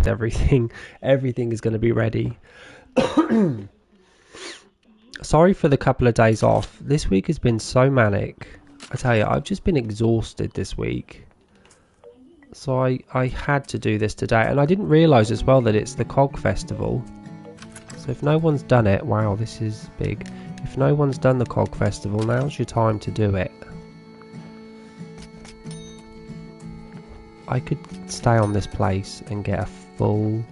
everything. Everything is going to be ready. Sorry for the couple of days off. This week has been so manic. I tell you, I've just been exhausted this week. So I had to do this today. And I didn't realise as well that it's the Cog Festival. So if no one's done it, wow, this is big. If no one's done the Cog Festival, now's your time to do it. I could stay on this place and get a full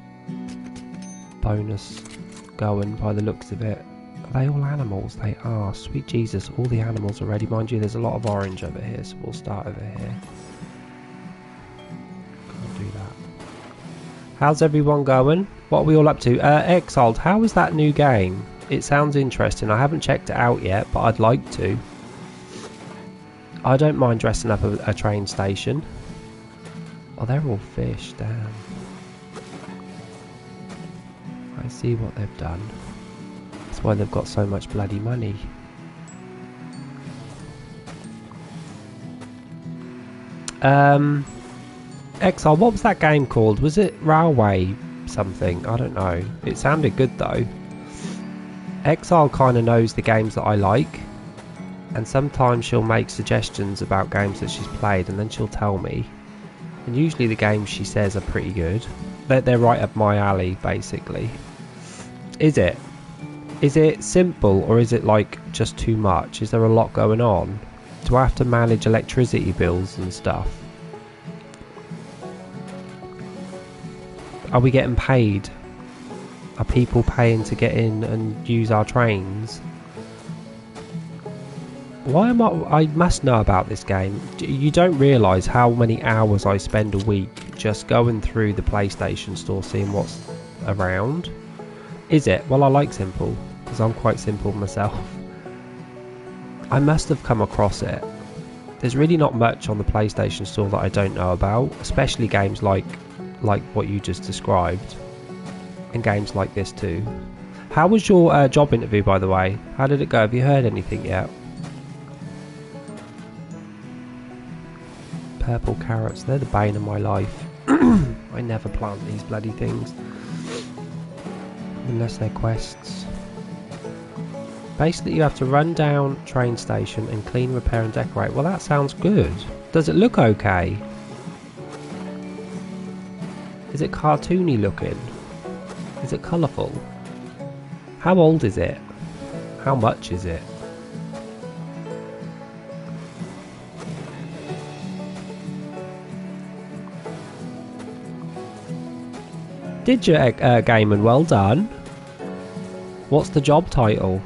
bonus going by the looks of it. Are they all animals? They are. Sweet Jesus, all the animals are ready. Mind you, there's a lot of orange over here, so we'll start over here. Can't do that. How's everyone going? What are we all up to? Exiled, how is that new game? It sounds interesting. I haven't checked it out yet, but I'd like to. I don't mind dressing up a train station. Oh, they're all fish, damn. I see what they've done. That's why they've got so much bloody money. Exile, what was that game called? Was it Railway something? I don't know. It sounded good though. Exile kind of knows the games that I like, and sometimes she'll make suggestions about games that she's played, and then she'll tell me. And usually the games she says are pretty good. They're right up my alley, basically. Is it? Is it simple, or is it like just too much? Is there a lot going on? Do I have to manage electricity bills and stuff? Are we getting paid? Are people paying to get in and use our trains? Why am I must know about this game. You don't realise how many hours I spend a week just going through the PlayStation store seeing what's around. Is it? Well, I like simple, because I'm quite simple myself. I must have come across it. There's really not much on the PlayStation store that I don't know about, especially games like what you just described, and games like this too. How was your job interview, by the way? How did it go? Have you heard anything yet? Purple carrots, they're the bane of my life. I never plant these bloody things unless they're quests. Basically you have to run down train station and clean, repair and decorate. Well, that sounds good. Does it look okay? Is it cartoony looking? Is it colourful? How old is it? How much is it? Did you, Gaiman? Well done. What's the job title?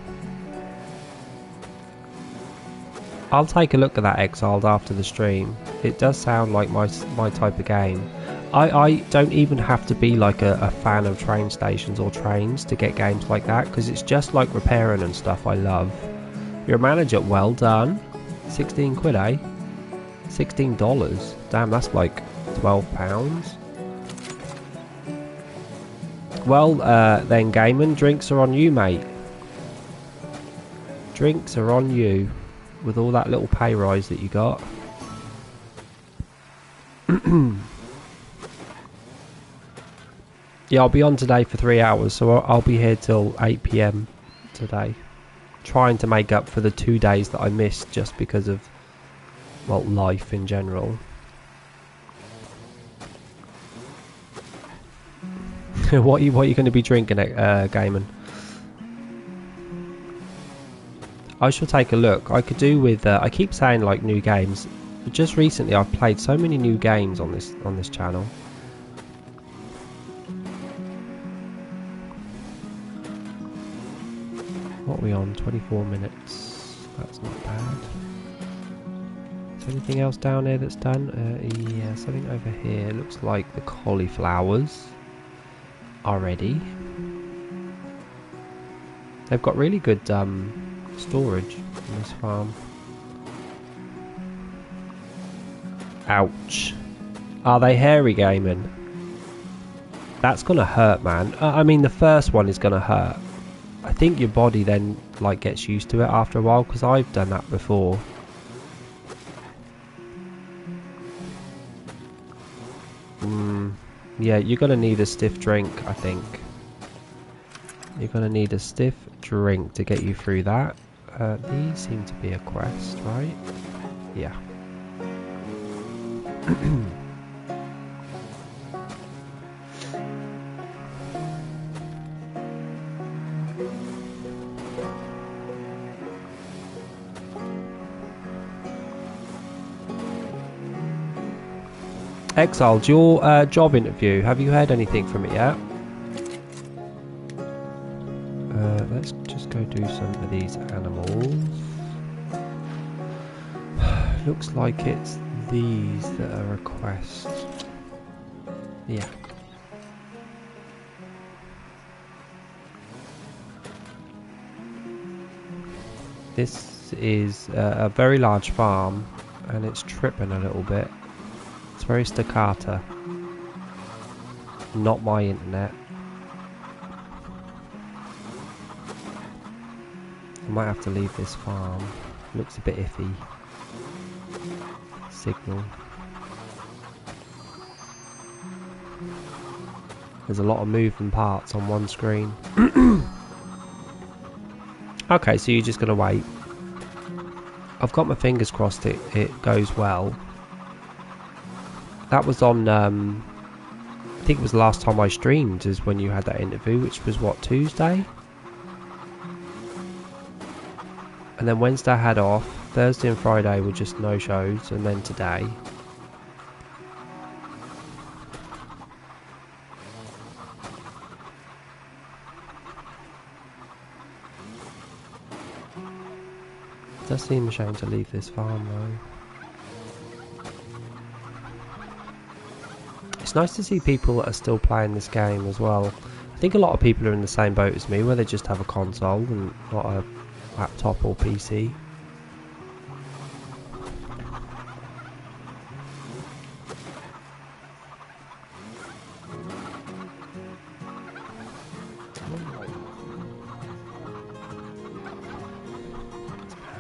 I'll take a look at that, Exiled, after the stream. It does sound like my type of game. I don't even have to be like a fan of train stations or trains to get games like that, because it's just like repairing and stuff I love. You're a manager, well done. 16 quid, eh? $16. Damn, that's like £12. Well, then, Gaiman, drinks are on you, mate. Drinks are on you, with all that little pay rise that you got. Yeah, I'll be on today for 3 hours, so I'll be here till 8 PM today. Trying to make up for the 2 days that I missed just because of, well, life in general. What are you going to be drinking at Gaiman? I shall take a look. I could do with I keep saying like new games, but just recently I've played so many new games on this channel. What are we on? 24 minutes. That's not bad. Is there anything else down here that's done? Yeah, something over here. Looks like the cauliflowers are ready. They've got really good storage on this farm. Ouch. Are they hairy, Gaiman? That's gonna hurt, man. I mean, the first one is gonna hurt. I think your body then like gets used to it after a while, because I've done that before. Yeah, you're going to need a stiff drink, I think. You're going to need a stiff drink to get you through that. These seem to be a quest, right? Yeah. Exiled, your job interview, have you heard anything from it yet? Let's just go do some of these animals. Looks like it's these that are requests. Yeah. This is a very large farm and it's tripping a little bit. It's very staccato. Not my internet. I might have to leave this farm. Looks a bit iffy. Signal. There's a lot of moving parts on one screen. Okay, so you're just going to wait. I've got my fingers crossed it goes well. That was on, I think it was the last time I streamed is when you had that interview, which was what, Tuesday? And then Wednesday I had off. Thursday and Friday were just no shows, and then today. It does seem a shame to leave this farm though. It's nice to see people that are still playing this game as well. I think a lot of people are in the same boat as me, where they just have a console and not a laptop or PC.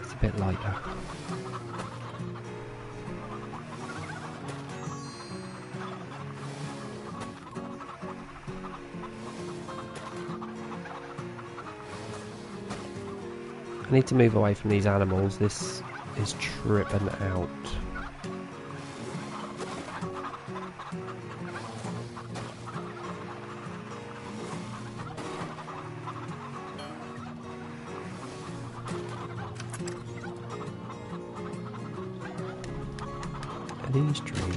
It's a bit lighter. I need to move away from these animals. This is tripping out. Are these trees?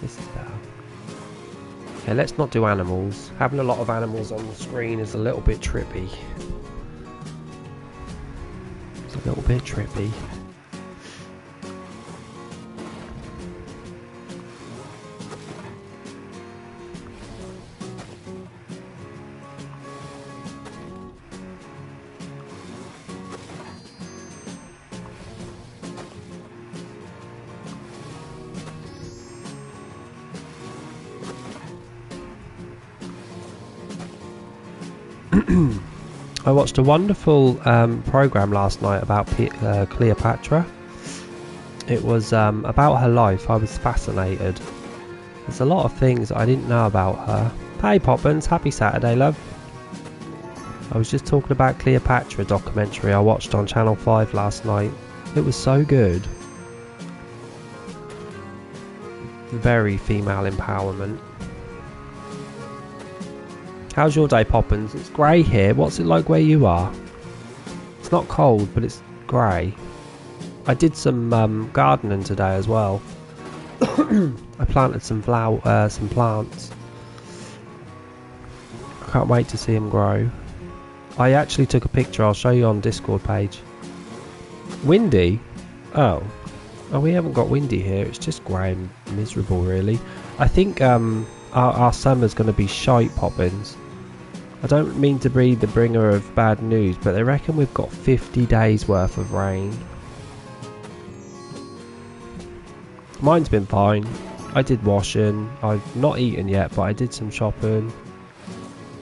This is better. Okay, let's not do animals. Having a lot of animals on the screen is a little bit trippy. It's a little bit trippy. I watched a wonderful program last night about Cleopatra. It was about her life. I was fascinated. There's a lot of things I didn't know about her. Hey Poppins, happy Saturday, love. I was just talking about Cleopatra documentary I watched on Channel 5 last night. It was so good. Very female empowerment. How's your day, Poppins? It's grey here. What's it like where you are? It's not cold, but it's grey. I did some gardening today as well. I planted some plants. I can't wait to see them grow. I actually took a picture. I'll show you on Discord page. Windy? Oh, we haven't got windy here. It's just grey and miserable, really. I think our summer's going to be shite, Poppins. I don't mean to be the bringer of bad news, but they reckon we've got 50 days worth of rain. Mine's been fine. I did washing. I've not eaten yet, but I did some shopping.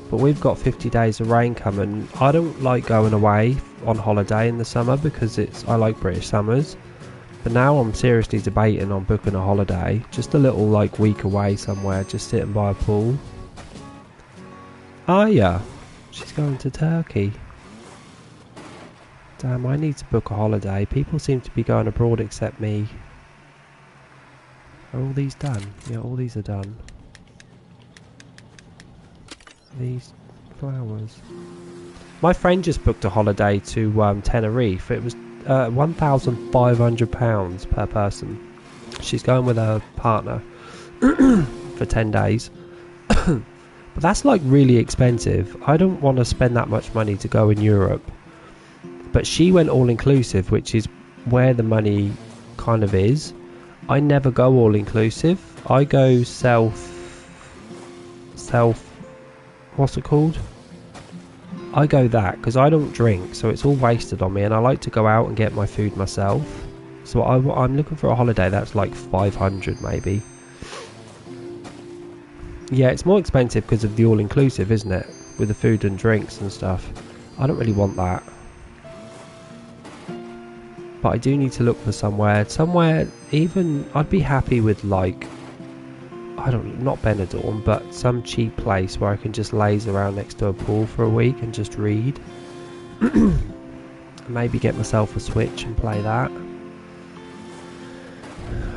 But we've got 50 days of rain coming. I don't like going away on holiday in the summer because I like British summers. But now I'm seriously debating on booking a holiday. Just a little like week away somewhere, just sitting by a pool. Oh yeah, she's going to Turkey. Damn, I need to book a holiday. People seem to be going abroad except me. Are all these done? Yeah, all these are done. These flowers. My friend just booked a holiday to Tenerife. It was £1,500 per person. She's going with her partner for 10 days. But that's like really expensive. I don't want to spend that much money to go in Europe. But she went all inclusive, which is where the money kind of is. I never go all inclusive. I go what's it called? I go that because I don't drink, so it's all wasted on me, and I like to go out and get my food myself. So I'm looking for a holiday that's like 500 maybe. Yeah, it's more expensive because of the all-inclusive, isn't it? With the food and drinks and stuff. I don't really want that. But I do need to look for somewhere even, I'd be happy with like, I don't, not Benidorm, but some cheap place where I can just laze around next to a pool for a week and just read. Maybe get myself a Switch and play that.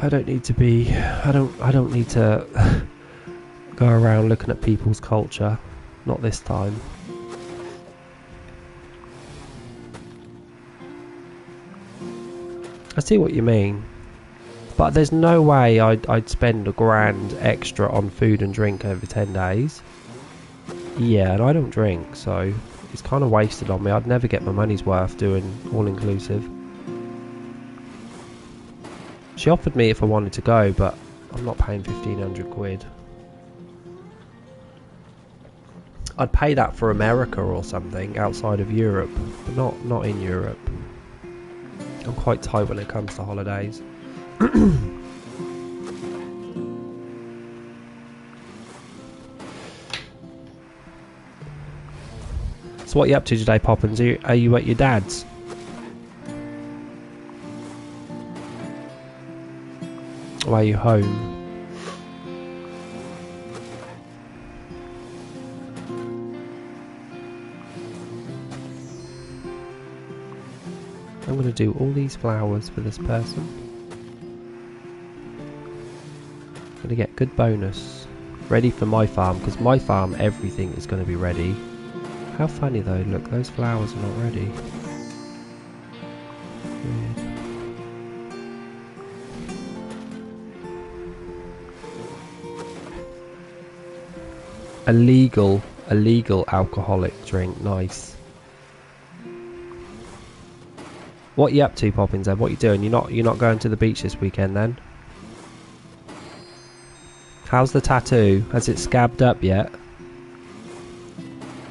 I don't need to go around looking at people's culture. Not this time. I see what you mean, but there's no way I'd spend £1,000 extra on food and drink over 10 days. Yeah, and I don't drink, so it's kind of wasted on me. I'd never get my money's worth doing all-inclusive. She offered me if I wanted to go, but I'm not paying 1,500 quid. I'd pay that for America or something outside of Europe, but not in Europe. I'm quite tight when it comes to holidays. So what are you up to today, Poppins? Are you at your dad's? Or are you home? I'm going to do all these flowers for this person. I'm going to get good bonus. Ready for my farm, because my farm everything is going to be ready. How funny though, look, those flowers are not ready. Weird. Illegal alcoholic drink, nice. What are you up to, Poppins, then? What are you doing? You're not going to the beach this weekend then? How's the tattoo? Has it scabbed up yet?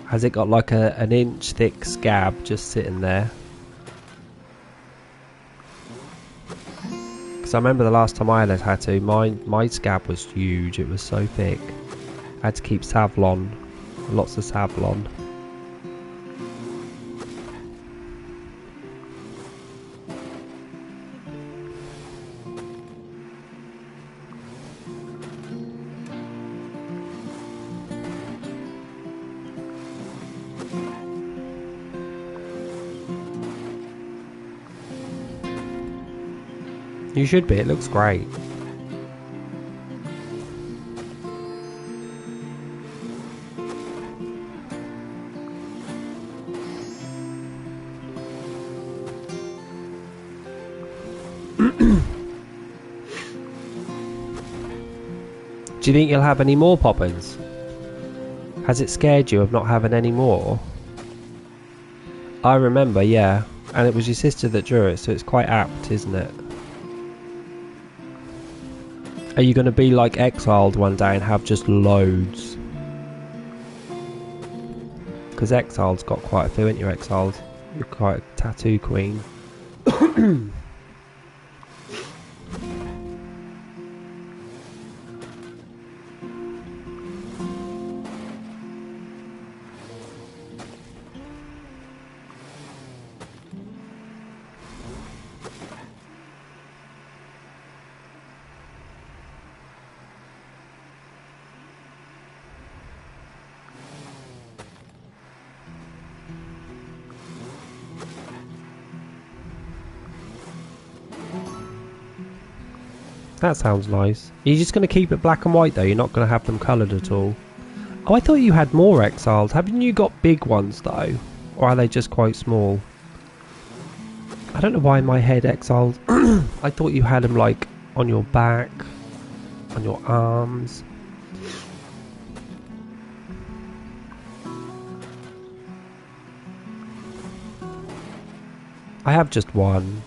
Has it got like an inch thick scab just sitting there? Because I remember the last time I had a tattoo, my scab was huge. It was so thick. I had to keep Savlon, lots of Savlon. You should be, it looks great. Do you think you'll have any more Poppins? Has it scared you of not having any more? I remember, yeah. And it was your sister that drew it, so it's quite apt, isn't it? Are you going to be like Exiled one day and have just loads? Because Exiled's got quite a few, ain't you, Exiled? You're quite a tattoo queen. That sounds nice. Are you just going to keep it black and white though? You're not going to have them coloured at all? Oh, I thought you had more exiles. Haven't you got big ones though? Or are they just quite small? I don't know why in my head exiles... I thought you had them like on your back, on your arms. I have just one.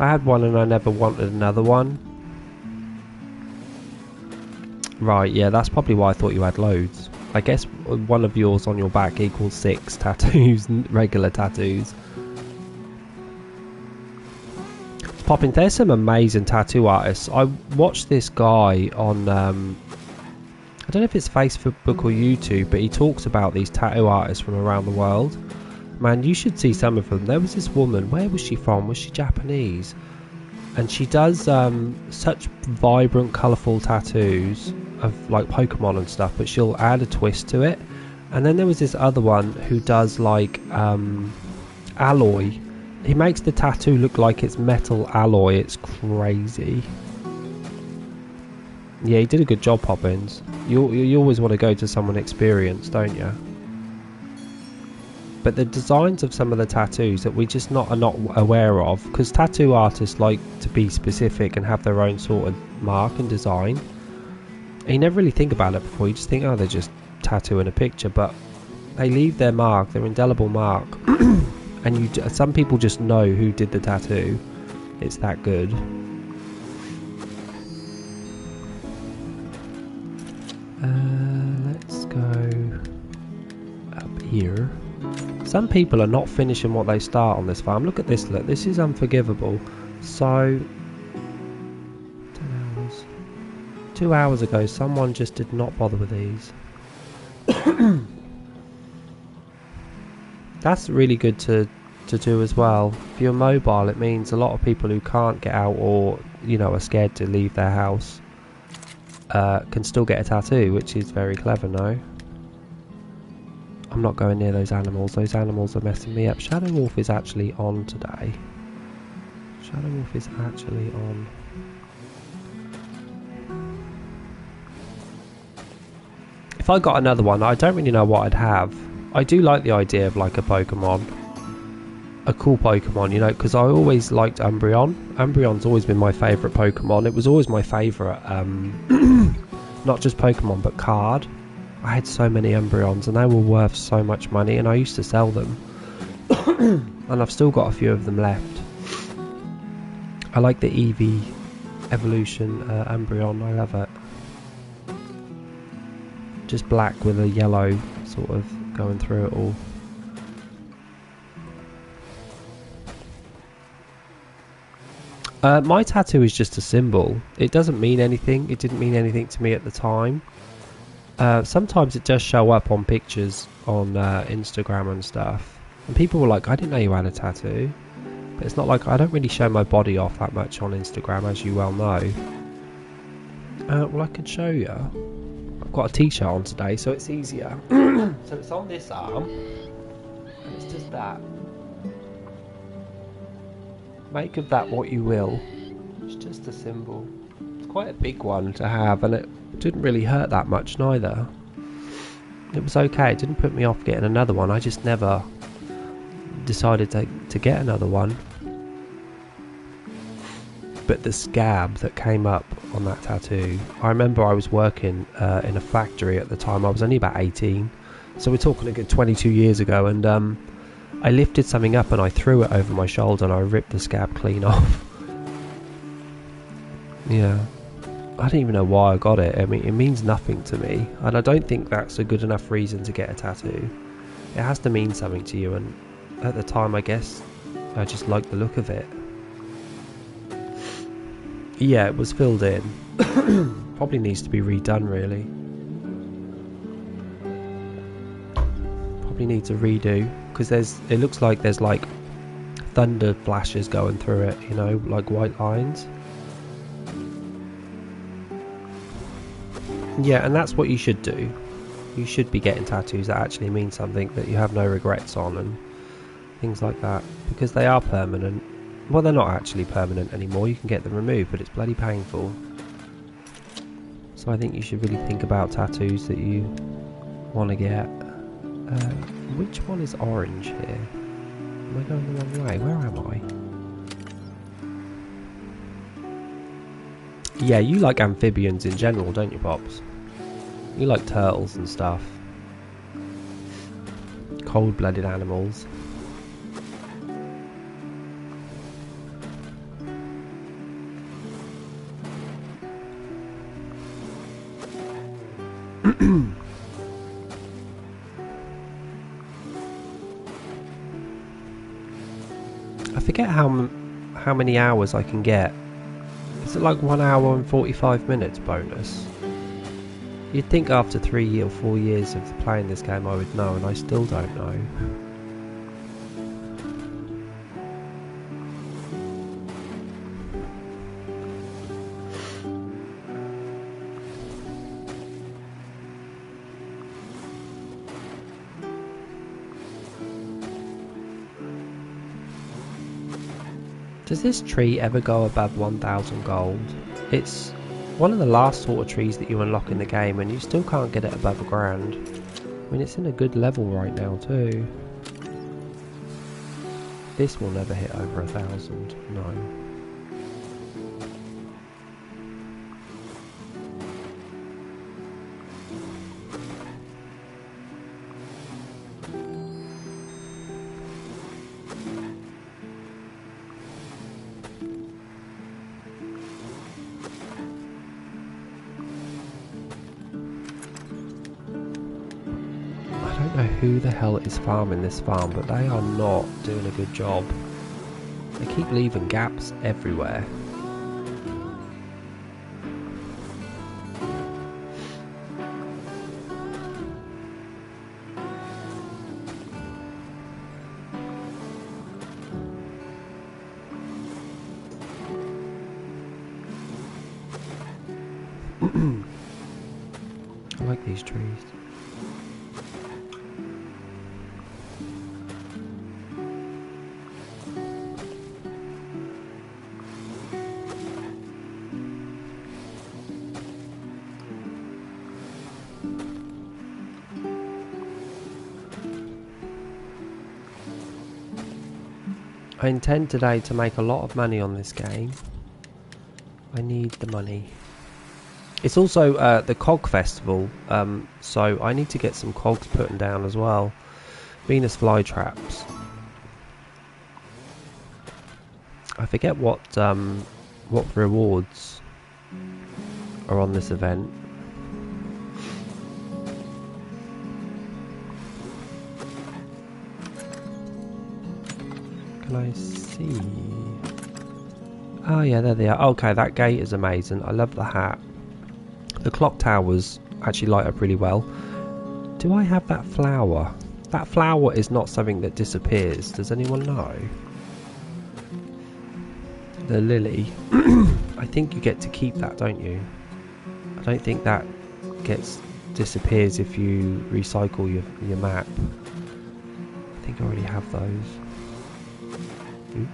I had one and I never wanted another one. Right, yeah, that's probably why I thought you had loads. I guess one of yours on your back equals 6 tattoos, regular tattoos. Popping, there's some amazing tattoo artists. I watched this guy on, I don't know if it's Facebook or YouTube, but he talks about these tattoo artists from around the world. Man, you should see some of them. There was this woman, where was she from? Was she Japanese? And she does such vibrant, colourful tattoos of like Pokemon and stuff, but she'll add a twist to it. And then there was this other one who does like alloy. He makes the tattoo look like it's metal alloy. It's crazy. Yeah, he did a good job, Poppins. You always want to go to someone experienced, don't you? But the designs of some of the tattoos that we just are not aware of, because tattoo artists like to be specific and have their own sort of mark and design. And you never really think about it before. You just think, oh, they're just tattooing a picture, but they leave their mark, their indelible mark. And some people just know who did the tattoo. It's that good. Let's go up here. Some people are not finishing what they start on this farm. Look at this, look. This is unforgivable. So, 10 hours. 2 hours ago, someone just did not bother with these. That's really good to do as well. If you're mobile, it means a lot of people who can't get out or, you know, are scared to leave their house can still get a tattoo, which is very clever, no? I'm not going near those animals. Those animals are messing me up. Shadow Wolf is actually on today. Shadow Wolf is actually on. If I got another one, I don't really know what I'd have. I do like the idea of like a Pokemon. A cool Pokemon, you know, because I always liked Umbreon. Umbreon's always been my favourite Pokemon. It was always my favourite, not just Pokemon, but card. I had so many Umbreons and they were worth so much money, and I used to sell them. And I've still got a few of them left. I like the Eevee evolution Umbreon. I love it. Just black with a yellow sort of going through it all. My tattoo is just a symbol. It doesn't mean anything. It didn't mean anything to me at the time. Sometimes it does show up on pictures on Instagram and stuff, and people were like, I didn't know you had a tattoo. But it's not like, I don't really show my body off that much on Instagram, as you well know. Well, I could show you. I've got a t-shirt on today, so it's easier. So it's on this arm, and it's just that. Make of that what you will. It's just a symbol. It's quite a big one to have, and it didn't really hurt that much neither. It was okay. It didn't put me off getting another one. I just never decided to get another one. But the scab that came up on that tattoo, I remember I was working in a factory at the time. I was only about 18, so we're talking a good 22 years ago, and I lifted something up and I threw it over my shoulder and I ripped the scab clean off. Yeah, I don't even know why I got it. I mean, it means nothing to me, and I don't think that's a good enough reason to get a tattoo. It has to mean something to you, and at the time I guess I just liked the look of it. Yeah, it was filled in. Probably needs to be redone, really. Probably needs a redo, because it looks like there's like thunder flashes going through it, you know, like white lines. Yeah, and that's what you should do. You should be getting tattoos that actually mean something, that you have no regrets on and things like that, because they are permanent. Well, they're not actually permanent anymore. You can get them removed, but it's bloody painful. So I think you should really think about tattoos that you want to get. Which one is orange here? Am I going the wrong way? Where am I? Yeah, you like amphibians in general, don't you, Pops? You like turtles and stuff. Cold-blooded animals. I forget how many hours I can get. Is it like 1 hour and 45 minutes bonus? You'd think after 3 or 4 years of playing this game I would know, and I still don't know. Does this tree ever go above 1000 gold? It's one of the last sort of trees that you unlock in the game, and you still can't get it above £1,000. I mean, it's in a good level right now too. This will never hit over 1000, no. I don't know who the hell is farming this farm, but they are not doing a good job. They keep leaving gaps everywhere. I like these trees. I intend today to make a lot of money on this game. I need the money. It's also the Cog Festival, so I need to get some cogs put down as well. Venus flytraps. I forget what rewards are on this event. Can I see? Oh yeah, there they are. Okay, that gate is amazing. I love the hat. The clock towers actually light up really well. Do I have that flower? That flower is not something that disappears. Does anyone know? The lily. I think you get to keep that, don't you? I don't think that disappears if you recycle your map. I think I already have those. Oops.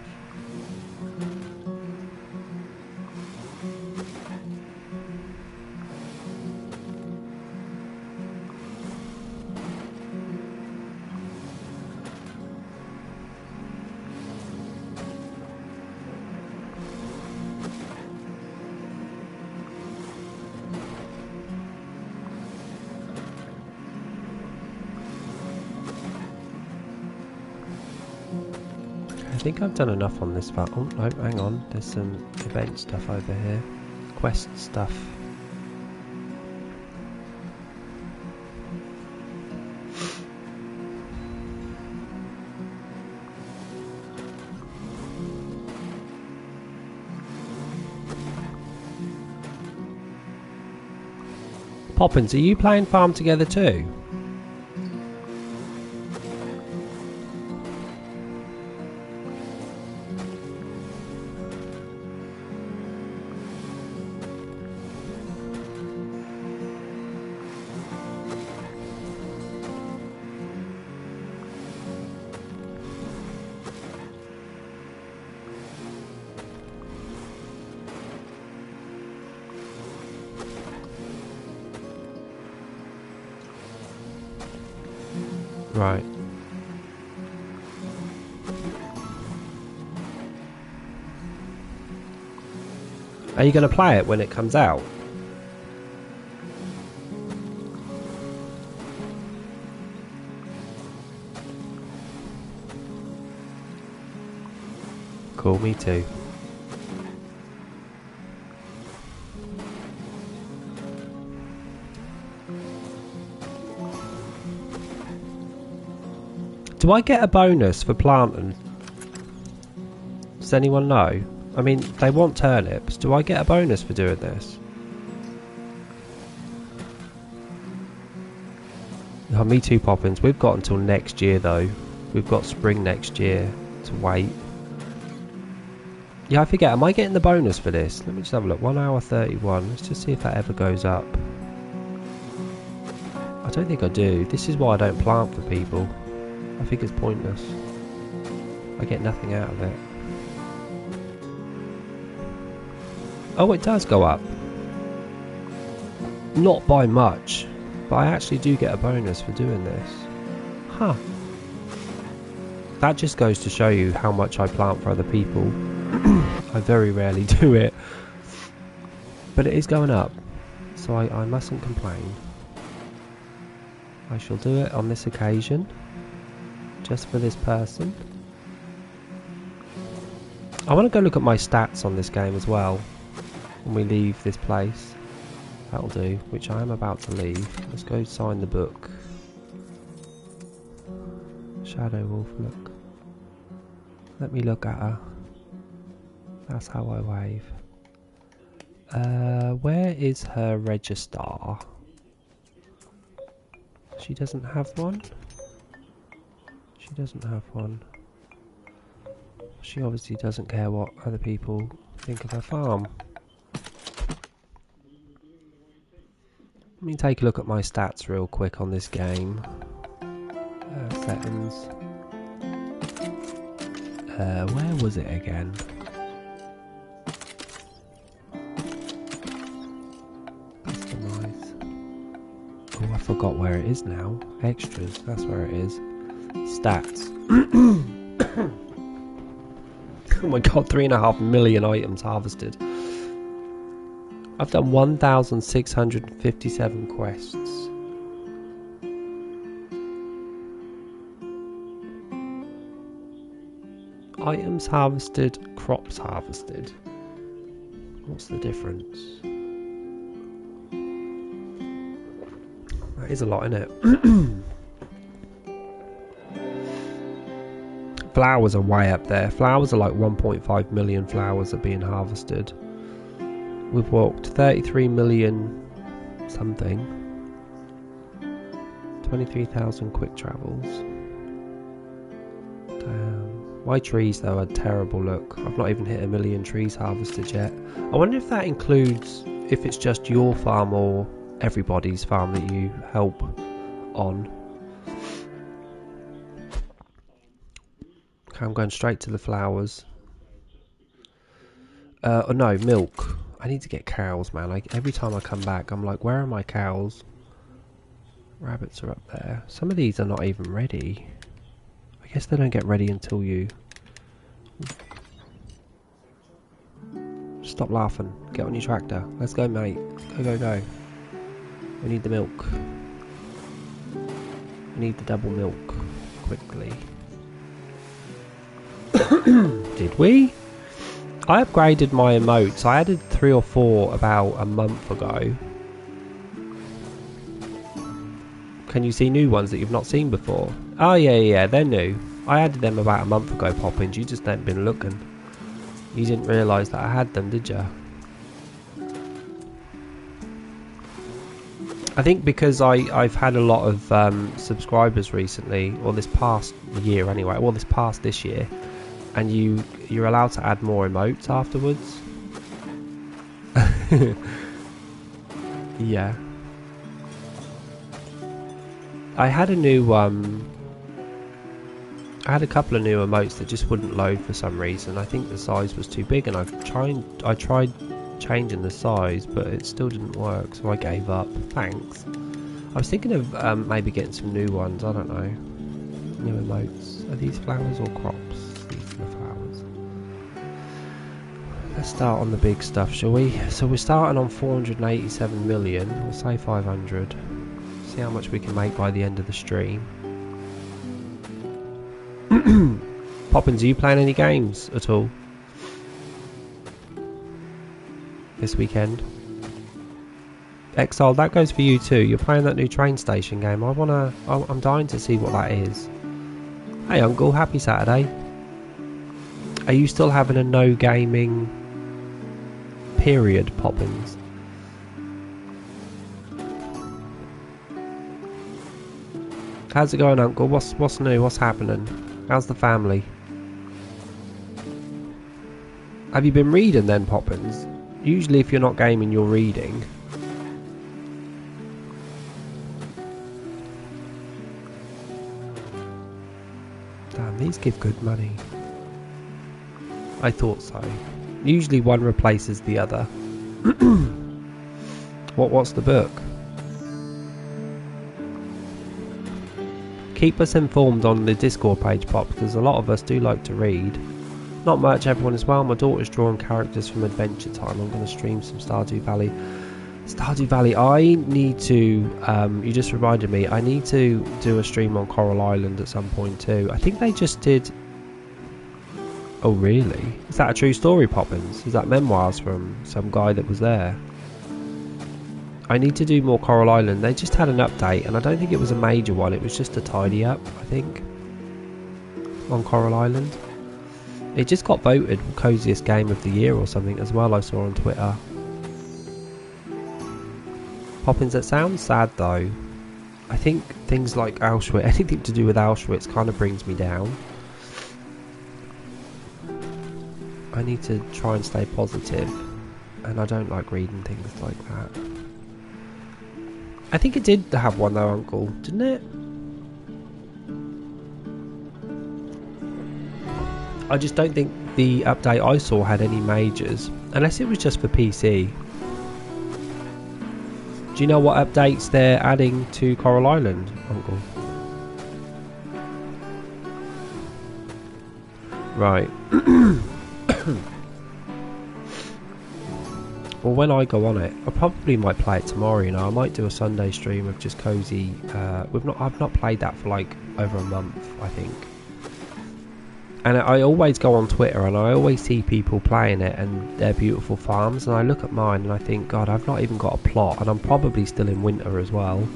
I think I've done enough on this part. Oh no, hang on. There's some event stuff over here. Quest stuff. Poppins, are you playing Farm Together too? Right. Are you going to play it when it comes out? Cool, me too. Do I get a bonus for planting? Does anyone know? I mean, they want turnips. Do I get a bonus for doing this? Oh, me too, Poppins. We've got until next year, though. We've got spring next year to wait. Yeah, I forget. Am I getting the bonus for this? Let me just have a look. 1 hour 31. Let's just see if that ever goes up. I don't think I do. This is why I don't plant for people. I think it's pointless. I get nothing out of it. Oh, it does go up. Not by much, but I actually do get a bonus for doing this. Huh. That just goes to show you how much I plant for other people. I very rarely do it. But it is going up, so I mustn't complain. I shall do it on this occasion. Just for this person. I want to go look at my stats on this game as well. When we leave this place. That'll do, which I am about to leave. Let's go sign the book. Shadow Wolf, look. Let me look at her. That's how I wave. Where is her register? She doesn't have one? She doesn't have one. She obviously doesn't care what other people think of her farm. Let me take a look at my stats real quick on this game. Settings. Where was it again? Customize. Oh, I forgot where it is now. Extras, that's where it is. Stats. Oh my god, 3.5 million items harvested. I've done 1,657 quests. Items harvested, crops harvested. What's the difference? That is a lot, isn't it? Flowers are way up there. Flowers are like 1.5 million flowers are being harvested. We've walked 33 million something. 23,000 quick travels. Damn. My trees though are terrible, look. I've not even hit 1 million trees harvested yet. I wonder if that includes, if it's just your farm or everybody's farm that you help on. Okay, I'm going straight to the flowers. Oh no, milk. I need to get cows, man. Every time I come back, I'm like, where are my cows? Rabbits are up there. Some of these are not even ready. I guess they don't get ready until you... Stop laughing. Get on your tractor. Let's go, mate. Go, go, go. We need the milk. We need the double milk. Quickly. Did we? I upgraded my emotes. I added 3 or 4 about a month ago. Can you see new ones that you've not seen before? Oh yeah, they're new. I added them about a month ago, Poppins. You just haven't been looking. You didn't realise that I had them, did you? I think because I've had a lot of subscribers recently, or this past year anyway, well this year, and you're allowed to add more emotes afterwards. Yeah. I had a new I had a couple of new emotes that just wouldn't load for some reason. I think the size was too big, and I tried changing the size, but it still didn't work, so I gave up. Thanks. I was thinking of maybe getting some new ones. I don't know. New emotes. Are these flowers or crops? These are the flowers. Let's start on the big stuff, shall we? So we're starting on 487 million. We'll say 500. See how much we can make by the end of the stream. Poppins, are you playing any games at all this weekend? Exile, that goes for you too. You're playing that new train station game. I'm dying to see what that is. Hey Uncle, happy Saturday. Are you still having a no gaming period, Poppins? How's it going, Uncle? What's new? What's happening? How's the family? Have you been reading then, Poppins? Usually if you're not gaming, you're reading. Damn, these give good money. I thought so. Usually one replaces the other. What's the book? Keep us informed on the Discord page, Pop, because a lot of us do like to read. Not much, everyone as well. My daughter's drawing characters from Adventure Time. I'm going to stream some Stardew Valley. Stardew Valley, I need to, you just reminded me, I need to do a stream on Coral Island at some point too. I think they just did... Oh really? Is that a true story, Poppins? Is that memoirs from some guy that was there? I need to do more Coral Island. They just had an update and I don't think it was a major one. It was just a tidy up, I think, on Coral Island. It just got voted coziest game of the year or something as well, I saw on Twitter. Poppins, it sounds sad though. I think things like Auschwitz, anything to do with Auschwitz kind of brings me down. I need to try and stay positive, and I don't like reading things like that. I think it did have one though, Uncle, didn't it? I just don't think the update I saw had any majors, unless it was just for PC. Do you know what updates they're adding to Coral Island, Uncle? Right. Well, when I go on it, I probably might play it tomorrow. You know, I might do a Sunday stream of just cozy. I've not played that for like over a month, I think. And I always go on Twitter and I always see people playing it and their beautiful farms, and I look at mine and I think, God, I've not even got a plot, and I'm probably still in winter as well.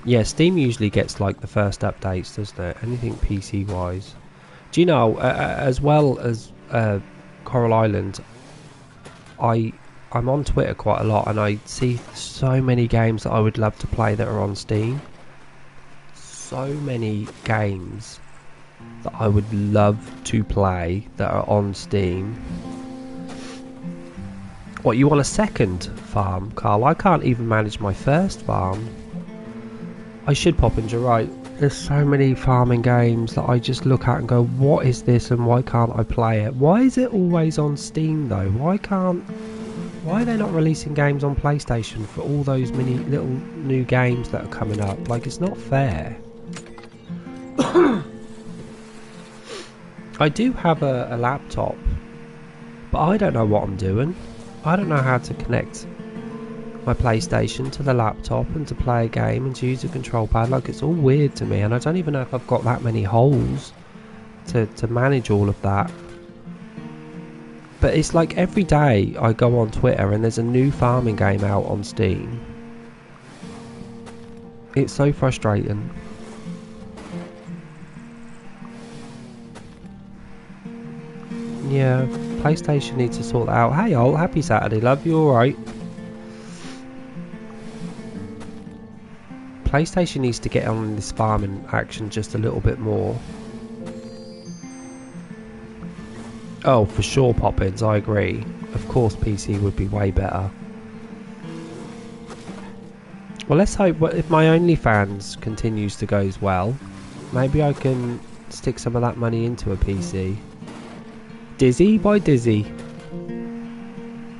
Yeah, Steam usually gets like the first updates, doesn't it? Anything PC wise. Do you know, as well as Coral Island, I'm on Twitter quite a lot and I see so many games that I would love to play that are on Steam. So many games that I would love to play that are on Steam. What, you want a second farm, Carl? I can't even manage my first farm. I should pop in, you're right. There's so many farming games that I just look at and go, what is this and why can't I play it? Why is it always on Steam though? Why are they not releasing games on PlayStation for all those many little new games that are coming up? Like, it's not fair. I do have a laptop, but I don't know what I'm doing. I don't know how to connect my PlayStation to the laptop and to play a game and to use a control pad. Like, it's all weird to me, and I don't even know if I've got that many holes to manage all of that. But it's like every day I go on Twitter and there's a new farming game out on Steam. It's so frustrating. Yeah, PlayStation needs to sort that out. Hey old, happy Saturday, love, you alright? PlayStation needs to get on this farming action just a little bit more. Oh, for sure, Poppins, I agree. Of course PC would be way better. Well, let's hope if my OnlyFans continues to go as well, maybe I can stick some of that money into a PC. Dizzy by Dizzy.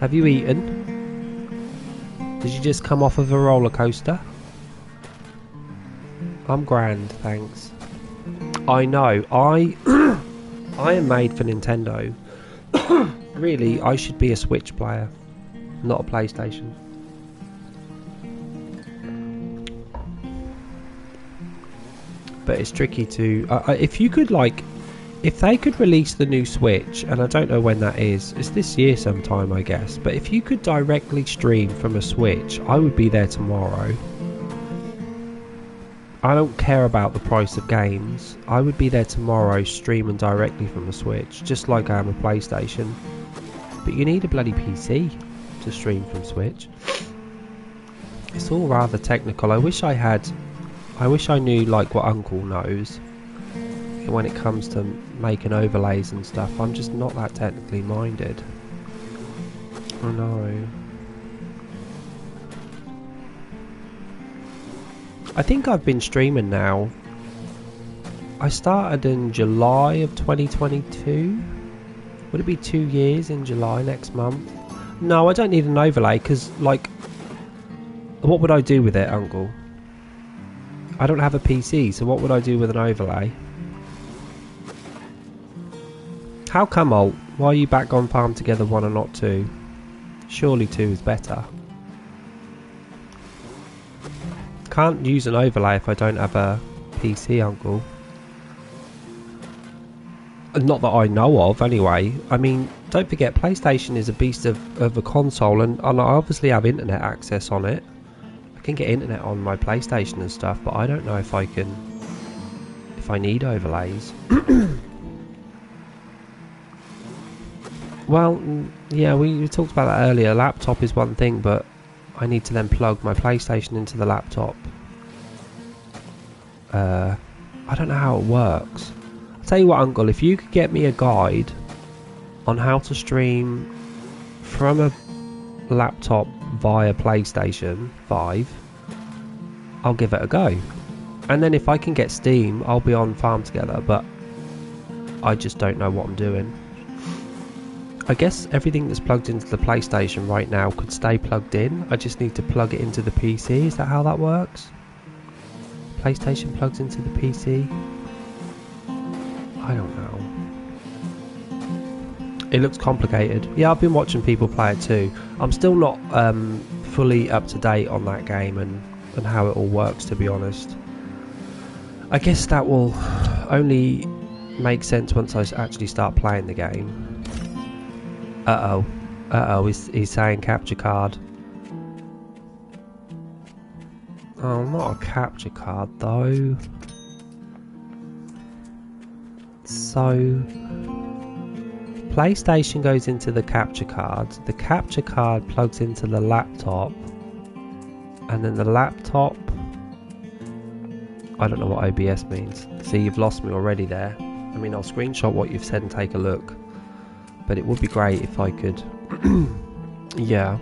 Have you eaten? Did you just come off of a roller coaster? I'm grand, thanks. I know, I am made for Nintendo. Really, I should be a Switch player, not a PlayStation. But it's tricky to... if you could, like... If they could release the new Switch, and I don't know when that is, it's this year sometime, I guess. But if you could directly stream from a Switch, I would be there tomorrow. I don't care about the price of games. I would be there tomorrow streaming directly from a Switch, just like I am a PlayStation. But you need a bloody PC to stream from Switch. It's all rather technical. I wish I knew like what Uncle knows when it comes to making overlays and stuff. I'm just not that technically minded. Oh no. I think I've been streaming now. I started in July of 2022. Would it be 2 years in July next month? No, I don't need an overlay because, like, what would I do with it, Uncle? I don't have a PC, so what would I do with an overlay? How come, Alt? Why are you back on Farm Together 1 and not 2? Surely 2 is better. Can't use an overlay if I don't have a PC, Uncle. Not that I know of, anyway. I mean, don't forget, PlayStation is a beast of a console, and I obviously have internet access on it. I can get internet on my PlayStation and stuff, but I don't know if I need overlays. Well, yeah, we talked about that earlier. Laptop is one thing, but I need to then plug my PlayStation into the laptop. I don't know how it works. I'll tell you what, Uncle, if you could get me a guide on how to stream from a laptop via PlayStation 5, I'll give it a go. And then if I can get Steam, I'll be on Farm Together, but I just don't know what I'm doing. I guess everything that's plugged into the PlayStation right now could stay plugged in. I just need to plug it into the PC. Is that how that works? PlayStation plugs into the PC? I don't know. It looks complicated. Yeah, I've been watching people play it too. I'm still not fully up to date on that game and how it all works, to be honest. I guess that will only make sense once I actually start playing the game. He's saying capture card. Oh, not a capture card though. So, PlayStation goes into the capture card plugs into the laptop, and then the laptop... I don't know what OBS means. See, you've lost me already there. I mean, I'll screenshot what you've said and take a look. But it would be great if I could... Yeah.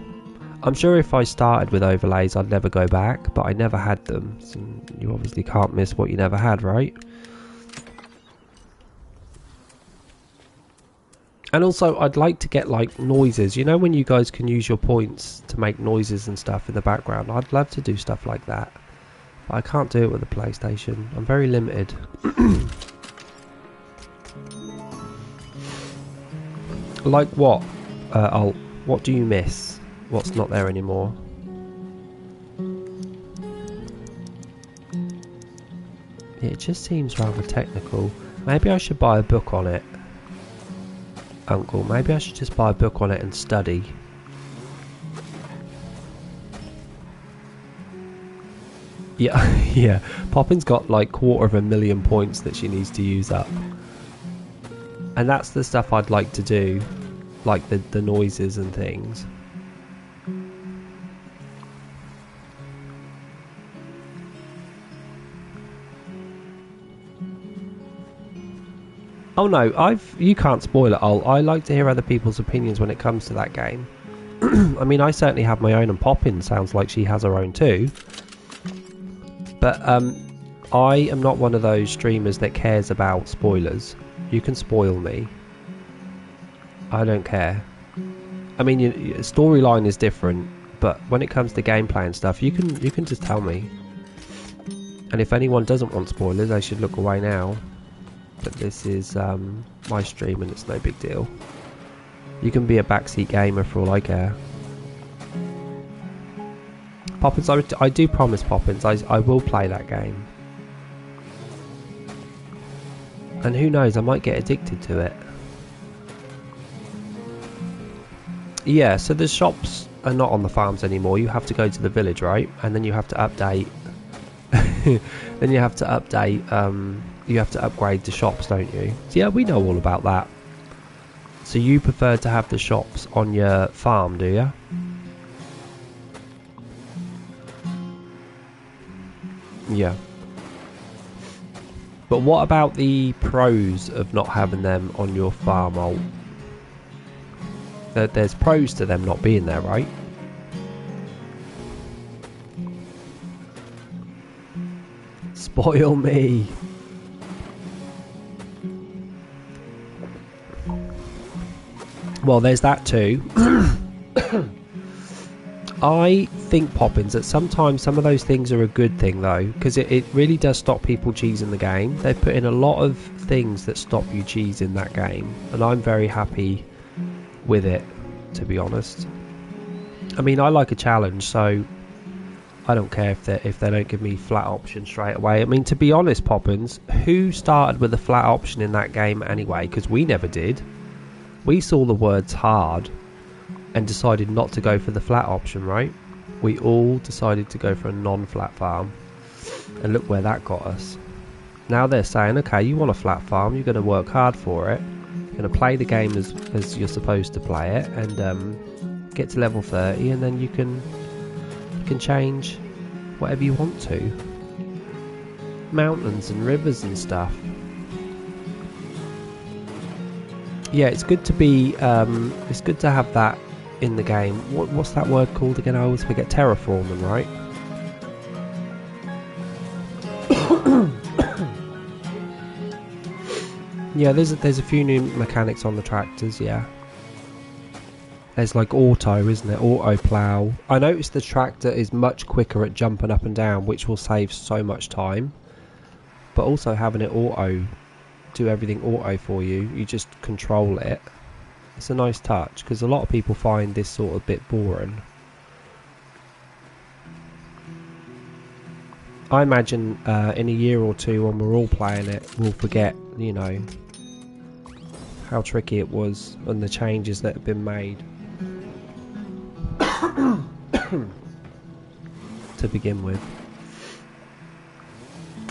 I'm sure if I started with overlays I'd never go back, but I never had them. So you obviously can't miss what you never had, right? And also I'd like to get like noises. You know when you guys can use your points to make noises and stuff in the background? I'd love to do stuff like that. But I can't do it with the PlayStation. I'm very limited. Like what? What do you miss? What's not there anymore? It just seems rather technical. Maybe I should buy a book on it, Uncle. Maybe I should just buy a book on it and study. Yeah, yeah. Poppin's got like 250,000 points that she needs to use up. And that's the stuff I'd like to do, like the noises and things. Oh no, you can't spoil it, I like to hear other people's opinions when it comes to that game. I mean, I certainly have my own, and Poppin sounds like she has her own too. But I am not one of those streamers that cares about spoilers. You can spoil me. I don't care. I mean, storyline is different, but when it comes to gameplay and stuff, you can just tell me. And if anyone doesn't want spoilers, they should look away now. But this is my stream and it's no big deal. You can be a backseat gamer for all I care. Poppins, I do promise, Poppins, I will play that game. And who knows, I might get addicted to it. Yeah, so the shops are not on the farms anymore. You have to go to the village, right? And then you have to update. Then you have to update. You have to upgrade the shops, don't you? So yeah, we know all about that. So you prefer to have the shops on your farm, do you? Yeah. But what about the pros of not having them on your farm, Alt? There's pros to them not being there, right? Spoil me. Well, there's that too. I think, Poppins, that sometimes some of those things are a good thing though, because it really does stop people cheesing the game. They've put in a lot of things that stop you cheesing that game, and I'm very happy with it, to be honest. I mean, I like a challenge, so I don't care if they don't give me flat option straight away. I mean, to be honest, Poppins, who started with a flat option in that game anyway? Because we never did. We saw the words hard and decided not to go for the flat option, right? We all decided to go for a non-flat farm, and look where that got us. Now they're saying, okay, you want a flat farm, you're going to work hard for it, you're going to play the game as you're supposed to play it, and get to level 30, and then you can change whatever you want to. Mountains and rivers and stuff. Yeah, it's good to be. It's good to have that in the game. What's that word called again? I always forget. Terraforming, right? Yeah, there's a few new mechanics on the tractors. Yeah, there's like auto, isn't it? Auto plow. I noticed the tractor is much quicker at jumping up and down, which will save so much time. But also having it auto, do everything auto for you. You just control it. It's a nice touch, because a lot of people find this sort of bit boring. I imagine in a year or two, when we're all playing it, we'll forget, you know, how tricky it was and the changes that have been made to begin with.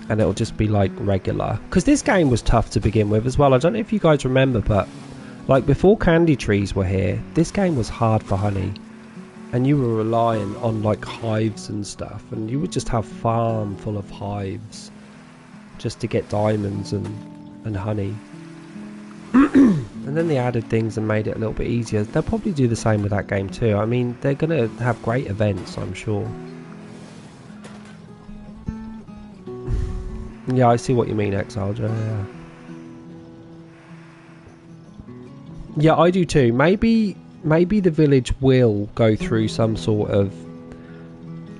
And it'll just be like regular, because this game was tough to begin with as well. I don't know if you guys remember, but like before candy trees were here, this game was hard for honey, and you were relying on like hives and stuff, and you would just have farm full of hives just to get diamonds and honey. And then they added things and made it a little bit easier. They'll probably do the same with that game too. I mean, they're gonna have great events, I'm sure. Yeah, I see what you mean, Exile Joe. Yeah, I do too. Maybe the village will go through some sort of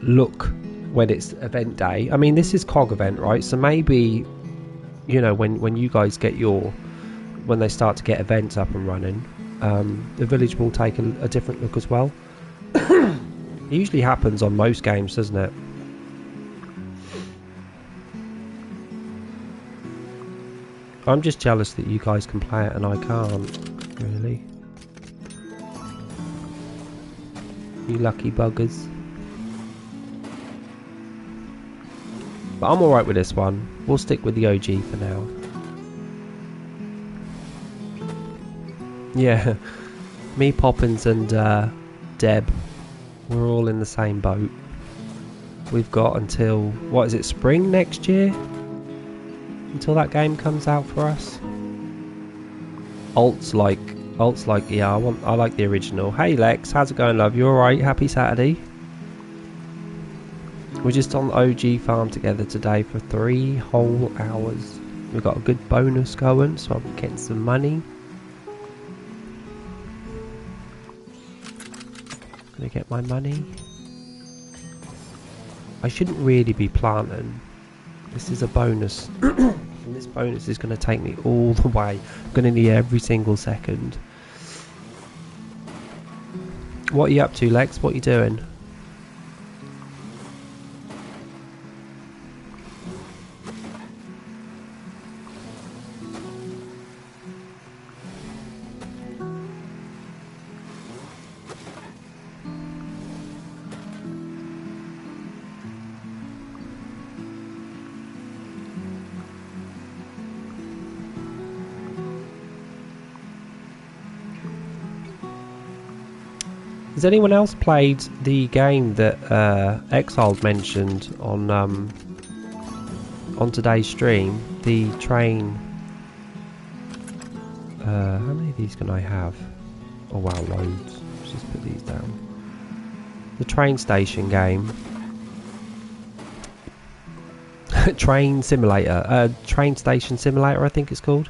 look when it's event day. I mean, this is COG event, right? So maybe, you know, when you guys get when they start to get events up and running, the village will take a different look as well. It usually happens on most games, doesn't it? I'm just jealous that you guys can play it and I can't, really. You lucky buggers. But I'm alright with this one. We'll stick with the OG for now. Yeah, me, Poppins and Deb, we're all in the same boat. We've got until, what is it, spring next year? Until that game comes out for us. Alt's like, yeah, I like the original. Hey Lex, how's it going, love? You alright? Happy Saturday. We're just on OG Farm Together today for 3 whole hours. We've got a good bonus going, so I'm getting some money. Can I get my money? I shouldn't really be planting. This is a bonus. And this bonus is going to take me all the way. I'm going to need every single second. What are you up to, Lex? What are you doing? Has anyone else played the game that Exiled mentioned on today's stream? The train. How many of these can I have? Oh wow, loads. Let's just put these down. The train station game. Train simulator. Train station simulator, I think it's called.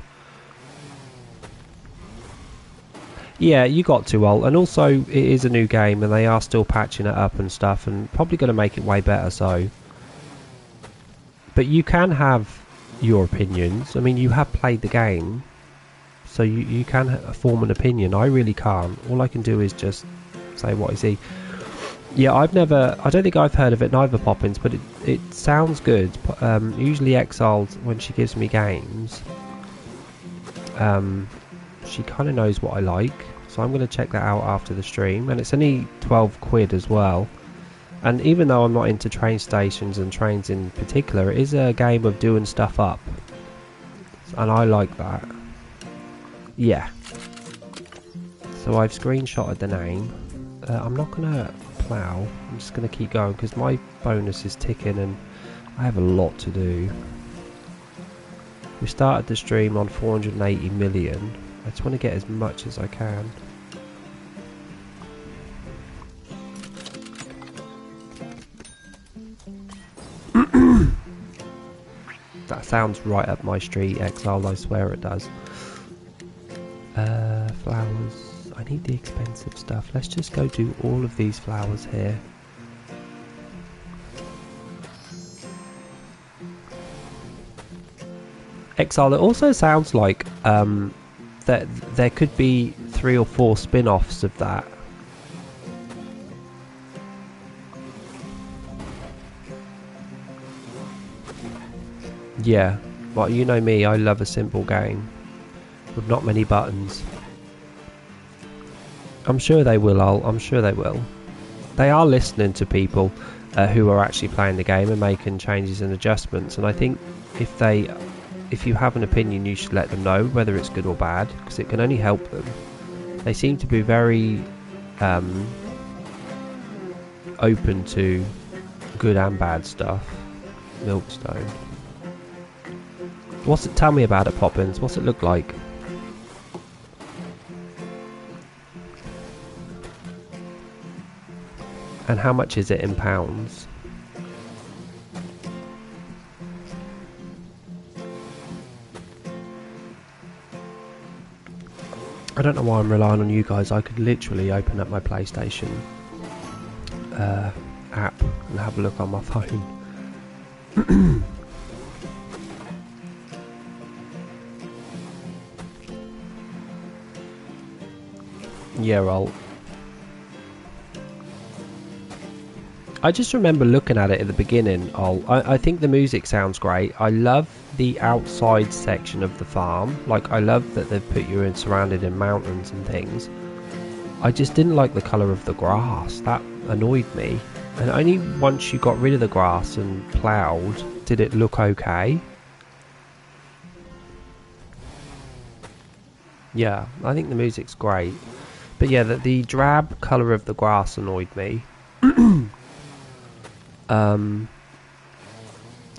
Yeah, you got to, Alt, and also it is a new game and they are still patching it up and stuff and probably going to make it way better, so. But you can have your opinions. I mean, you have played the game, so you can form an opinion. I really can't. All I can do is just say what I see. Yeah, I don't think I've heard of it, neither Poppins, but it sounds good. Usually Exiled, when she gives me games, she kind of knows what I like. So I'm going to check that out after the stream, and it's only 12 quid as well. And even though I'm not into train stations and trains in particular, it is a game of doing stuff up, and I like that. Yeah. So I've screenshotted the name. I'm not going to plough, I'm just going to keep going because my bonus is ticking and I have a lot to do. We started the stream on 480 million. I just want to get as much as I can. That sounds right up my street, Exile, I swear it does. Flowers. I need the expensive stuff. Let's just go do all of these flowers here. Exile, it also sounds like that there could be 3 or 4 spin-offs of that. Yeah, well, you know me, I love a simple game with not many buttons. I'm sure they will, I'm sure they will. They are listening to people who are actually playing the game and making changes and adjustments, and I think if you have an opinion, you should let them know whether it's good or bad, because it can only help them. They seem to be very open to good and bad stuff. Milkstone. Tell me about it, Poppins. What's it look like? And how much is it in pounds? I don't know why I'm relying on you guys. I could literally open up my PlayStation app and have a look on my phone. Yeah, I just remember looking at it at the beginning. I think the music sounds great. I love the outside section of the farm. Like, I love that they've put you surrounded in mountains and things. I just didn't like the colour of the grass. That annoyed me. And only once you got rid of the grass and ploughed did it look okay. Yeah, I think the music's great. But yeah, the drab colour of the grass annoyed me.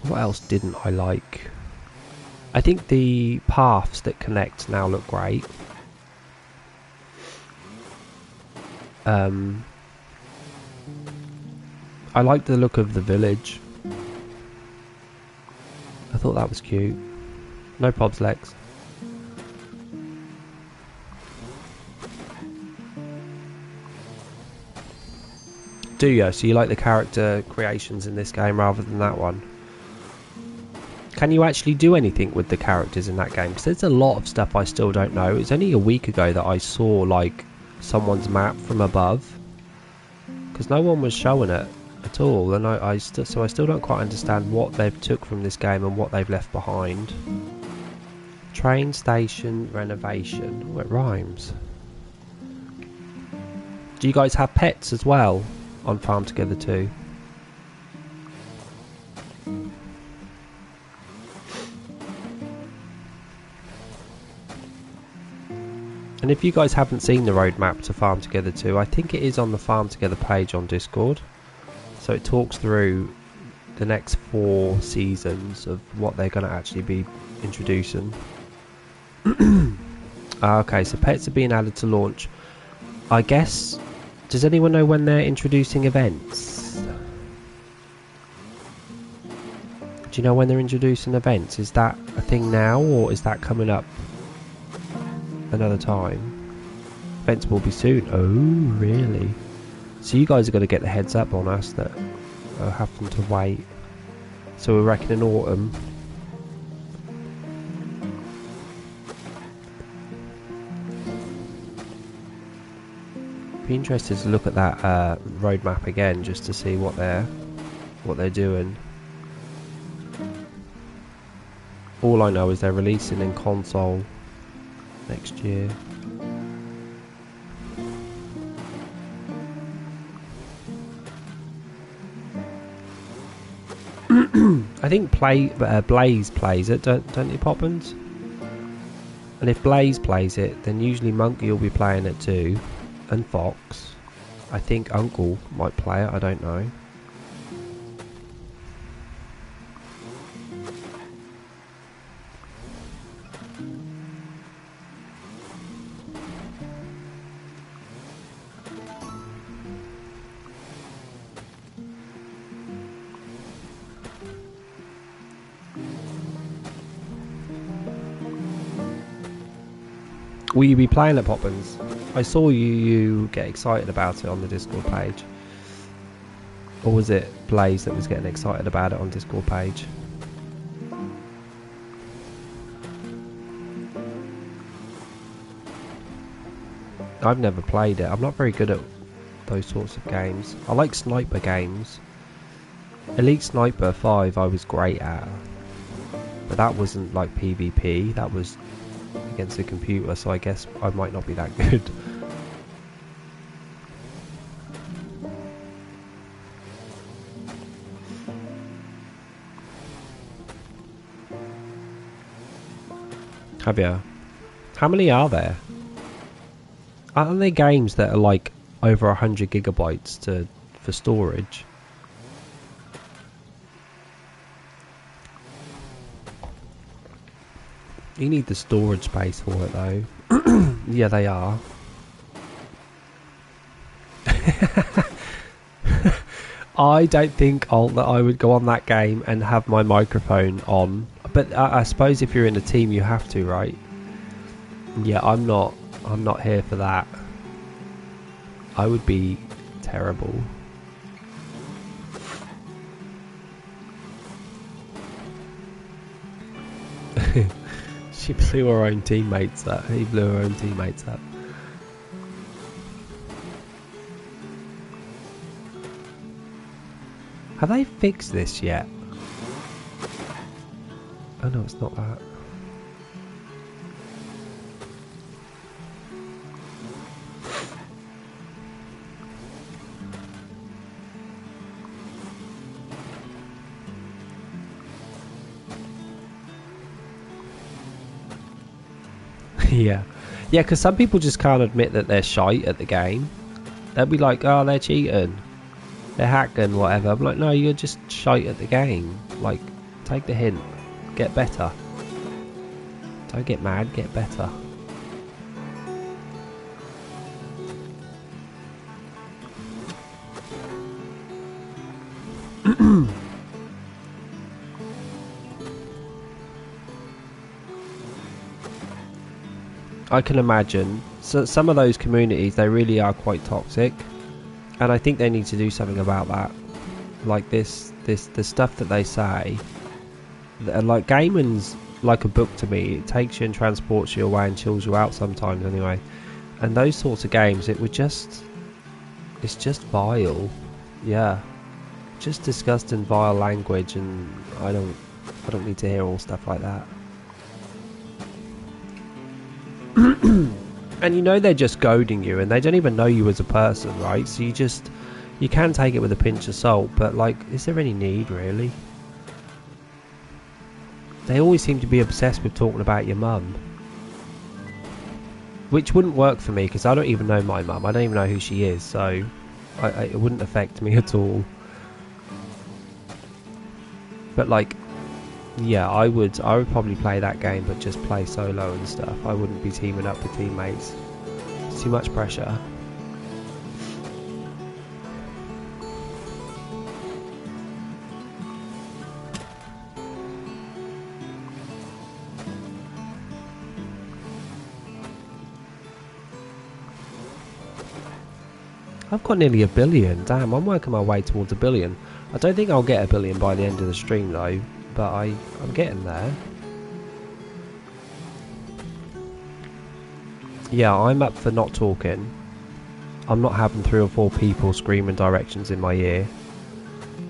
What else didn't I like? I think the paths that connect now look great. I like the look of the village. I thought that was cute. No probs, Lex. Do you? So you like the character creations in this game rather than that one? Can you actually do anything with the characters in that game? Because there's a lot of stuff I still don't know. It's only a week ago that I saw like someone's map from above, because no one was showing it at all, and I still don't quite understand what they've took from this game and what they've left behind. Train station renovation. Oh, it rhymes. Do you guys have pets as well on Farm Together 2? And if you guys haven't seen the roadmap to Farm Together 2, I think it is on the Farm Together page on Discord. So it talks through the next 4 seasons of what they're going to actually be introducing. Okay, so pets are being added to launch. I guess, does anyone know when they're introducing events? Do you know when they're introducing events? Is that a thing now, or is that coming up another time? Events will be soon. Oh, really? So you guys are going to get the heads up on us that are having to wait. So we're reckoning autumn. Be interested to look at that roadmap again, just to see what they're doing. All I know is they're releasing in console next year. I think Blaze plays it, don't you, Poppins? And if Blaze plays it, then usually Monkey will be playing it too, and Fox. I think Uncle might play it, I don't know. Will you be playing it, Poppins? I saw you get excited about it on the Discord page. Or was it Blaze that was getting excited about it on Discord page? I've never played it. I'm not very good at those sorts of games. I like sniper games. Elite Sniper 5 I was great at. But that wasn't like PvP. That was against the computer, so I guess I might not be that good. Have you? How many are there? Aren't there games that are like over 100 gigabytes for storage? You need the storage space for it though. Yeah, they are. I don't think that I would go on that game and have my microphone on. But I suppose if you're in a team you have to, right? Yeah, I'm not here for that. I would be terrible. She blew her own teammates up. He blew her own teammates up. Have they fixed this yet? Oh no, it's not that. Yeah, because some people just can't admit that they're shite at the game. They'll be like, oh, they're cheating, they're hacking, whatever. I'm like, no, you're just shite at the game. Like, take the hint, get better. Don't get mad, get better. I can imagine. So some of those communities, they really are quite toxic. And I think they need to do something about that. Like the stuff that they say, like gaming's like a book to me. It takes you and transports you away and chills you out sometimes anyway. And those sorts of games, it's just vile. Yeah, just disgusting, vile language, and I don't need to hear all stuff like that. And you know they're just goading you, and they don't even know you as a person, right? So you can take it with a pinch of salt, but like, is there any need really? They always seem to be obsessed with talking about your mum, which wouldn't work for me because I don't even know my mum. I don't even know who she is, so it wouldn't affect me at all. But like, yeah, I would probably play that game, but just play solo and stuff. I wouldn't be teaming up with teammates. It's too much pressure. I've got nearly 1 billion. Damn, I'm working my way towards 1 billion. I don't think I'll get 1 billion by the end of the stream though, but I'm getting there. Yeah, I'm up for not talking. I'm not having 3 or 4 people screaming directions in my ear.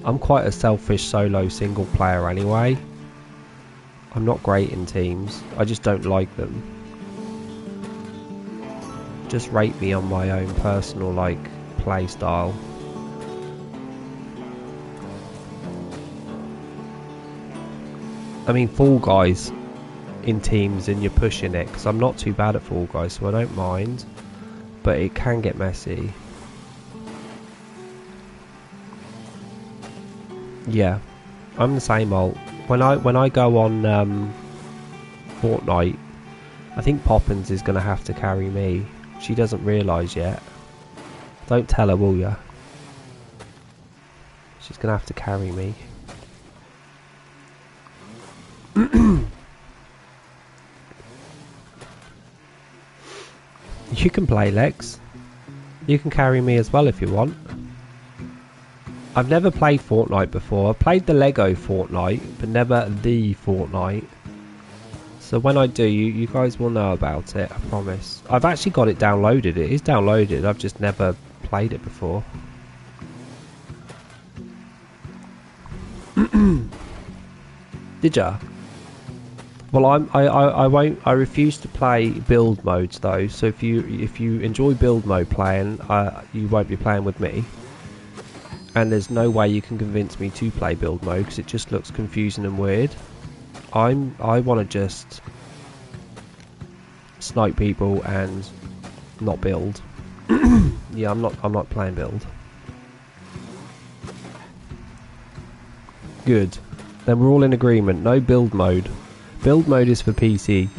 I'm quite a selfish solo single player anyway. I'm not great in teams. I just don't like them. Just rate me on my own personal like play style. I mean, Fall Guys in teams and you're pushing it, because I'm not too bad at Fall Guys, so I don't mind, but it can get messy. Yeah, I'm the same old. When I go on Fortnite, I think Poppins is going to have to carry me. She doesn't realise yet. Don't tell her, will ya? She's going to have to carry me. You can play, Lex. You can carry me as well if you want. I've never played Fortnite before. I've played the Lego Fortnite, but never the Fortnite. So when I do, you guys will know about it, I promise. I've actually got it downloaded. It is downloaded. I've just never played it before. Did ya? Well, I refuse to play build modes though. So if you enjoy build mode playing, you won't be playing with me. And there's no way you can convince me to play build mode because it just looks confusing and weird. I want to just snipe people and not build. Yeah, I'm not playing build. Good. Then we're all in agreement. No build mode. Build mode is for PC.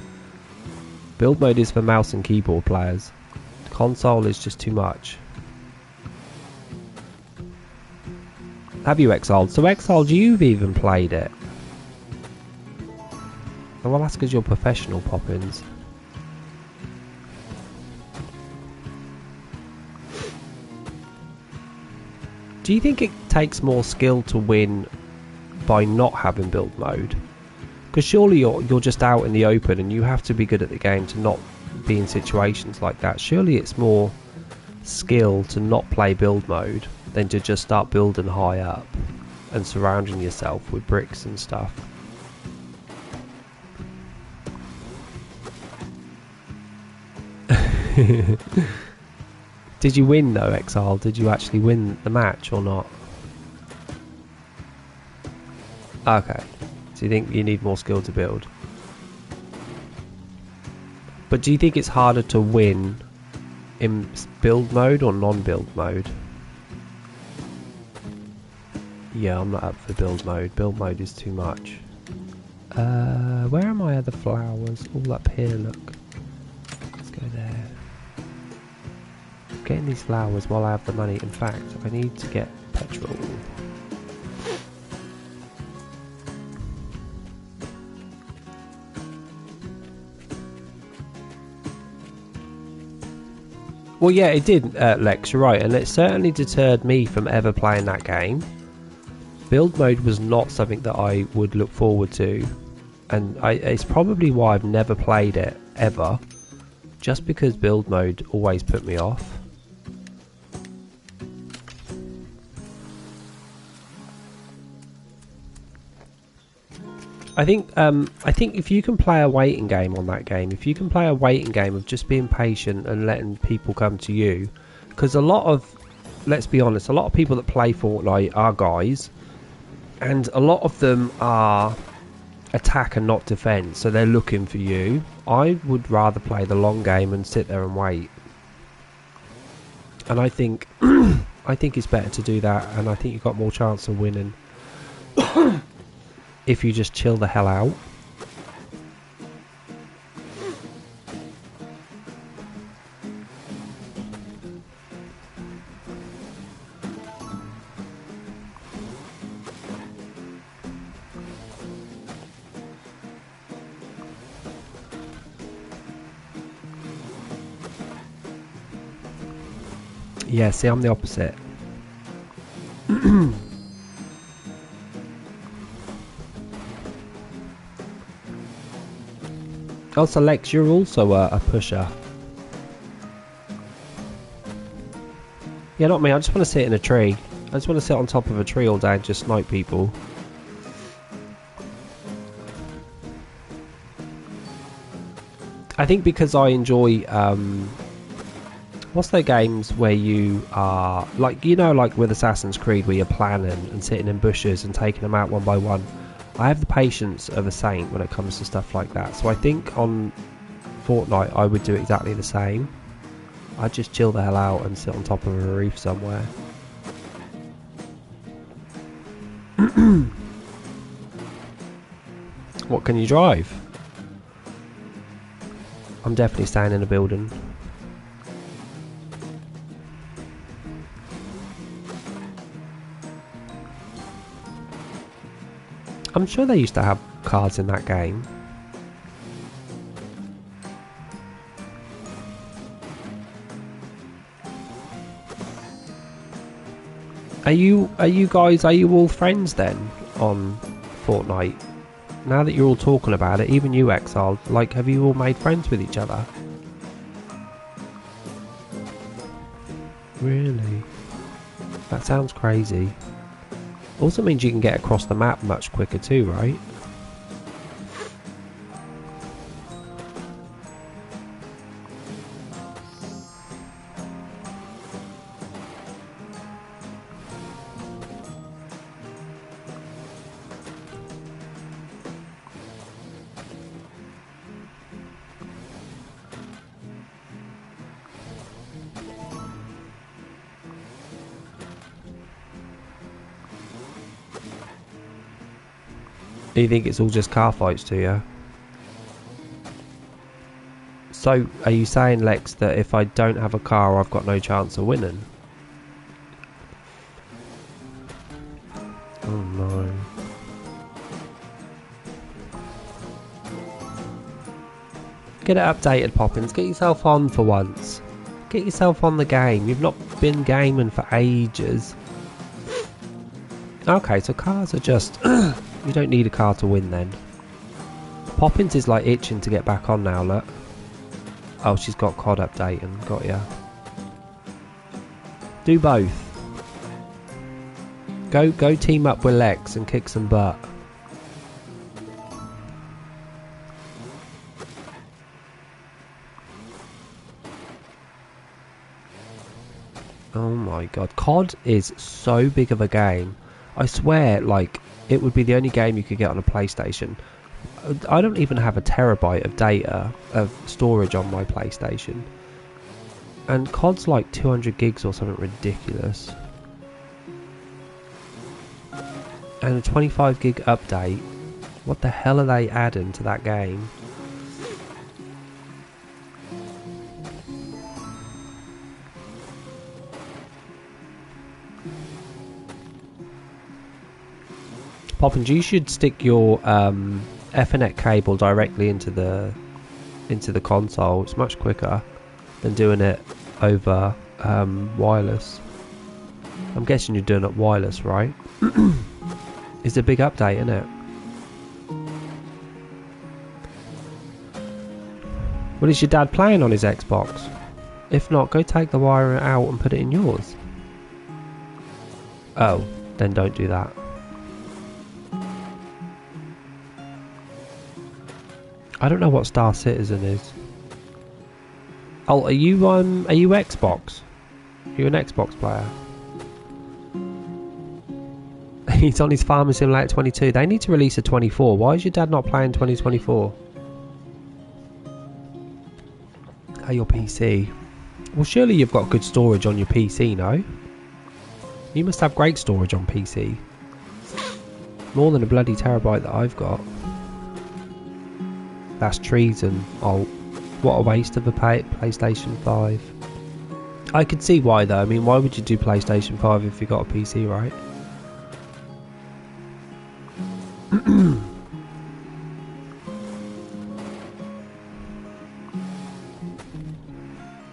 Build mode is for mouse and keyboard players. Console is just too much. Have you Exiled? So Exiled, you've even played it. Oh, well, that's because you're professional, Poppins. Do you think it takes more skill to win by not having build mode? Because surely you're just out in the open and you have to be good at the game to not be in situations like that. Surely it's more skill to not play build mode than to just start building high up and surrounding yourself with bricks and stuff. Did you win though, Exile? Did you actually win the match or not? Okay. So you think you need more skill to build? But do you think it's harder to win in build mode or non-build mode? Yeah, I'm not up for build mode. Build mode is too much. Where are my other flowers? All up here, look. Let's go there. I'm getting these flowers while I have the money. In fact, I need to get petrol. Well, yeah, it did, Lex, you're right, and it certainly deterred me from ever playing that game. Build mode was not something that I would look forward to, and it's probably why I've never played it, ever, just because build mode always put me off. I think if you can play a waiting game on that game, if you can play a waiting game of just being patient and letting people come to you, because a lot of, let's be honest, a lot of people that play Fortnite are guys, and a lot of them are attack and not defense, so they're looking for you. I would rather play the long game and sit there and wait, and I think I think it's better to do that, and I think you've got more chance of winning if you just chill the hell out. Yeah, see, I'm the opposite. Also, Lex, you're also a pusher. Yeah, not me. I just want to sit in a tree. I just want to sit on top of a tree all day and just snipe people. I think because I enjoy, what's the games where you are, like, you know, like with Assassin's Creed where you're planning and sitting in bushes and taking them out one by one. I have the patience of a saint when it comes to stuff like that. So I think on Fortnite I would do exactly the same. I'd just chill the hell out and sit on top of a roof somewhere. What, can you drive? I'm definitely staying in a building. I'm sure they used to have cars in that game. Are you all friends then on Fortnite? Now that you're all talking about it, even you, Exile, like, have you all made friends with each other? Really? That sounds crazy. Also means you can get across the map much quicker too, right? Do you think it's all just car fights to you? So, are you saying, Lex, that if I don't have a car, I've got no chance of winning? Oh no. Get it updated, Poppins. Get yourself on for once. Get yourself on the game. You've not been gaming for ages. Okay, so cars are just... You don't need a car to win then. Poppins is like itching to get back on now, look. Oh, she's got COD updating. Got ya. Do both. Go team up with Lex and kick some butt. Oh my god. COD is so big of a game. I swear, like, it would be the only game you could get on a PlayStation. I don't even have a terabyte of data, of storage on my PlayStation. And COD's like 200 gigs or something ridiculous. And a 25 gig update. What the hell are they adding to that game? Poppins, you should stick your Ethernet cable directly into the console. It's much quicker than doing it over wireless. I'm guessing you're doing it wireless, right? It's a big update, isn't it? Well, is your dad playing on his Xbox? If not, go take the wire out and put it in yours. Oh, then don't do that. I don't know what Star Citizen is. Oh, are you Xbox? Are you an Xbox player? He's on his Farming Simulator 22. They need to release a 24. Why is your dad not playing 2024? Oh, your PC. Well, surely you've got good storage on your PC, no? You must have great storage on PC. More than a bloody terabyte that I've got. That's treason. Oh, what a waste of a PlayStation 5. I could see why though. I mean, why would you do PlayStation 5 if you got a PC, right?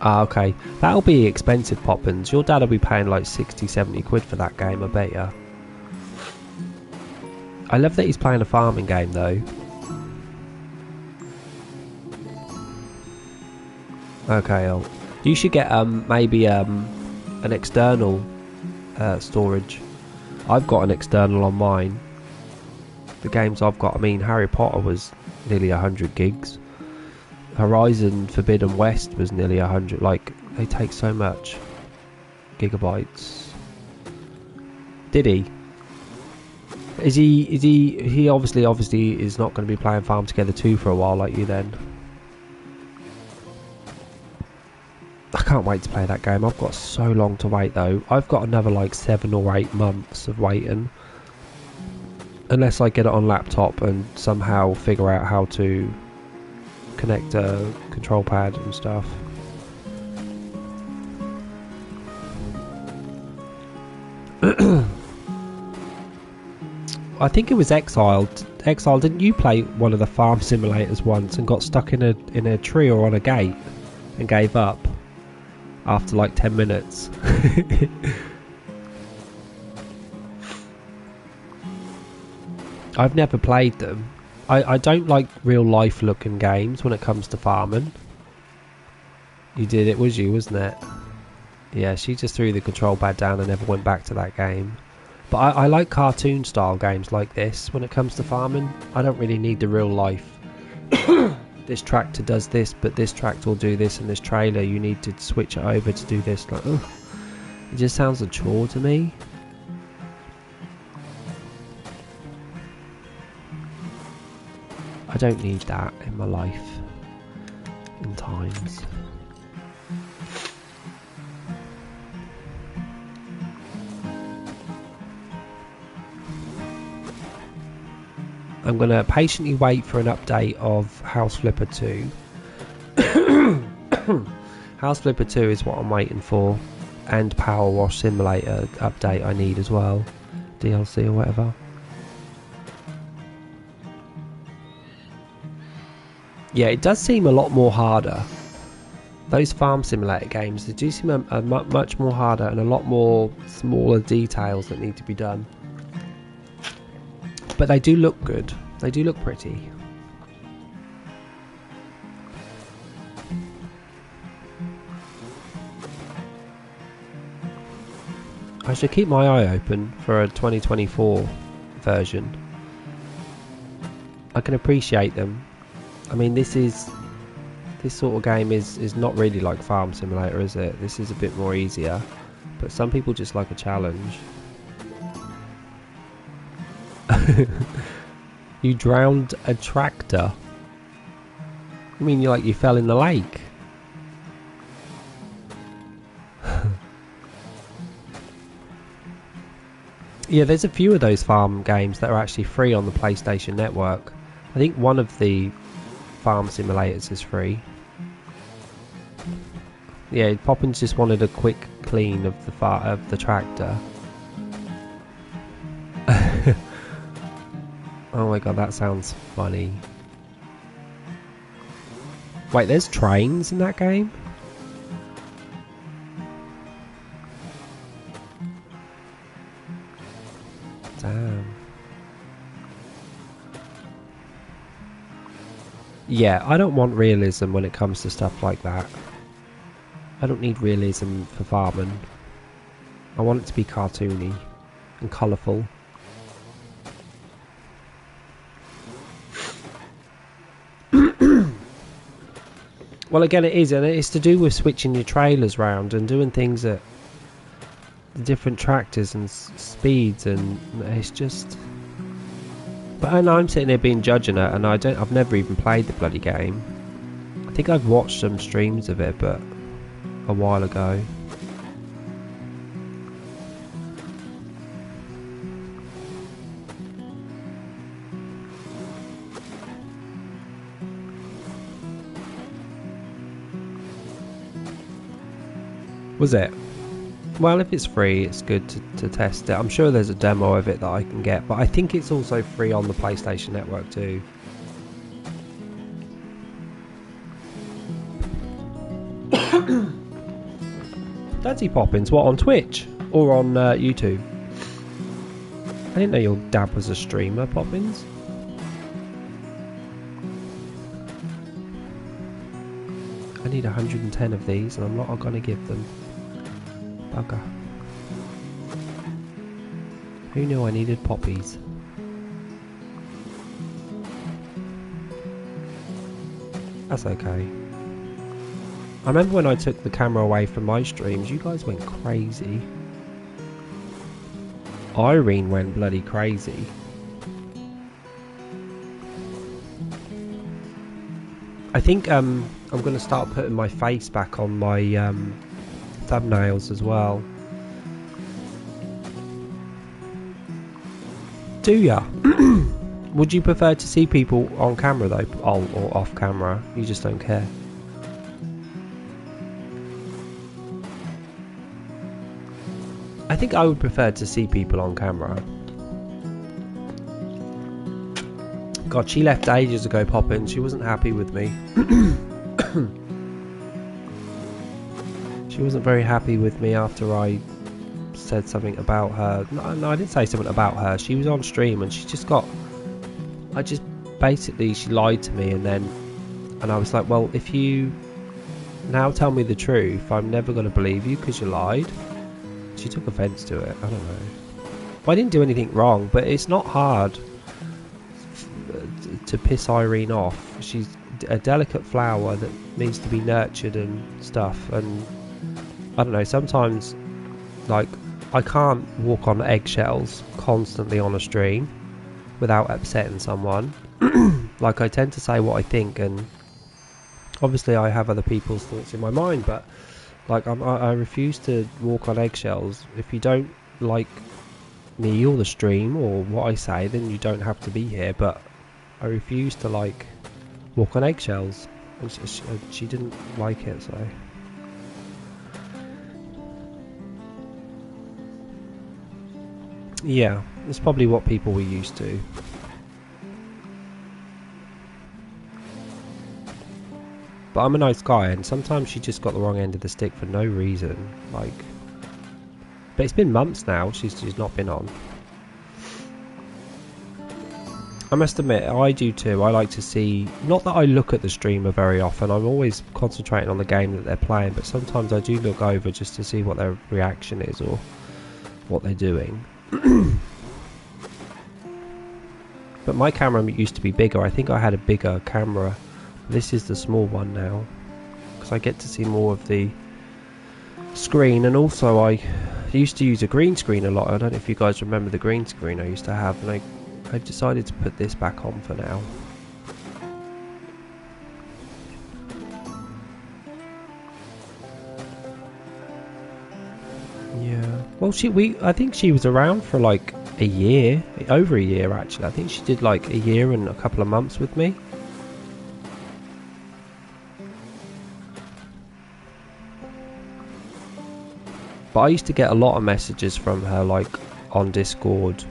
Ah, okay. That'll be expensive, Poppins. Your dad will be paying like 60-70 quid for that game, I bet ya. I love that he's playing a farming game though. Okay, you should get maybe an external storage. I've got an external on mine. The games I've got, I mean, Harry Potter was nearly 100 gigs. Horizon Forbidden West was nearly 100. Like, they take so much gigabytes. Did he? He obviously is not going to be playing Farm Together 2 for a while like you then. I can't wait to play that game. I've got so long to wait though. I've got another like 7 or 8 months of waiting. Unless I get it on laptop and somehow figure out how to connect a control pad and stuff. I think it was Exiled. Exiled, didn't you play one of the farm simulators once and got stuck in a tree or on a gate and gave up after like 10 minutes? I've never played them. I don't like real life looking games when it comes to farming. You did it, was you, wasn't it? Yeah, she just threw the control pad down and never went back to that game. But I like cartoon style games like this when it comes to farming. I don't really need the real life. This tractor does this, but this tractor will do this, and this trailer you need to switch it over to do this. Like, ugh. It just sounds a chore to me. I don't need that in my life in times. I'm going to patiently wait for an update of House Flipper 2. House Flipper 2 is what I'm waiting for, and Power Wash Simulator update I need as well, DLC or whatever. Yeah, it does seem a lot more harder. Those farm simulator games, they do seem much more harder and a lot more smaller details that need to be done. But they do look good. They do look pretty. I should keep my eye open for a 2024 version. I can appreciate them. I mean, this sort of game is not really like Farm Simulator, is it? This is a bit more easier, but some people just like a challenge. You drowned a tractor. I mean, you fell in the lake. Yeah, there's a few of those farm games that are actually free on the PlayStation Network. I think one of the farm simulators is free. Yeah, Poppins just wanted a quick clean of the tractor. Oh my god, that sounds funny. Wait, there's trains in that game? Damn. Yeah, I don't want realism when it comes to stuff like that. I don't need realism for farming. I want it to be cartoony and colourful. Well, again, it is, and it's to do with switching your trailers round and doing things at the different tractors and speeds, and it's just. But and I'm sitting here being judging it, and I've never even played the bloody game. I think I've watched some streams of it, but a while ago. Was it? Well, if it's free, it's good to test it. I'm sure there's a demo of it that I can get, but I think it's also free on the PlayStation Network too. Daddy Poppins, what, on Twitch? Or on YouTube? I didn't know your dad was a streamer, Poppins. I need 110 of these, and I'm not going to give them. Bugger. Who knew I needed poppies? That's okay. I remember when I took the camera away from my streams, you guys went crazy. Irene went bloody crazy. I think I'm going to start putting my face back on my thumbnails as well. Do ya? Would you prefer to see people on camera though, or off camera? You just don't care. I think I would prefer to see people on camera. God, she left ages ago, Poppin. She wasn't happy with me. She wasn't very happy with me after I said something about her. No, I didn't say something about her. She was on stream and she just got... she lied to me, and I was like, well, if you now tell me the truth, I'm never going to believe you because you lied. She took offence to it. I don't know. Well, I didn't do anything wrong, but it's not hard to piss Irene off. She's a delicate flower that needs to be nurtured and stuff, and I don't know, sometimes like I can't walk on eggshells constantly on a stream without upsetting someone. Like, I tend to say what I think, and obviously I have other people's thoughts in my mind, but like I refuse to walk on eggshells. If you don't like me or the stream or what I say, then you don't have to be here, but I refuse to like walk on eggshells, and she didn't like it, so yeah, it's probably what people were used to. But I'm a nice guy, and sometimes she just got the wrong end of the stick for no reason. Like, but it's been months now. She's not been on. I must admit, I do too. I like to see, not that I look at the streamer very often. I'm always concentrating on the game that they're playing, but sometimes I do look over just to see what their reaction is or what they're doing. But my camera used to be bigger. I think I had a bigger camera. This is the small one now, because I get to see more of the screen, and also I used to use a green screen a lot. I don't know if you guys remember the green screen I used to have, and I've decided to put this back on for now. Yeah. Well, I think she was around for like a year, over a year actually. I think she did like a year and a couple of months with me. But I used to get a lot of messages from her, like on Discord,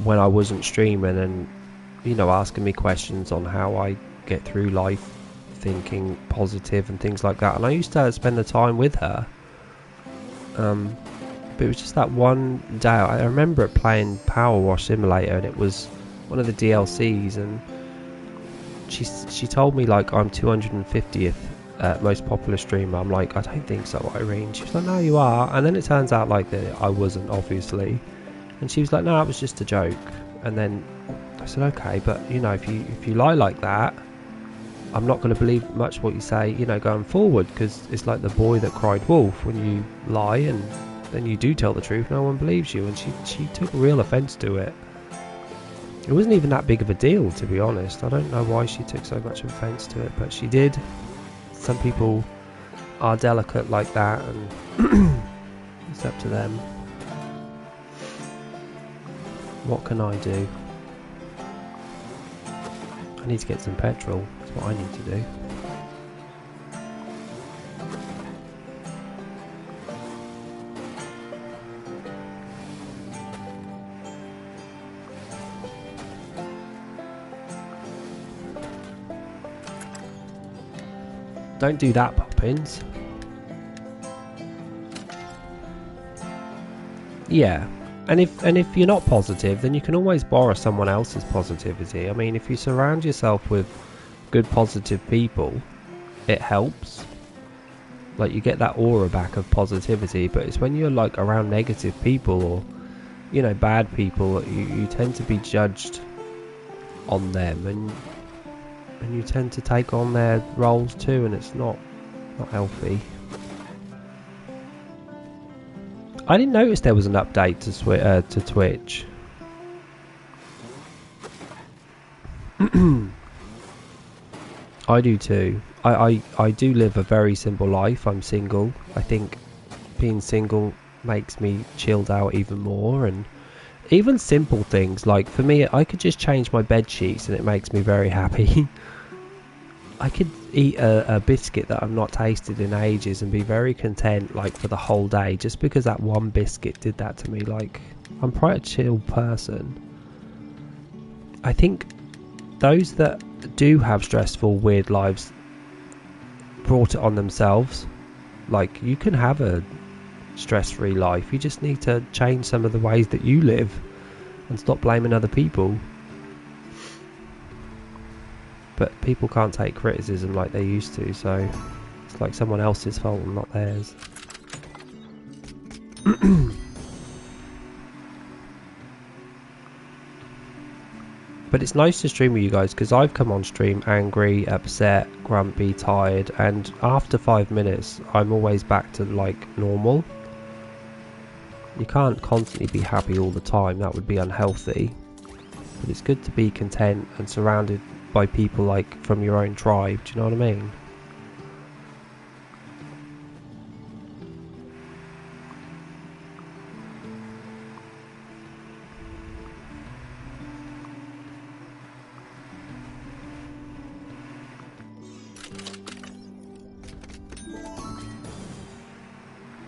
when I wasn't streaming, and you know, asking me questions on how I get through life, thinking positive and things like that. And I used to spend the time with her. But it was just that one day. I remember it playing Power Wash Simulator, and it was one of the DLCs, and she told me like I'm 250th most popular streamer. I'm like, I don't think so, Irene. She was like, no, you are. And then it turns out like that I wasn't, obviously. And she was like, no, it was just a joke. And then I said, okay, but you know, if you lie like that, I'm not going to believe much what you say, you know, going forward, because it's like the boy that cried wolf. When you lie and then you do tell the truth, no one believes you. And she took real offence to it. It wasn't even that big of a deal, to be honest. I don't know why she took so much offence to it, but she did. Some people are delicate like that, and it's up to them. What can I do? I need to get some petrol. That's what I need to do. Don't do that, Poppins. Yeah. And if you're not positive, then you can always borrow someone else's positivity. I mean, if you surround yourself with good positive people, it helps. Like, you get that aura back of positivity, but it's when you're like around negative people, or you know, bad people, you tend to be judged on them, and you tend to take on their roles too, and it's not healthy. I didn't notice there was an update to Twitch. I do too. I do live a very simple life. I'm single. I think being single makes me chilled out even more, and even simple things like, for me, I could just change my bed sheets and it makes me very happy. I could eat a biscuit that I've not tasted in ages and be very content, like, for the whole day, just because that one biscuit did that to me. Like, I'm quite a chill person. I think those that do have stressful, weird lives brought it on themselves. Like, you can have a stress-free life. You just need to change some of the ways that you live and stop blaming other people. But people can't take criticism like they used to, so it's like someone else's fault and not theirs. But it's nice to stream with you guys, because I've come on stream angry, upset, grumpy, tired, and after 5 minutes I'm always back to like normal. You can't constantly be happy all the time, that would be unhealthy. But it's good to be content and surrounded by people like from your own tribe, do you know what I mean?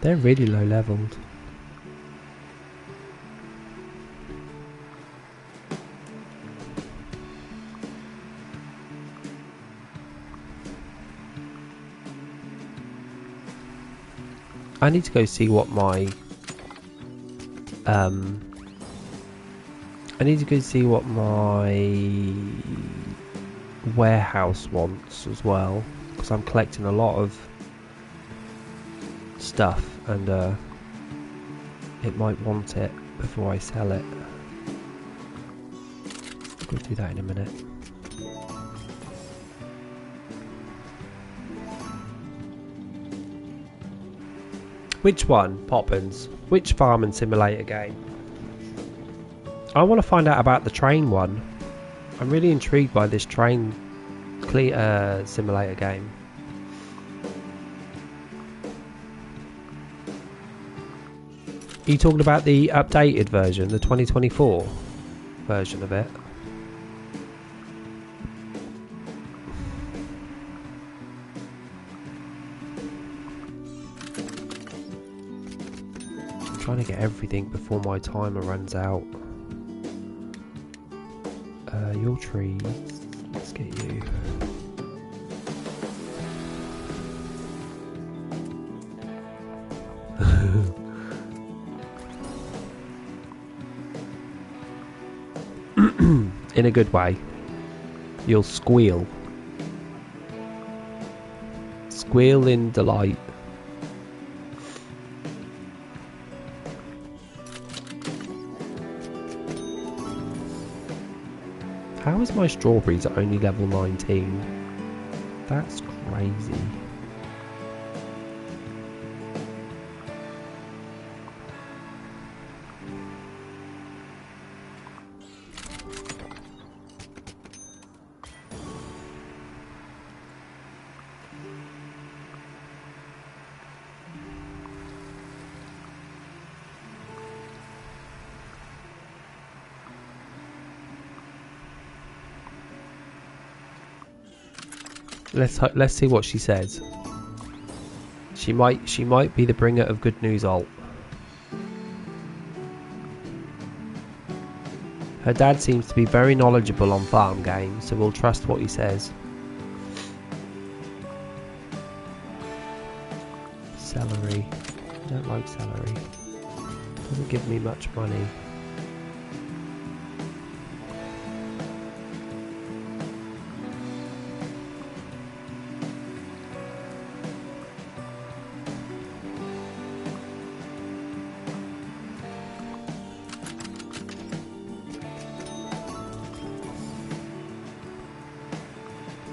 They're really low leveled. I need to go see what my warehouse wants as well, because I'm collecting a lot of stuff, and it might want it before I sell it. We'll do that in a minute. Which one, Poppins? Which farming simulator game? I want to find out about the train one. I'm really intrigued by this train simulator game. Are you talking about the updated version, the 2024 version of it? I'm trying to get everything before my timer runs out. Your trees. Let's get you. In a good way. You'll squeal. Squeal in delight. How is my strawberries at only level 19? That's crazy. Let's see what she says. She might be the bringer of good news alt. Her dad seems to be very knowledgeable on farm games, so we'll trust what he says. Celery. I don't like celery. Doesn't give me much money.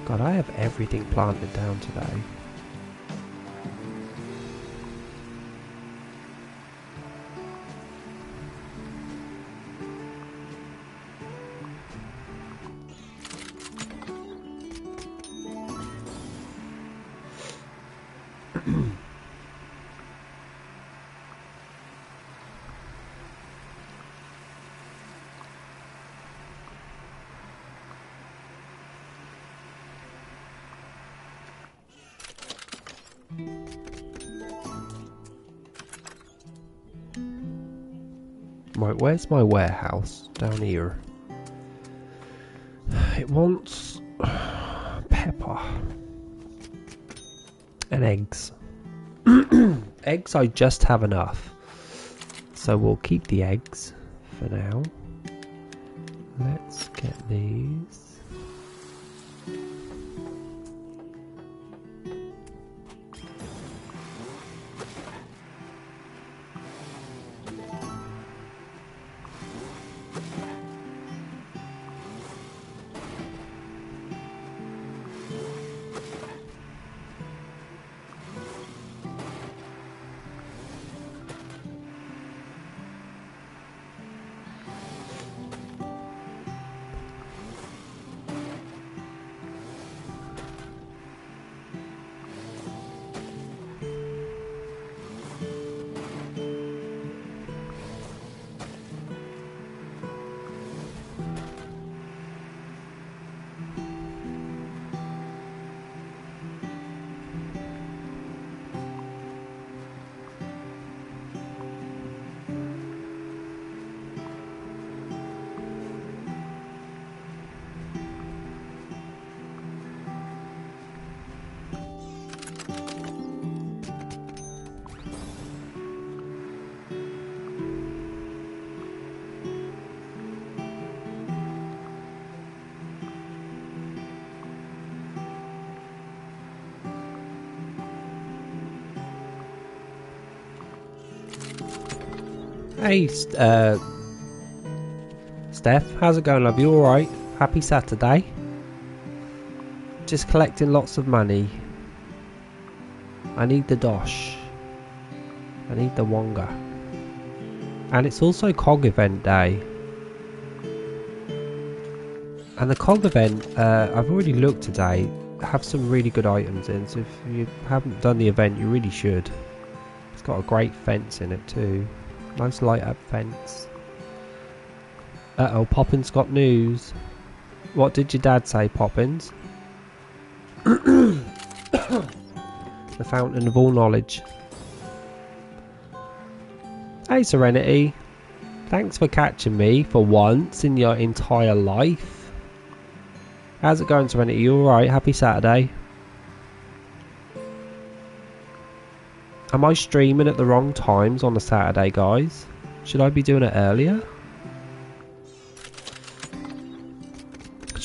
God, I have everything planted down today. Right, where's my warehouse? Down here. It wants pepper and eggs. Eggs I just have enough, so we'll keep the eggs for now. Let's get these. Hey, Steph, how's it going, love? You alright? Happy Saturday? Just collecting lots of money. I need the dosh. I need the wonga. And it's also COG event day. And the COG event, I've already looked today, have some really good items in, so if you haven't done the event, you really should. It's got a great fence in it too. Nice light up fence. Uh-oh, Poppins got news. What did your dad say, Poppins? The fountain of all knowledge. Hey, Serenity. Thanks for catching me for once in your entire life. How's it going, Serenity? You alright? Happy Saturday. Am I streaming at the wrong times on a Saturday, guys? Should I be doing it earlier?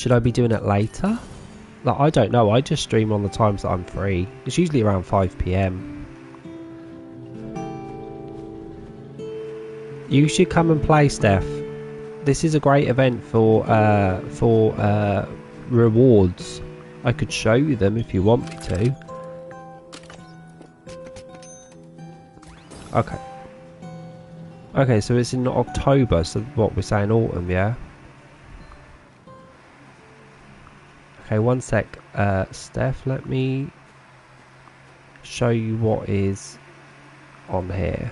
Should I be doing it later? Like, I don't know. I just stream on the times that I'm free. It's usually around 5 PM. You should come and play, Steph. This is a great event for rewards. I could show you them if you want me to. Okay. Okay, so it's in October, so what we're saying autumn, yeah? Okay, one sec, Steph, let me show you what is on here.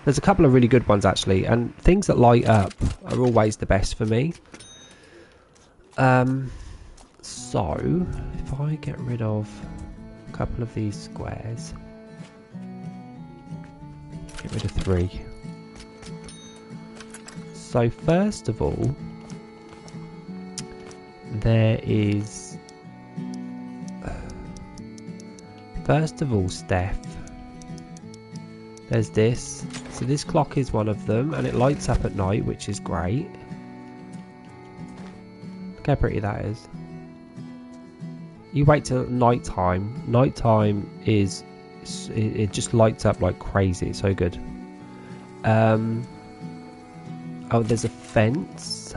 There's a couple of really good ones actually, and things that light up are always the best for me. So, if I get rid of a couple of these squares, get rid of 3. So first of all, there is, Steph, there's this. So this clock is one of them, and it lights up at night, which is great. Look how pretty that is. You wait till night time. Night time is, it just lights up like crazy. It's so good. Oh, there's a fence.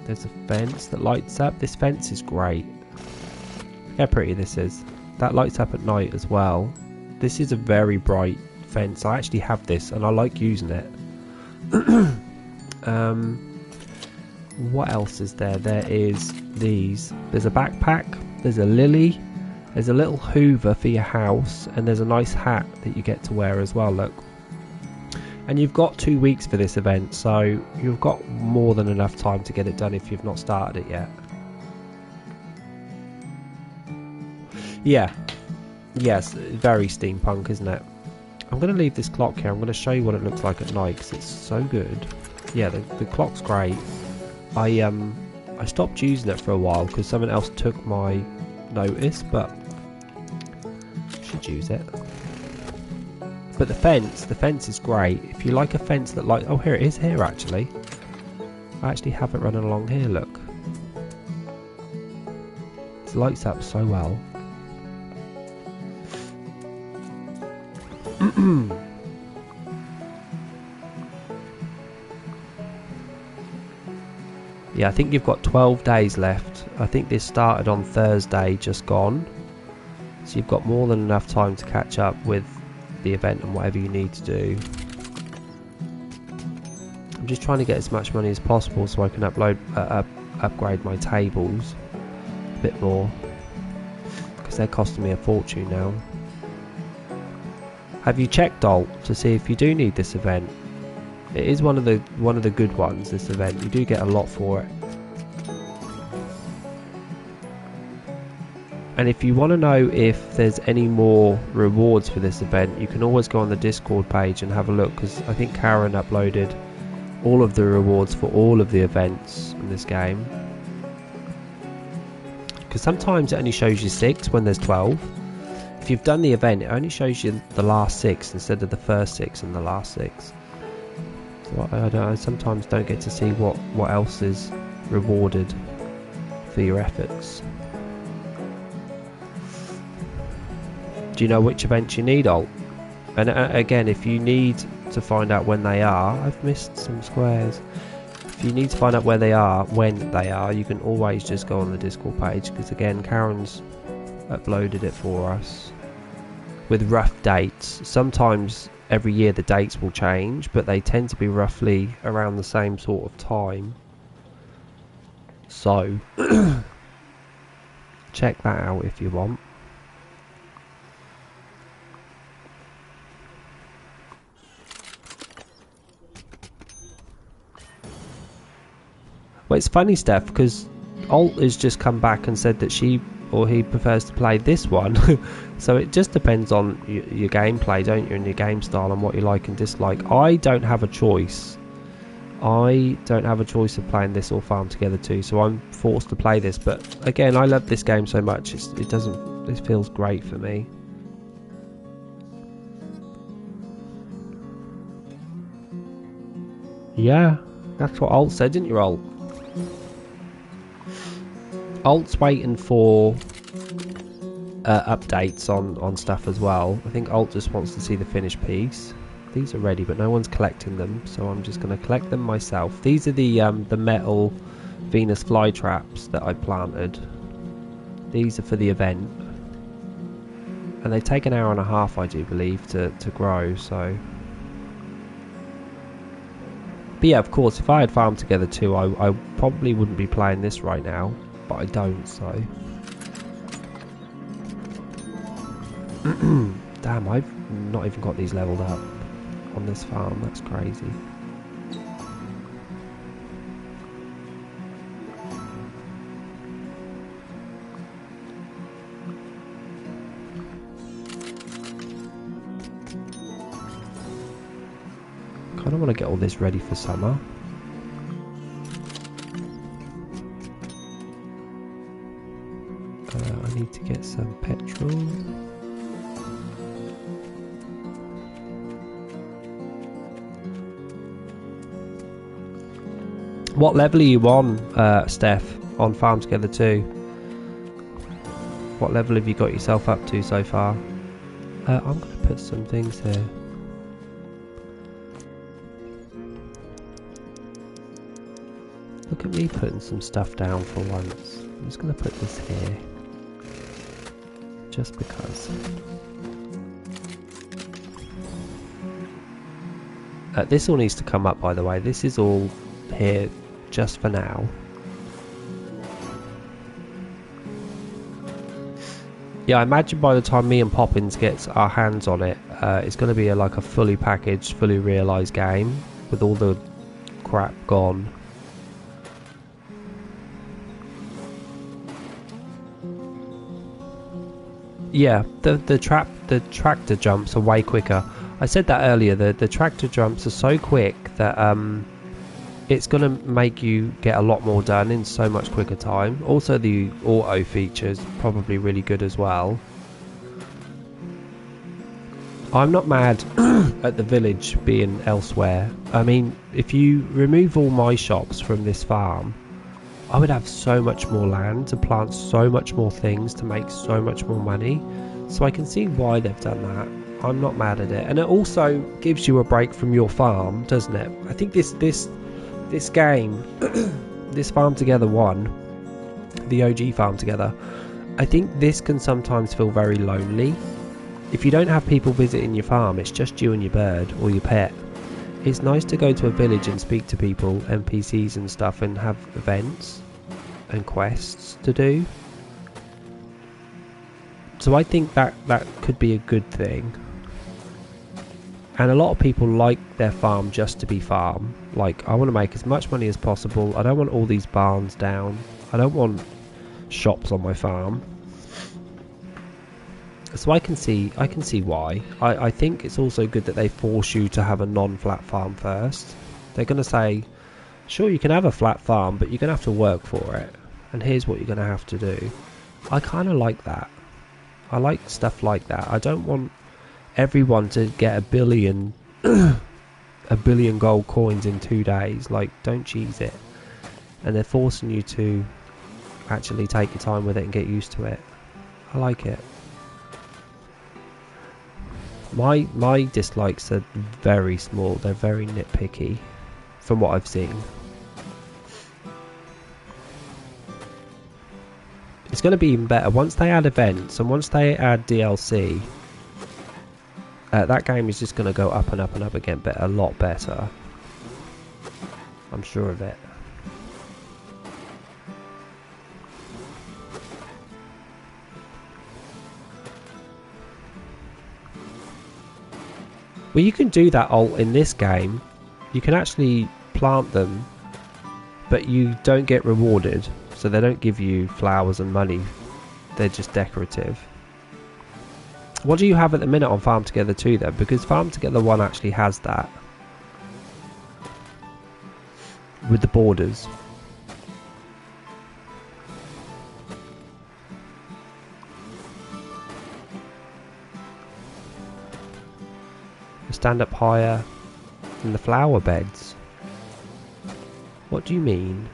There's a fence that lights up. This fence is great. Look how pretty this is. That lights up at night as well. This is a very bright fence. I actually have this and I like using it. What else is there? There is these. There's a backpack. There's a lily. There's a little hoover for your house. And there's a nice hat that you get to wear as well, look. And you've got 2 weeks for this event, so you've got more than enough time to get it done if you've not started it yet. Yeah. Yes, very steampunk, isn't it? I'm going to leave this clock here. I'm going to show you what it looks like at night because it's so good. Yeah, the clock's great. I stopped using it for a while because someone else took my notice, but I should use it. But the fence is great. If you like a fence that oh, here it is here actually. I actually have it running along here, look. It lights up so well. Yeah, I think you've got 12 days left. I think this started on Thursday, just gone. So you've got more than enough time to catch up with the event and whatever you need to do. I'm just trying to get as much money as possible so I can upgrade my tables a bit more because they're costing me a fortune now. Have you checked Alt to see if you do need this event? It is one of the good ones, this event. You do get a lot for it. And if you want to know if there's any more rewards for this event, you can always go on the Discord page and have a look, because I think Karen uploaded all of the rewards for all of the events in this game. Because sometimes it only shows you 6 when there's 12. If you've done the event, it only shows you the last 6 instead of the first 6 and the last 6. So I sometimes don't get to see what else is rewarded for your efforts. Do you know which events you need, Alt? And again, if you need to find out when they are, I've missed some squares. If you need to find out where they are, when they are, you can always just go on the Discord page, because again, Karen's uploaded it for us with rough dates. Sometimes every year the dates will change, but they tend to be roughly around the same sort of time. So check that out if you want. Well, it's funny, Steph, because Alt has just come back and said that he prefers to play this one. So it just depends on your gameplay, don't you, and your game style and what you like and dislike. I don't have a choice. I don't have a choice of playing this or Farm Together 2, so I'm forced to play this. But again, I love this game so much, it feels great for me. Yeah. That's what Alt said, didn't you, Alt? Alt's waiting for updates on stuff as well. I think Alt just wants to see the finished piece. These are ready, but no one's collecting them, so I'm just going to collect them myself. These are the metal Venus flytraps that I planted. These are for the event, and they take an hour and a half, I do believe, to grow. So, but yeah, of course, if I had Farm Together too, I probably wouldn't be playing this right now, but I don't. So, damn, I've not even got these leveled up on this farm. That's crazy. Kind of want to get all this ready for summer. I need to get some petrol. What level are you on, Steph, on Farm Together 2? What level have you got yourself up to so far? I'm going to put some things here. Look at me putting some stuff down for once. I'm just going to put this here. Just because. This all needs to come up, by the way. This is all here just for now. Yeah, I imagine by the time me and Poppins gets our hands on it, it's going to be like a fully packaged, fully realised game with all the crap gone. Yeah, the tractor jumps are way quicker. I said that earlier. The tractor jumps are so quick that it's going to make you get a lot more done in so much quicker time. Also, the auto feature is probably really good as well. I'm not mad at the village being elsewhere. I mean, if you remove all my shops from this farm, I would have so much more land to plant so much more things to make so much more money. So I can see why they've done that. I'm not mad at it. And it also gives you a break from your farm, doesn't it? I think this game, this Farm Together 1, the OG Farm Together, I think this can sometimes feel very lonely. If you don't have people visiting your farm, it's just you and your bird or your pet. It's nice to go to a village and speak to people, NPCs and stuff, and have events and quests to do. So I think that could be a good thing. And a lot of people like their farm just to be farm. Like, I want to make as much money as possible. I don't want all these barns down. I don't want shops on my farm. So I can see why. I think it's also good that they force you to have a non-flat farm first. They're going to say, sure, you can have a flat farm, but you're going to have to work for it. And here's what you're going to have to do. I kind of like that. I like stuff like that. I don't want everyone to get a billion gold coins in 2 days. Like, don't cheese it. And they're forcing you to actually take your time with it and get used to it. I like it. My dislikes are very small. They're very nitpicky from what I've seen. It's going to be even better once they add events and once they add DLC. That game is just going to go up and up and up again, but a lot better. I'm sure of it. Well, you can do that alt in this game. You can actually plant them, but you don't get rewarded. So they don't give you flowers and money. They're just decorative. What do you have at the minute on Farm Together 2 then? Because Farm Together 1 actually has that. With the borders. Stand up higher than the flower beds. What do you mean?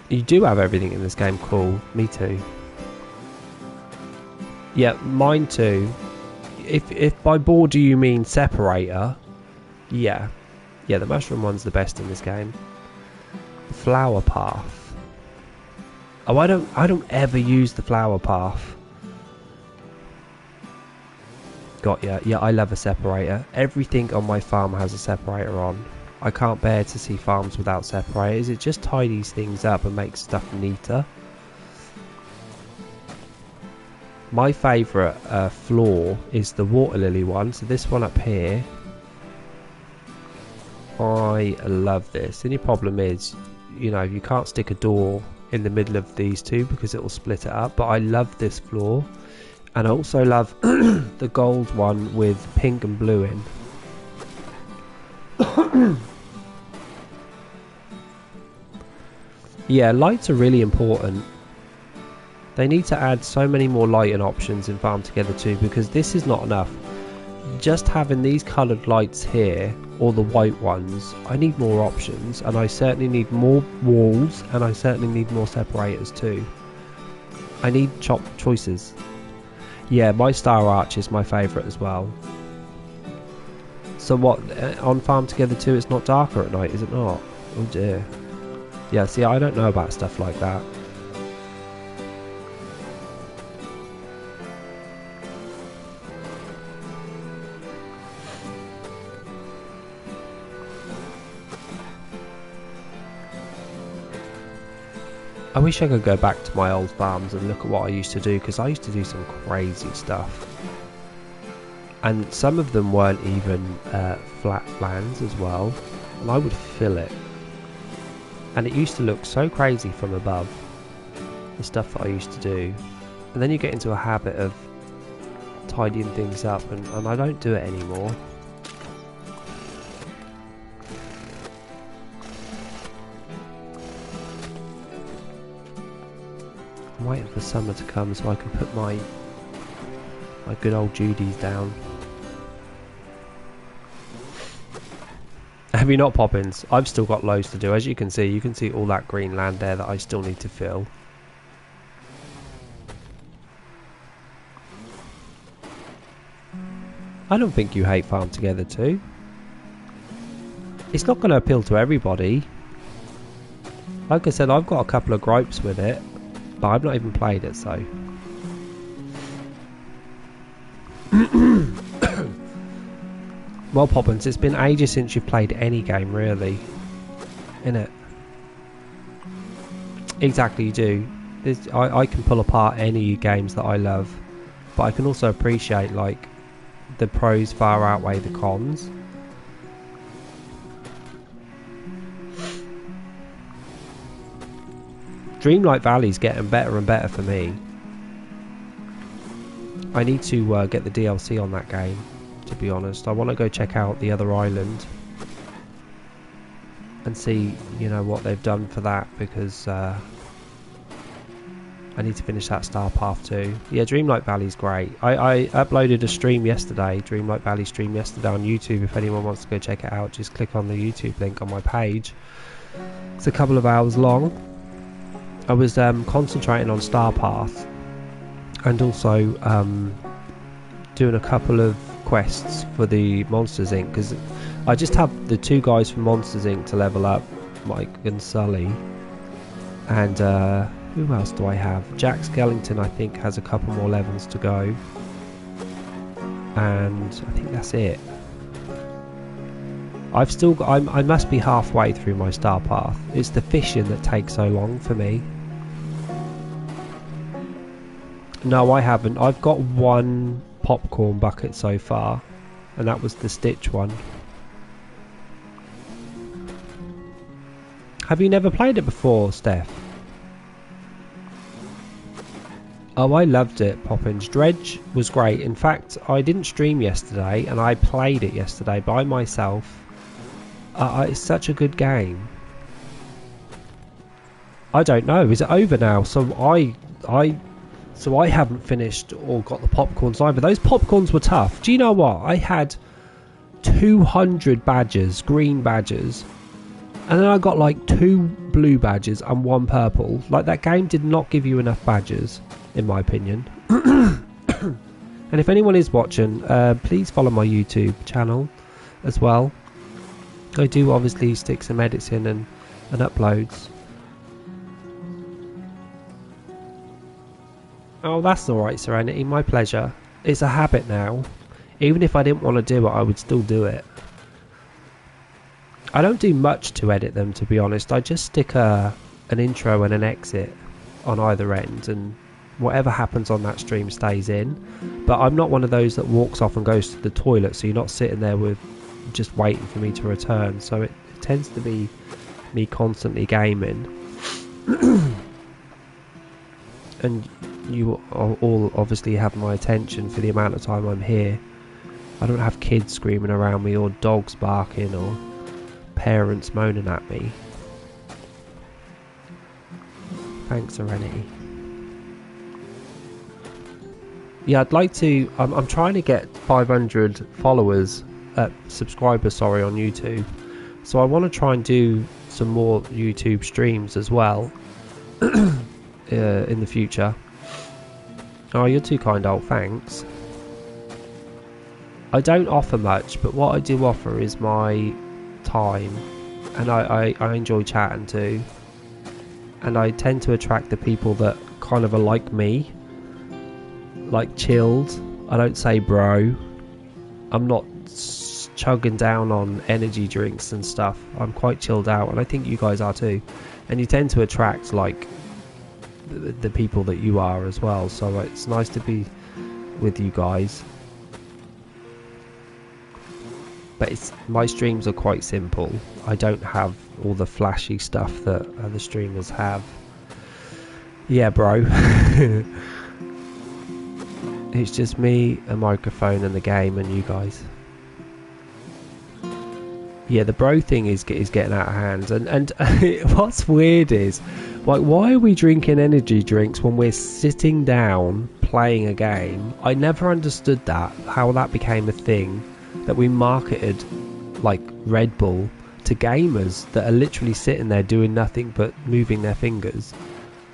You do have everything in this game. Cool. Me too. Yeah, mine too. If by border you mean separator, yeah. Yeah, the mushroom one's the best in this game. The flower path. Oh, I don't ever use the flower path. Got ya. Yeah, I love a separator. Everything on my farm has a separator on. I can't bear to see farms without separators. It just tidies things up and makes stuff neater. My favourite floor is the water lily one. So this one up here. I love this. The only problem is, you know, you can't stick a door in the middle of these two because it will split it up. But I love this floor. And I also love the gold one with pink and blue in. Yeah, lights are really important. They need to add so many more lighting options in Farm Together 2 because this is not enough. Just having these coloured lights here, or the white ones, I need more options, and I certainly need more walls, and I certainly need more separators too. I need choices. Yeah, my Star Arch is my favourite as well. So what, on Farm Together 2 it's not darker at night, is it not? Oh dear. Yeah, see, I don't know about stuff like that. I wish I could go back to my old farms and look at what I used to do, because I used to do some crazy stuff. And some of them weren't even flat lands as well, and I would fill it. And it used to look so crazy from above, the stuff that I used to do. And then you get into a habit of tidying things up, and I don't do it anymore. I'm waiting for summer to come so I can put my good old Judy's down. Have you not, Poppins? I've still got loads to do. As you can see all that green land there that I still need to fill. I don't think you hate Farm Together 2. It's not going to appeal to everybody. Like I said, I've got a couple of gripes with it, but I've not even played it, so... Well, Poppins, it's been ages since you've played any game, really. Innit? Exactly, you do. I can pull apart any games that I love, but I can also appreciate, like, the pros far outweigh the cons. Dreamlight Valley's getting better and better for me. I need to get the DLC on that game, to be honest. I want to go check out the other island and see, you know, what they've done for that, because I need to finish that Star Path too. Yeah, Dreamlight Valley's great. I uploaded a stream yesterday, Dreamlight Valley stream yesterday on YouTube. If anyone wants to go check it out, just click on the YouTube link on my page. It's a couple of hours long. I was concentrating on Star Path and also doing a couple of quests for the Monsters Inc. because I just have the two guys from Monsters Inc. to level up, Mike and Sully, and who else do I have? Jack Skellington, I think, has a couple more levels to go, and I think that's it. I've still got, I must be halfway through my Star Path. It's the fishing that takes so long for me. No, I haven't. I've got one popcorn bucket so far, and that was the Stitch one. Have you never played it before, Steph? Oh, I loved it, Poppins. Dredge was great. In fact, I didn't stream yesterday, and I played it yesterday by myself. It's such a good game. I don't know. Is it over now? So So I haven't finished or got the popcorns either. Those popcorns were tough. Do you know what? I had 200 badges, green badges. And then I got like 2 blue badges and 1 purple. Like, that game did not give you enough badges, in my opinion. And if anyone is watching, please follow my YouTube channel as well. I do obviously stick some edits in and uploads. Oh, that's alright, Serenity, my pleasure. It's a habit now. Even if I didn't want to do it, I would still do it. I don't do much to edit them, to be honest. I just stick an intro and an exit on either end, and whatever happens on that stream stays in. But I'm not one of those that walks off and goes to the toilet, so you're not sitting there with just waiting for me to return. So it tends to be me constantly gaming. And you all obviously have my attention for the amount of time I'm here. I don't have kids screaming around me or dogs barking or parents moaning at me. Thanks, Serenity. Yeah, I'd like to... I'm trying to get 500 followers, subscribers, sorry, on YouTube. So I want to try and do some more YouTube streams as well in the future. Oh, you're too kind, old. Thanks. I don't offer much, but what I do offer is my time, and I enjoy chatting too. And I tend to attract the people that kind of are like me, like chilled. I don't say bro. I'm not chugging down on energy drinks and stuff. I'm quite chilled out, and I think you guys are too. And you tend to attract like the people that you are as well, so it's nice to be with you guys. But my streams are quite simple. I don't have all the flashy stuff that other streamers have. Yeah, bro. It's just me, a microphone, and the game, and you guys. Yeah, the bro thing is getting out of hand. And what's weird is, like, why are we drinking energy drinks when we're sitting down playing a game? I never understood that, how that became a thing, that we marketed like Red Bull to gamers that are literally sitting there doing nothing but moving their fingers.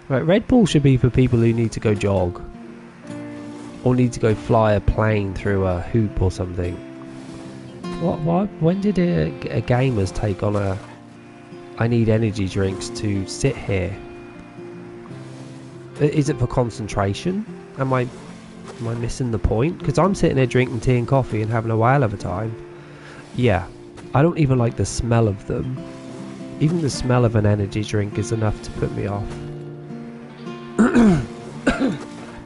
Right, Red Bull should be for people who need to go jog or need to go fly a plane through a hoop or something. What? When did a gamers take on a I need energy drinks to sit here? Is it for concentration? Am I missing the point? Because I'm sitting there drinking tea and coffee and having a whale of a time. Yeah, I don't even like the smell of them. Even the smell of an energy drink is enough to put me off.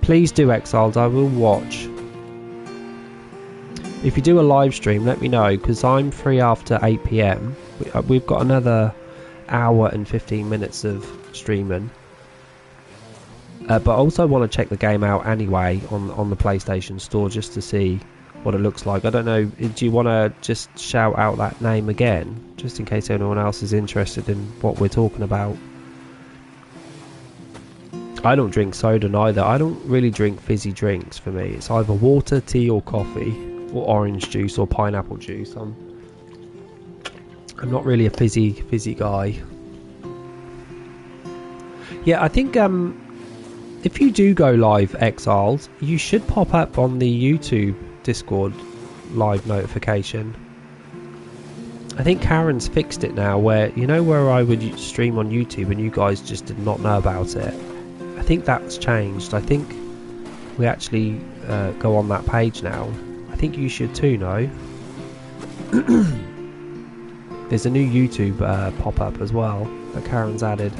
Please do, Exiles, I will watch. If you do a live stream, let me know, because I'm free after 8 PM. We've got another hour and 15 minutes of streaming. But I also want to check the game out anyway on the PlayStation Store, just to see what it looks like. I don't know, do you want to just shout out that name again, just in case anyone else is interested in what we're talking about? I don't drink soda neither. I don't really drink fizzy drinks. For me, it's either water, tea or coffee, or orange juice or pineapple juice. I'm not really a fizzy guy. Yeah, I think if you do go live, Exiles, you should pop up on the YouTube Discord live notification. I think Karen's fixed it now, where, you know, where I would stream on YouTube and you guys just did not know about it. I think that's changed. I think we actually go on that page now. I think you should too, no? There's a new YouTube pop-up as well that Karen's added.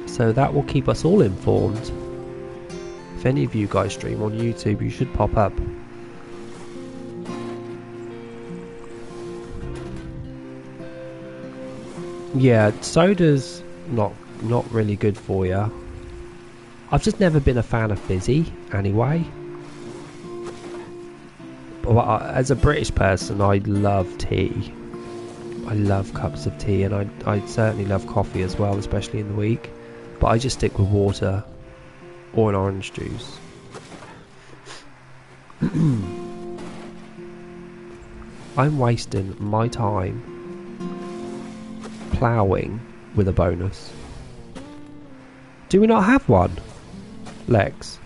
So that will keep us all informed. If any of you guys stream on YouTube, you should pop up. Yeah, soda's not really good for you. I've just never been a fan of fizzy anyway. But as a British person, I love tea. I love cups of tea, and I certainly love coffee as well, especially in the week. But I just stick with water. or an orange juice. I'm wasting my time ploughing with a bonus. Do we not have one, Lex?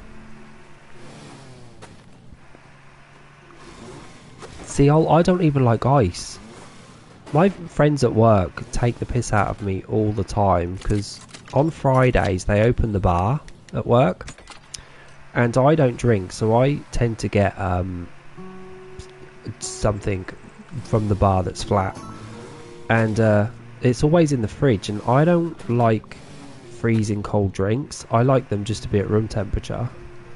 See, I don't even like ice. My friends at work take the piss out of me all the time because on Fridays they open the bar at work and I don't drink, so I tend to get something from the bar that's flat, and it's always in the fridge, and I don't like freezing cold drinks. I like them just to be at room temperature.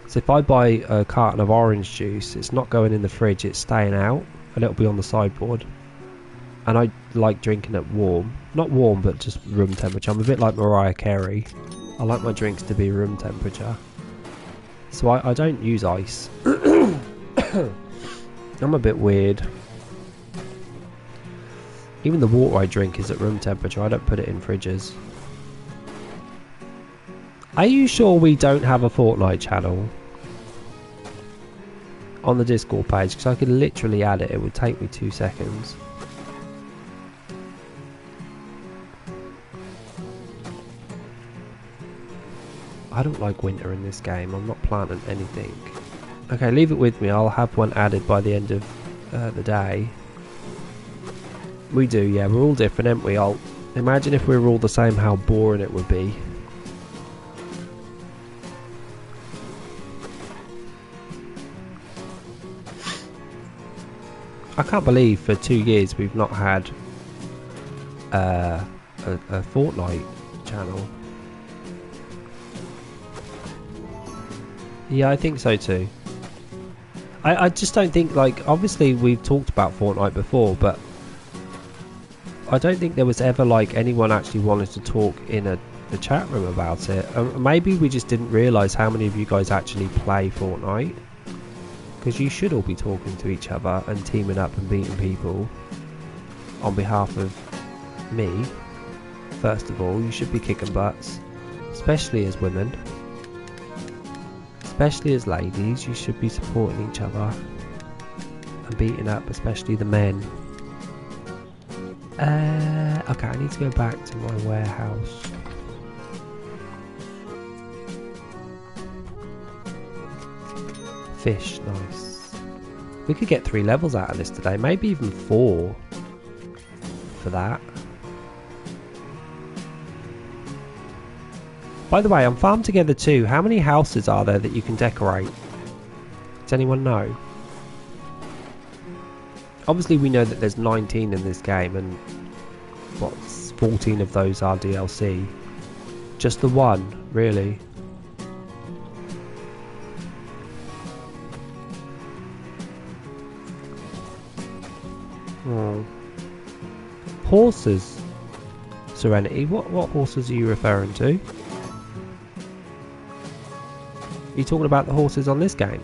So if I buy a carton of orange juice, it's not going in the fridge, it's staying out and it'll be on the sideboard. And I like drinking it warm. Not warm, but just room temperature. I'm a bit like Mariah Carey. I like my drinks to be room temperature. So I don't use ice. I'm a bit weird. Even the water I drink is at room temperature. I don't put it in fridges. Are you sure we don't have a Fortnite channel on the Discord page? Because I could literally add it. It would take me 2 seconds. I don't like winter in this game. I'm not planting anything. Okay, leave it with me. I'll have one added by the end of the day. We do, yeah. We're all different, aren't we? I'll imagine if we were all the same, how boring it would be. I can't believe for 2 years we've not had a Fortnite channel. Yeah, I think so too. I just don't think, like, obviously we've talked about Fortnite before, but I don't think there was ever like anyone actually wanted to talk in the chat room about it. Maybe we just didn't realise how many of you guys actually play Fortnite, because you should all be talking to each other and teaming up and beating people on behalf of me. First of all, you should be kicking butts, especially as women. Especially as ladies, you should be supporting each other and beating up, especially the men. Okay, I need to go back to my warehouse. Fish, nice. We could get 3 levels out of this today, maybe even 4 for that. By the way, on Farm Together 2, how many houses are there that you can decorate? Does anyone know? Obviously we know that there's 19 in this game, and what, 14 of those are DLC. Just the one, really. Oh. Horses. Serenity, what horses are you referring to? Are you talking about the horses on this game?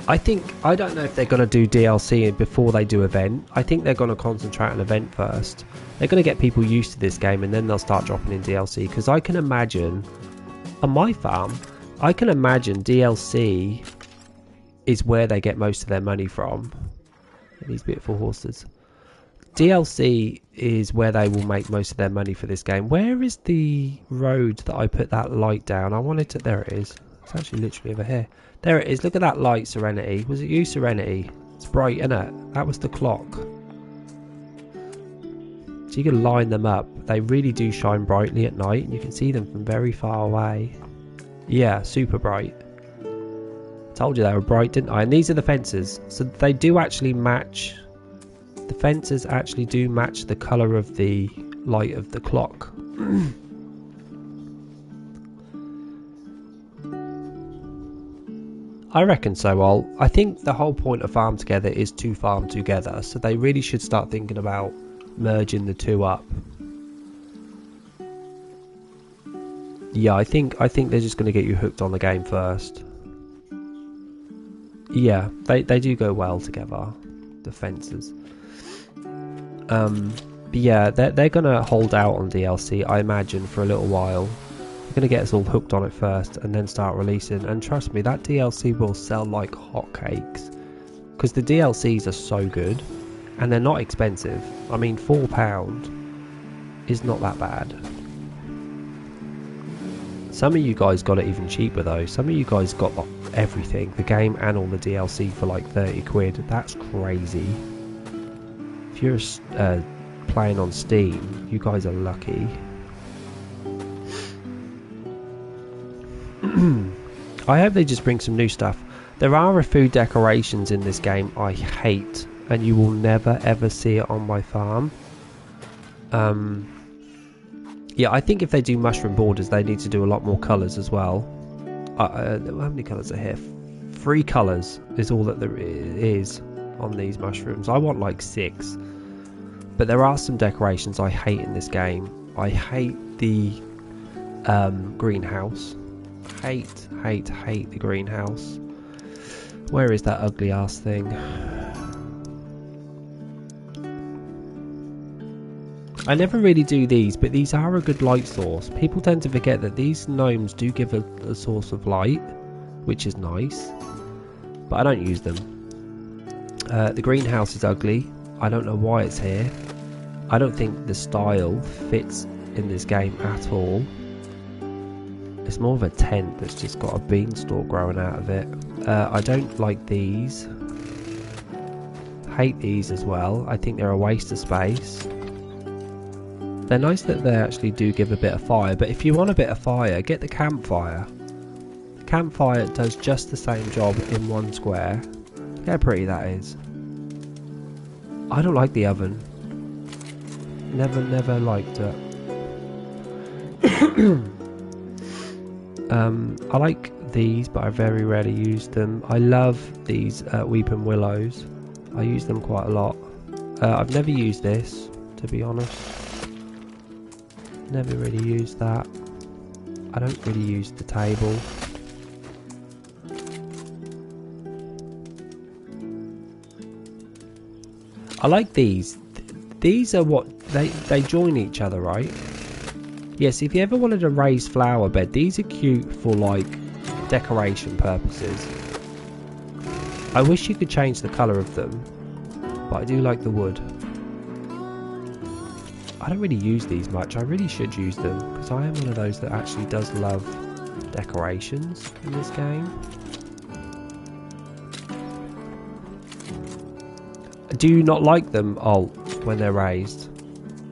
I don't know if they're going to do DLC before they do event. I think they're going to concentrate on event first. They're going to get people used to this game and then they'll start dropping in DLC. Because I can imagine, on my farm, I can imagine DLC is where they get most of their money from. These beautiful horses. DLC is where they will make most of their money for this game. Where is the road that I put that light down? I wanted to... There it is. It's actually literally over here. There it is. Look at that light, Serenity. Was it you, Serenity? It's bright, isn't it? That was the clock. So you can line them up. They really do shine brightly at night, and you can see them from very far away. Yeah, super bright. Told you they were bright, didn't I? And these are the fences. So they do actually match... The fences actually do match the colour of the light of the clock. I reckon so. I think the whole point of Farm Together is to farm together, so they really should start thinking about merging the two up. Yeah, I think they're just going to get you hooked on the game first. Yeah, they do go well together, the fences. But yeah, they're gonna hold out on DLC, I imagine, for a little while. going to get us all hooked on it first and then start releasing. And trust me, that DLC will sell like hotcakes, because the DLCs are so good and they're not expensive. I mean, £4 is not that bad. Some of you guys got it even cheaper though. Some of you guys got everything, the game and all the DLC for like 30 quid. That's crazy. If you're playing on Steam, you guys are lucky. I hope they just bring some new stuff. There are a few decorations in this game I hate, and you will never ever see it on my farm. Yeah, I think if they do mushroom borders, they need to do a lot more colours as well. How many colours are here? 3 colours is all that there is on these mushrooms. I want like 6. But there are some decorations I hate in this game. I hate the greenhouse. Hate the greenhouse. Where is that ugly ass thing? I never really do these, but these are a good light source. People tend to forget that these gnomes do give a source of light, which is nice, but I don't use them. The greenhouse is ugly. I don't know why it's here. I don't think the style fits in this game at all. It's more of a tent that's just got a beanstalk growing out of it. I don't like these. Hate these as well. I think they're a waste of space. They're nice that they actually do give a bit of fire, but if you want a bit of fire, get the campfire. The campfire does just the same job in one square. Look how pretty that is. I don't like the oven. Never liked it. I like these, but I very rarely use them. I love these weeping willows. I use them quite a lot. I've never used this, to be honest. Never really used that. I don't really use the table. I like these. These are what they join each other, right? Yes, if you ever wanted a raised flower bed, these are cute for like decoration purposes. I wish you could change the colour of them, but I do like the wood. I don't really use these much. I really should use them, because I am one of those that actually does love decorations in this game. Do you not like them, Alt, when they're raised?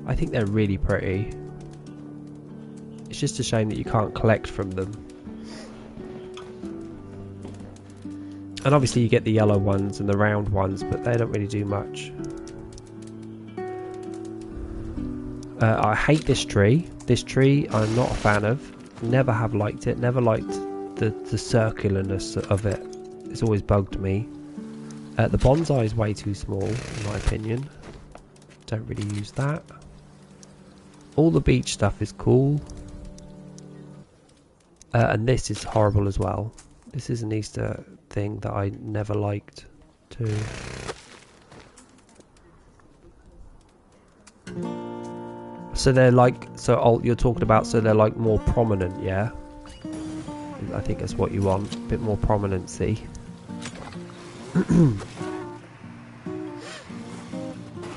I think they're really pretty. It's just a shame that you can't collect from them. And obviously you get the yellow ones and the round ones, but they don't really do much. I hate this tree. This tree I'm not a fan of. Never have liked it. Never liked the circularness of it. It's always bugged me. The bonsai is way too small, in my opinion. Don't really use that. All the beach stuff is cool. And this is horrible as well. This is an Easter thing that I never liked too. So they're like, so Alt, you're talking about, so they're like more prominent, yeah? I think that's what you want, a bit more prominency.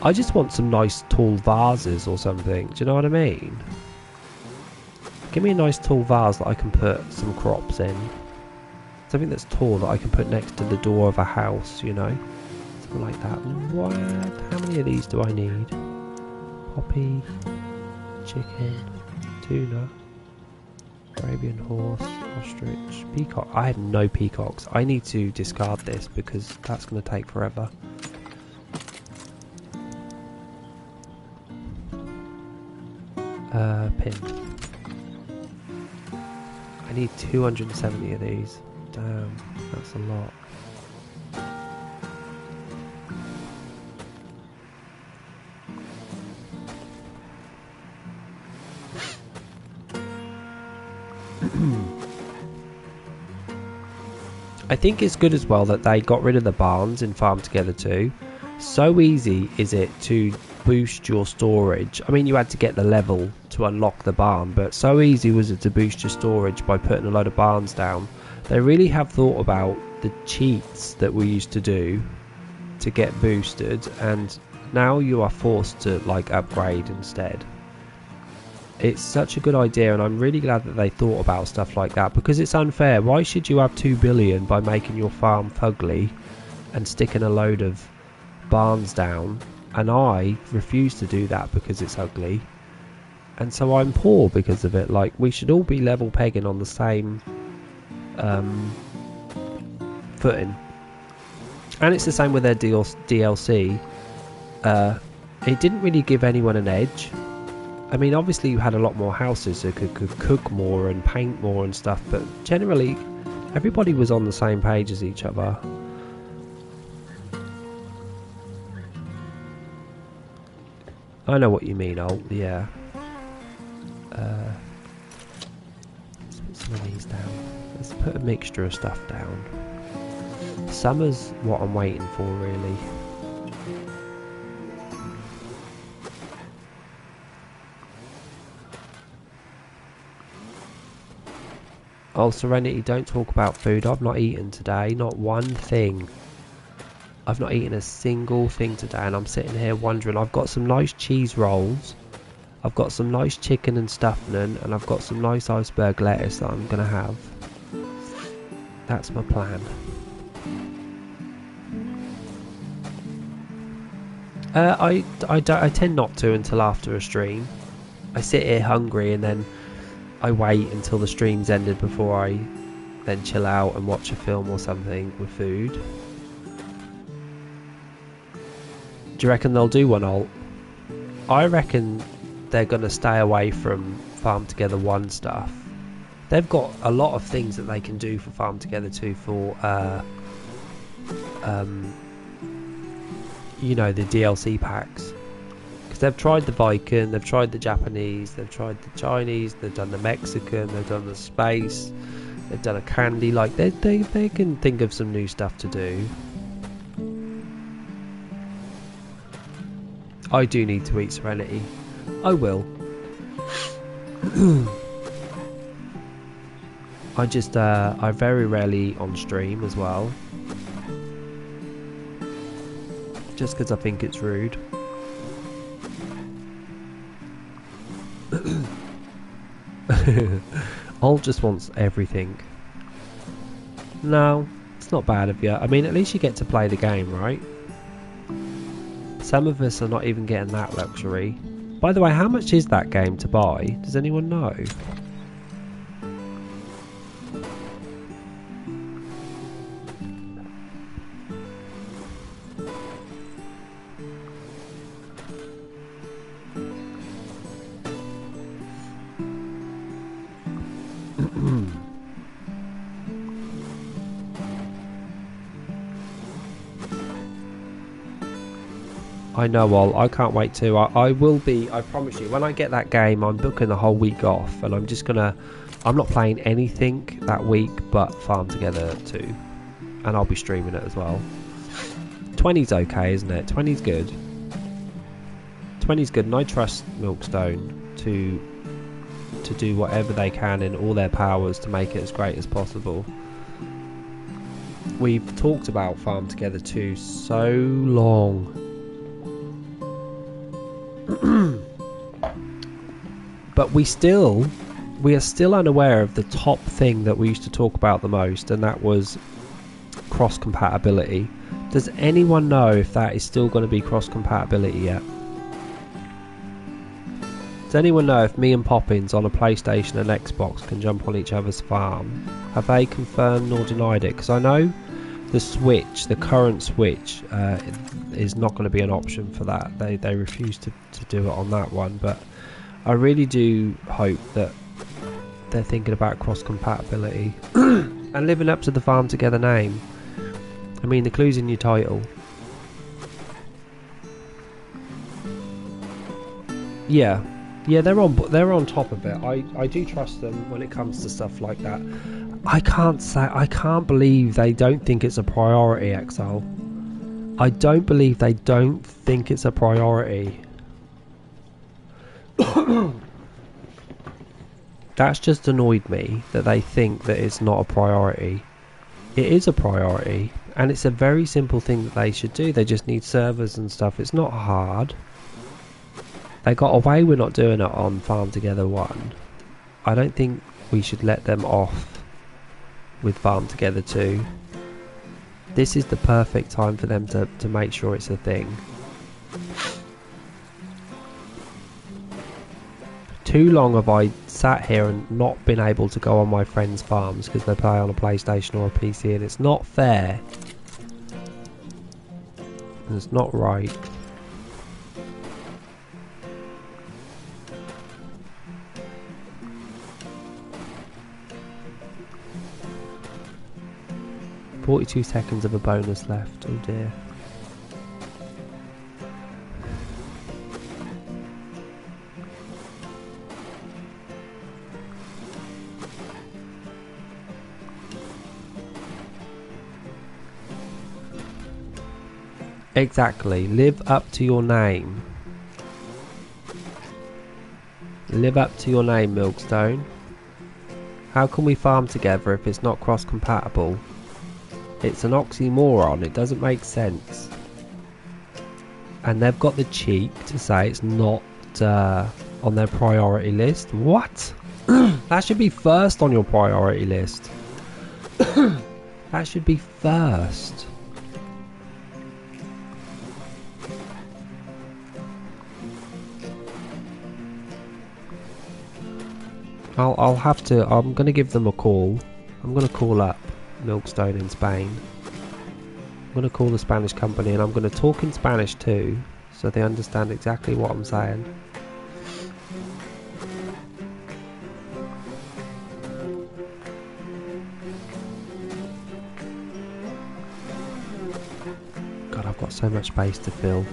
I just want some nice tall vases or something, do you know what I mean? Give me a nice tall vase that I can put some crops in. Something that's tall that I can put next to the door of a house, you know? Something like that. What? How many of these do I need? Poppy, chicken, tuna, Arabian horse, ostrich, peacock. I have no peacocks. I need to discard this because that's going to take forever. Pinned. I need 270 of these. Damn, that's a lot. I think it's good as well that they got rid of the barns in Farm Together 2. So easy is it to boost your storage. I mean, you had to get the level to unlock the barn, but so easy was it to boost your storage by putting a load of barns down. They really have thought about the cheats that we used to do to get boosted, and now you are forced to like upgrade instead. It's such a good idea, and I'm really glad that they thought about stuff like that, because it's unfair. Why should you have 2 billion by making your farm fugly and sticking a load of barns down, and I refuse to do that because it's ugly, and so I'm poor because of it? Like, we should all be level pegging on the same footing. And it's the same with their DLC. It didn't really give anyone an edge. I mean, obviously you had a lot more houses so could cook more and paint more and stuff, but generally everybody was on the same page as each other. I know what you mean, Alt, yeah. Let's put some of these down. Let's put a mixture of stuff down. Summer's what I'm waiting for, really. Oh, Serenity, don't talk about food. I've not eaten today, not one thing. I've not eaten a single thing today, and I'm sitting here wondering. I've got some nice cheese rolls, I've got some nice chicken and stuffing, and I've got some nice iceberg lettuce that I'm gonna have. That's my plan. I tend not to until after a stream. I sit here hungry and then I wait until the stream's ended before I then chill out and watch a film or something with food. Do you reckon they'll do one, Alt? I reckon they're going to stay away from Farm Together 1 stuff. They've got a lot of things that they can do for Farm Together 2 for, you know, the DLC packs. Because they've tried the Viking, they've tried the Japanese, they've tried the Chinese, they've done the Mexican, they've done the space, they've done a candy. Like, they can think of some new stuff to do. I do need to eat, Serenity. I will. I just, I very rarely on stream as well. Just because I think it's rude. Alt just wants everything. No, it's not bad of you. I mean, at least you get to play the game, right? Some of us are not even getting that luxury. By the way, how much is that game to buy? Does anyone know? I know, I can't wait to. I will be, I promise you, when I get that game, I'm booking the whole week off, and I'm just gonna, I'm not playing anything that week but Farm Together 2, and I'll be streaming it as well. 20's okay, isn't it? 20's good. 20's good, and I trust Milkstone to do whatever they can in all their powers to make it as great as possible. We've talked about Farm Together 2 so long. But we are still unaware of the top thing that we used to talk about the most, and that was cross compatibility. Does anyone know if that is still going to be cross compatibility yet? Does anyone know if me and Poppins on a PlayStation and Xbox can jump on each other's farm? Have they confirmed or denied it? Because I know the Switch, the current Switch, is not going to be an option for that. They refuse to do it on that one, but I really do hope that they're thinking about cross compatibility and living up to the Farm Together name. I mean, the clue's in your title. Yeah, they're on top of it. I do trust them when it comes to stuff like that. I can't believe they don't think it's a priority, XL. I don't believe they don't think it's a priority. That's just annoyed me that they think that it's not a priority. It is a priority, and it's a very simple thing that they should do. They just need servers and stuff. It's not hard. They got away with not doing it on Farm Together 1. I don't think we should let them off with Farm Together 2. This is the perfect time for them to make sure it's a thing. Too long have I sat here and not been able to go on my friends' farms because they play on a PlayStation or a PC, and it's not fair. And it's not right. "42 seconds of a bonus left, oh dear." Exactly, live up to your name. Live up to your name, Milkstone. How can we farm together if it's not cross-compatible? It's an oxymoron, it doesn't make sense. And they've got the cheek to say it's not on their priority list. What? That should be first on your priority list. That should be first. I'll have to, I'm going to give them a call. I'm going to call up Milkstone in Spain. I'm going to call the Spanish company, and I'm going to talk in Spanish too, so they understand exactly what I'm saying. God, I've got so much space to fill.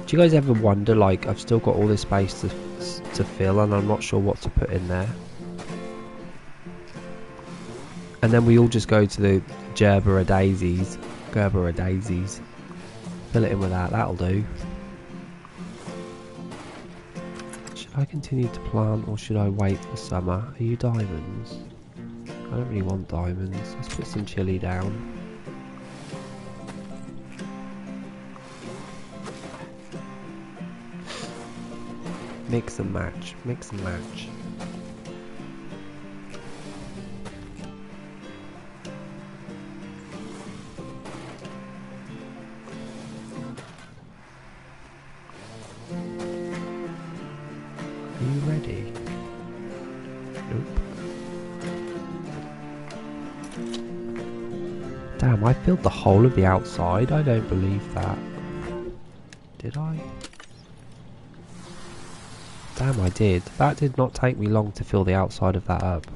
Do you guys ever wonder, like, I've still got all this space to fill and I'm not sure what to put in there? And then we all just go to the Gerber daisies. Fill it in with that, that'll do. Should I continue to plant or should I wait for summer? Are you diamonds? I don't really want diamonds. Let's put some chili down. Mix and match, mix and match. Are you ready? Nope. Damn, I filled the whole of the outside. I don't believe that. Did I? Damn, I did. That did not take me long to fill the outside of that up.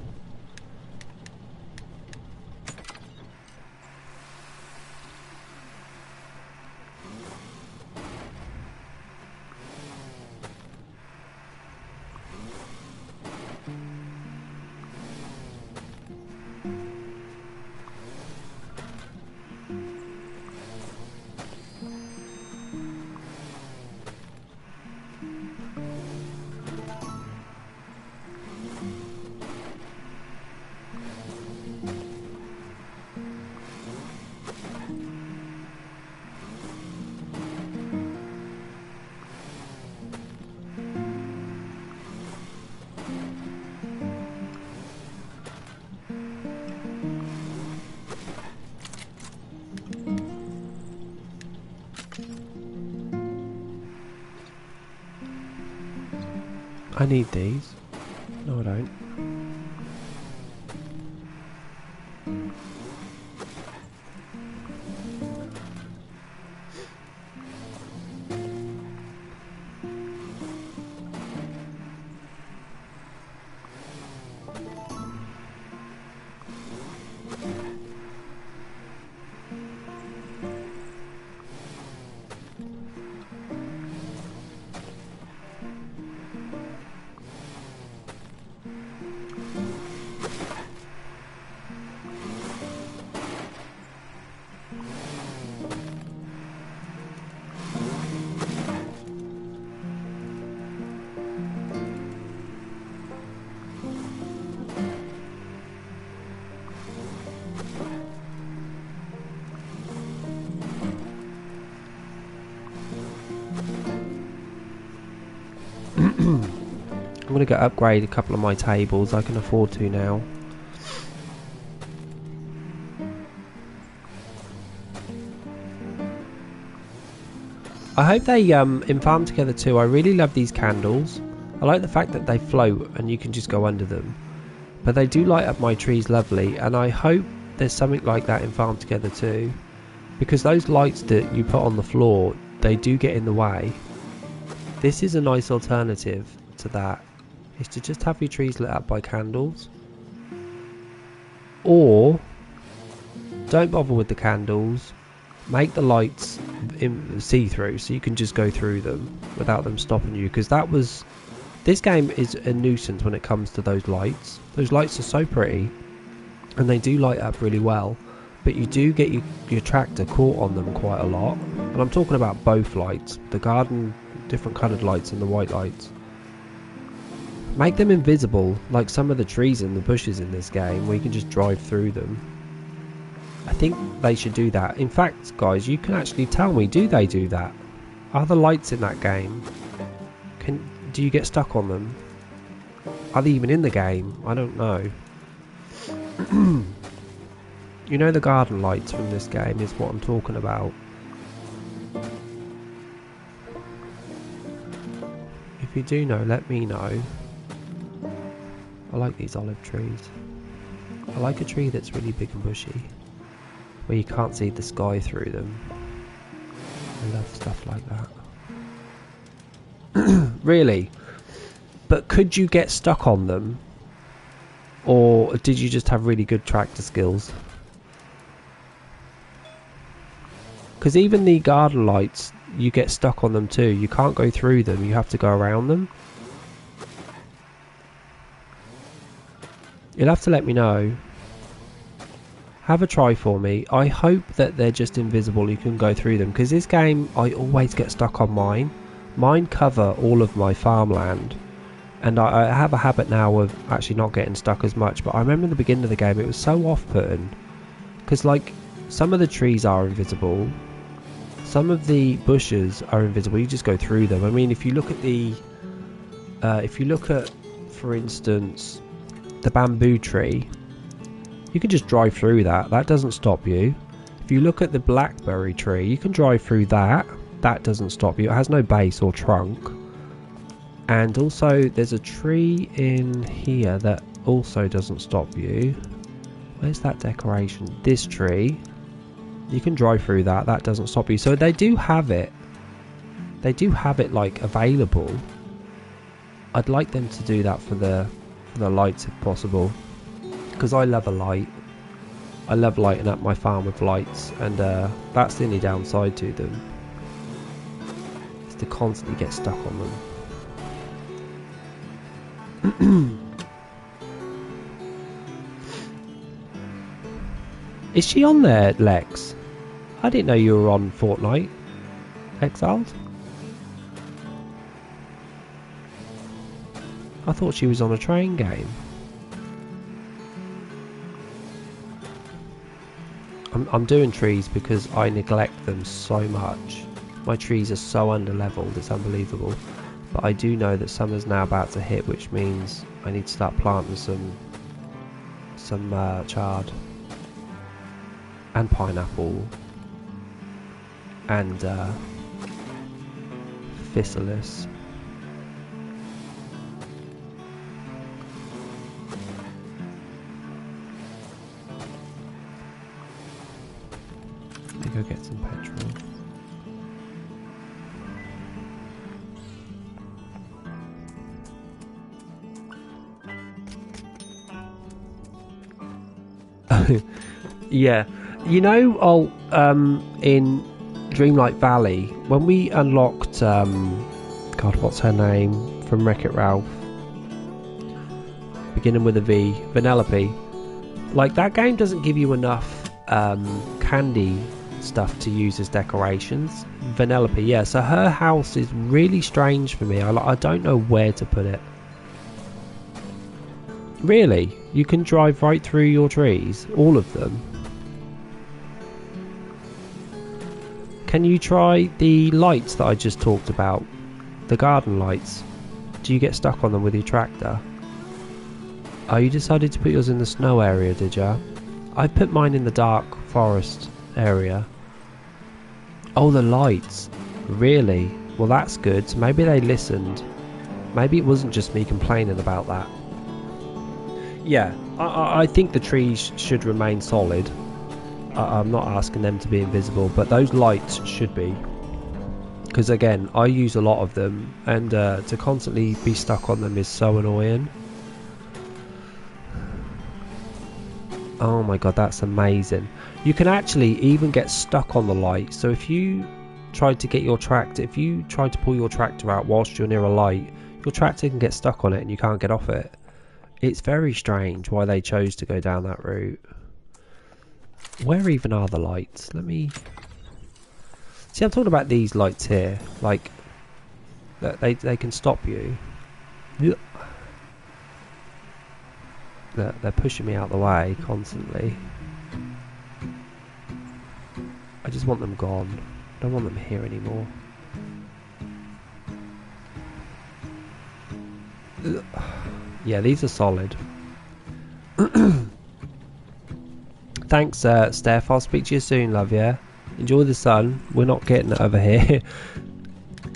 I need these. No, I don't. I'm going to go upgrade a couple of my tables. I can afford to now. I hope they, in Farm Together 2, I really love these candles. I like the fact that they float and you can just go under them. But they do light up my trees lovely, and I hope there's something like that in Farm Together 2. Because those lights that you put on the floor, they do get in the way. This is a nice alternative to that, is to just have your trees lit up by candles. Or, don't bother with the candles. Make the lights see-through so you can just go through them without them stopping you, because this game is a nuisance when it comes to those lights. Those lights are so pretty and they do light up really well, but you do get your tractor caught on them quite a lot. And I'm talking about both lights, the garden different coloured lights and the white lights. Make them invisible like some of the trees and the bushes in this game, where you can just drive through them. I think they should do that. In fact, guys, you can actually tell me, do they do that? Are the lights in that game? Do you get stuck on them? Are they even in the game? I don't know. You know, the garden lights from this game is what I'm talking about. If you do know, let me know. I like these olive trees. I like a tree that's really big and bushy, where you can't see the sky through them. I love stuff like that. Really? But could you get stuck on them? Or did you just have really good tractor skills? Because even the garden lights, you get stuck on them too. You can't go through them, you have to go around them. You'll have to let me know. Have a try for me. I hope that they're just invisible, you can go through them, because this game I always get stuck on mine. Mine cover all of my farmland, and I have a habit now of actually not getting stuck as much. But I remember in the beginning of the game it was so off-putting, because like some of the trees are invisible, some of the bushes are invisible, you just go through them. I mean, if you look at for instance the bamboo tree, you can just drive through that doesn't stop you. If you look at the blackberry tree, you can drive through that doesn't stop you. It has no base or trunk. And also there's a tree in here that also doesn't stop you. Where's that decoration? This tree, you can drive through that doesn't stop you. So they do have it like available. I'd like them to do that for the lights if possible, because I love a light. I love lighting up my farm with lights, and that's the only downside to them, is to constantly get stuck on them. Is she on there, Lex? I didn't know you were on Fortnite. Exiled? I thought she was on a train game. I'm doing trees because I neglect them so much. My trees are so underleveled, it's unbelievable. But I do know that summer's now about to hit, which means I need to start planting some chard and pineapple and physalis. Let me go get some petrol. Yeah, you know, in Dreamlight Valley, when we unlocked God, what's her name from Wreck-It Ralph, beginning with a V, Vanellope, like that game doesn't give you enough candy stuff to use as decorations. Vanellope, yeah, so her house is really strange for me. I don't know where to put it. Really? You can drive right through your trees? All of them? Can you try the lights that I just talked about? The garden lights? Do you get stuck on them with your tractor? Oh, you decided to put yours in the snow area, did ya? I put mine in the dark forest area. Oh, the lights. Really? Well, that's good. So maybe they listened. Maybe it wasn't just me complaining about that. Yeah, I think the trees should remain solid. I'm not asking them to be invisible, but those lights should be. Because again, I use a lot of them, and to constantly be stuck on them is so annoying. Oh my god, that's amazing. You can actually even get stuck on the light. So if you tried to get your tractor, if you tried to pull your tractor out whilst you're near a light, your tractor can get stuck on it and you can't get off it. It's very strange why they chose to go down that route. Where even are the lights? Let me... See, I'm talking about these lights here. Like, they can stop you. They're pushing me out the way constantly. I just want them gone. I don't want them here anymore. Yeah, these are solid. Thanks, Steph. I'll speak to you soon, love, yeah? Enjoy the sun. We're not getting it over here.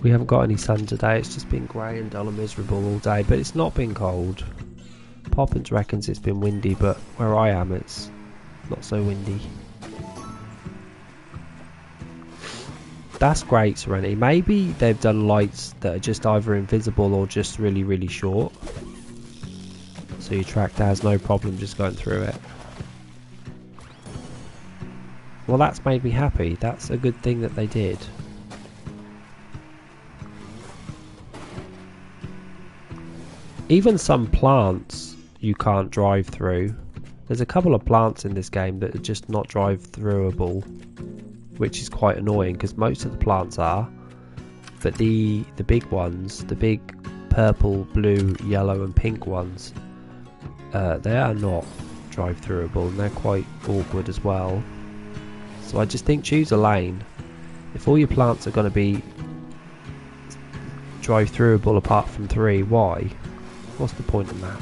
We haven't got any sun today. It's just been grey and dull and miserable all day, but it's not been cold. Poppins reckons it's been windy, but where I am it's not so windy. That's great, Serenity. Maybe they've done lights that are just either invisible or just really, really short. So your tractor has no problem just going through it. Well, that's made me happy. That's a good thing that they did. Even some plants you can't drive through. There's a couple of plants in this game that are just not drive-throughable, which is quite annoying because most of the plants are. But the big ones, the big purple, blue, yellow and pink ones, they are not drive-throughable and they're quite awkward as well. So I just think choose a lane. If all your plants are going to be drive-throughable apart from 3, why? What's the point in that?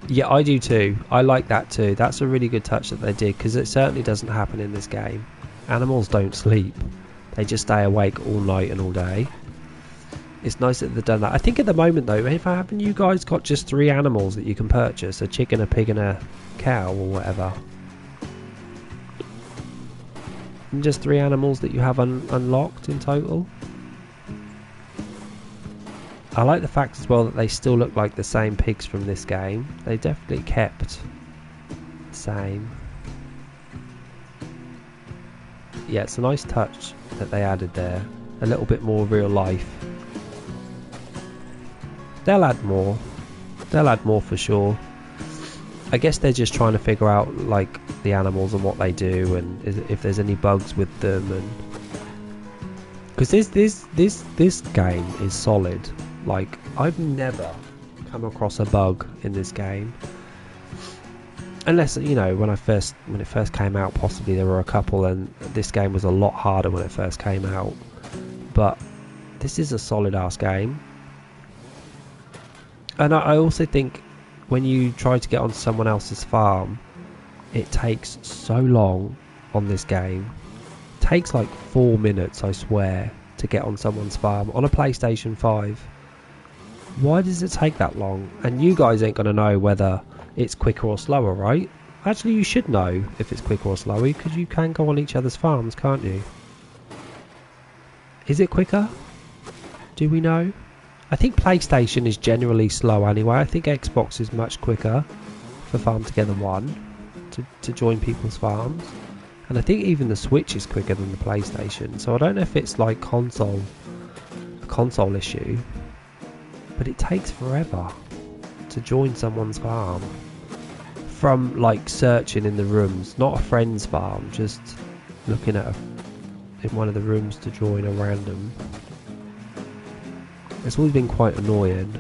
Yeah, I do too. I like that too. That's a really good touch that they did because it certainly doesn't happen in this game. Animals don't sleep. They just stay awake all night and all day. It's nice that they've done that. I think at the moment though, haven't you guys got just 3 animals that you can purchase? A chicken, a pig and a cow or whatever. And just 3 animals that you have unlocked in total. I like the fact as well that they still look like the same pigs from this game. They definitely kept the same. Yeah, it's a nice touch that they added there. A little bit more real life. They'll add more. They'll add more for sure. I guess they're just trying to figure out like the animals and what they do and if there's any bugs with them, and because this game is solid. Like, I've never come across a bug in this game, unless, you know, when it first came out, possibly there were a couple, and this game was a lot harder when it first came out. But this is a solid ass game. And I also think when you try to get on someone else's farm, it takes so long on this game. It takes like 4 minutes, I swear, to get on someone's farm on a PlayStation 5. Why does it take that long? And you guys ain't going to know whether it's quicker or slower, right? Actually, you should know if it's quicker or slower because you can go on each other's farms, can't you? Is it quicker? Do we know? I think PlayStation is generally slow anyway. I think Xbox is much quicker for Farm Together 1 to join people's farms. And I think even the Switch is quicker than the PlayStation. So I don't know if it's like a console issue. But it takes forever to join someone's farm. From like searching in the rooms, not a friend's farm, just looking at in one of the rooms to join a random. It's always been quite annoying.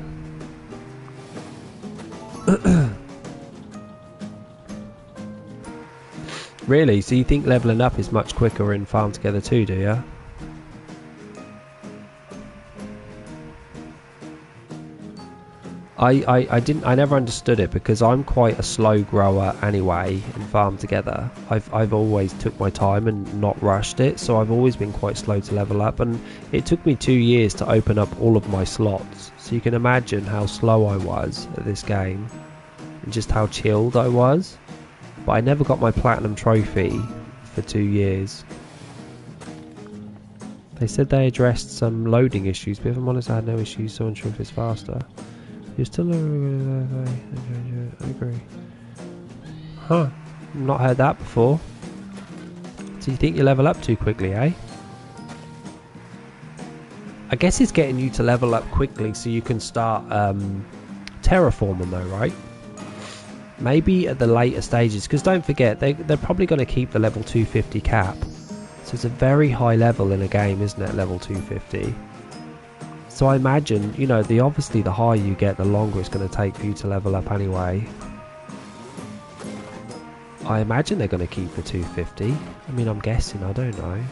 Really? So you think leveling up is much quicker in Farm Together too, do you? I never understood it because I'm quite a slow grower anyway in Farm Together. I've always took my time and not rushed it, so I've always been quite slow to level up, and it took me 2 years to open up all of my slots. So you can imagine how slow I was at this game and just how chilled I was. But I never got my platinum trophy for 2 years. They said they addressed some loading issues, but if I'm honest, I had no issues, so unsure if it's faster. You're still I agree. Huh. Not heard that before. So you think you level up too quickly, eh? I guess it's getting you to level up quickly so you can start terraforming though, right? Maybe at the later stages, because don't forget, they're probably going to keep the level 250 cap. So it's a very high level in a game, isn't it, level 250? So I imagine, you know, obviously the higher you get, the longer it's going to take for you to level up anyway. I imagine they're going to keep the 250. I mean, I'm guessing, I don't know.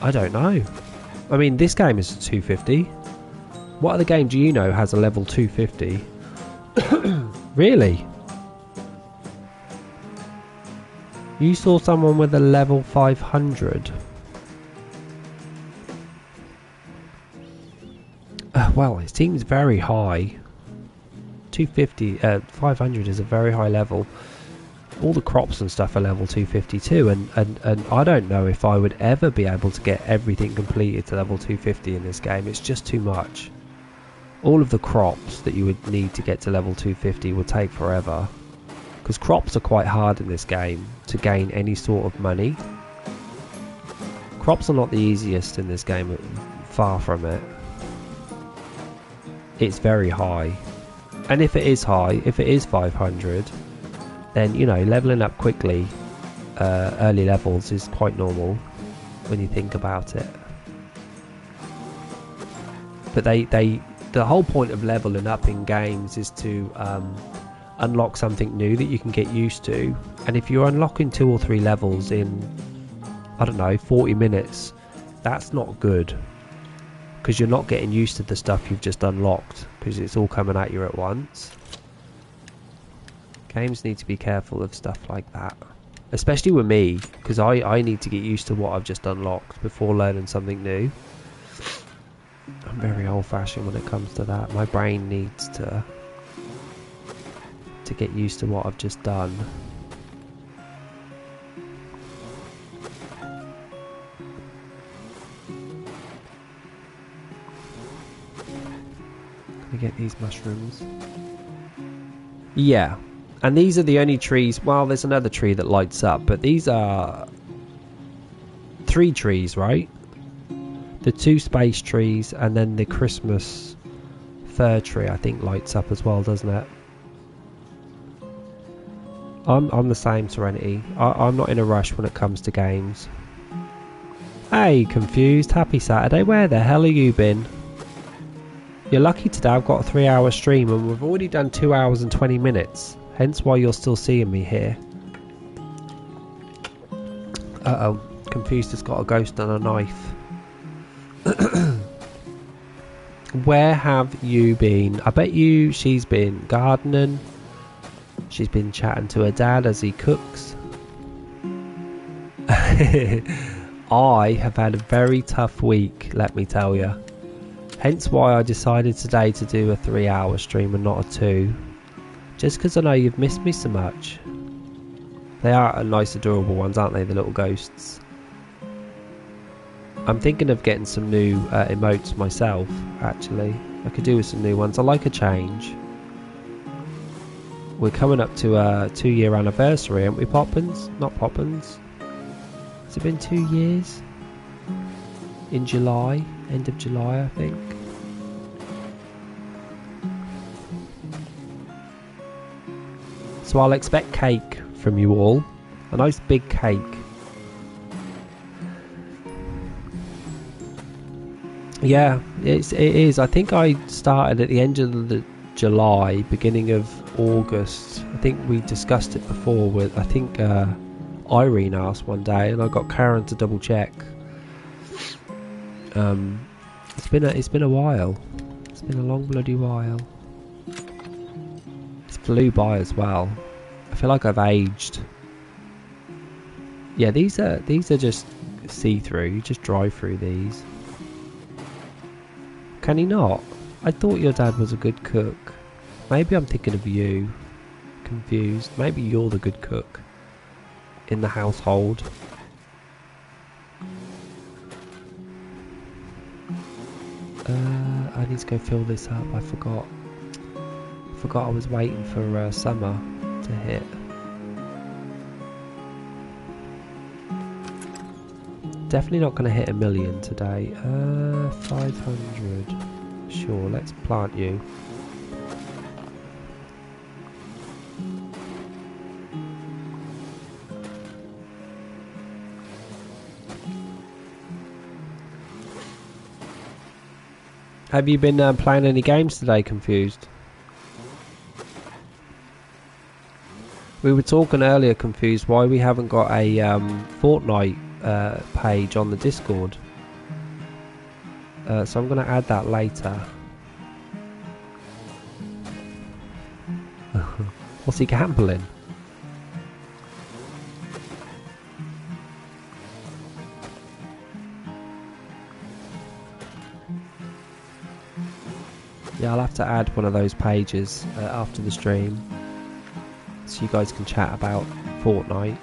I don't know. I mean, this game is a 250. What other game do you know has a level 250? Really? You saw someone with a level 500? Well, it seems very high. 250, 500 is a very high level. All the crops and stuff are level 252, and I don't know if I would ever be able to get everything completed to level 250 in this game. It's just too much. All of the crops that you would need to get to level 250 would take forever. Because crops are quite hard in this game to gain any sort of money. Crops are not the easiest in this game, far from it. It's very high. And if it is high, if it is 500, then, you know, leveling up quickly, early levels is quite normal when you think about it. But the whole point of leveling up in games is to unlock something new that you can get used to. And if you're unlocking 2 or 3 levels in, I don't know, 40 minutes, that's not good. Because you're not getting used to the stuff you've just unlocked, because it's all coming at you at once. Games need to be careful of stuff like that, especially with me, because I need to get used to what I've just unlocked before learning something new. I'm very old-fashioned when it comes to that. My brain needs to get used to what I've just done. Get these mushrooms. Yeah, and these are the only trees. Well, there's another tree that lights up, but these are 3 trees, right? The 2 space trees, and then the Christmas fir tree, I think, lights up as well, doesn't it? I'm the same, Serenity. I'm not in a rush when it comes to games. Hey, Confused. Happy Saturday. Where the hell have you been? You're lucky today I've got a 3-hour stream and we've already done 2 hours and 20 minutes. Hence why you're still seeing me here. Uh-oh. Confused has got a ghost and a knife. Where have you been? I bet you she's been gardening. She's been chatting to her dad as he cooks. I have had a very tough week, let me tell you. Hence why I decided today to do a 3-hour stream and not a 2. Just because I know you've missed me so much. They are nice adorable ones, aren't they, the little ghosts? I'm thinking of getting some new emotes myself, actually. I could do with some new ones. I like a change. We're coming up to a 2-year anniversary, aren't we, Poppins? Not Poppins. Has it been 2 years? In July, end of July, I think. So I'll expect cake from you all. A nice big cake. Yeah, it is. I think I started at the end of July, beginning of August. I think we discussed it before with, I think Irene asked one day, and I got Karen to double check. It's been a while. It's been a long bloody while. It's flew by as well. I feel like I've aged. Yeah, these are just see-through. You just drive through these. Can he not? I thought your dad was a good cook. Maybe I'm thinking of you. Confused. Maybe you're the good cook in the household. I need to go fill this up. I forgot I was waiting for summer to hit. Definitely not going to hit 1 million today. 500. Sure, let's plant you. Have you been playing any games today, Confused? We were talking earlier, Confused, why we haven't got a Fortnite page on the Discord. So I'm going to add that later. What's he gambling? Yeah, I'll have to add one of those pages after the stream, so you guys can chat about Fortnite.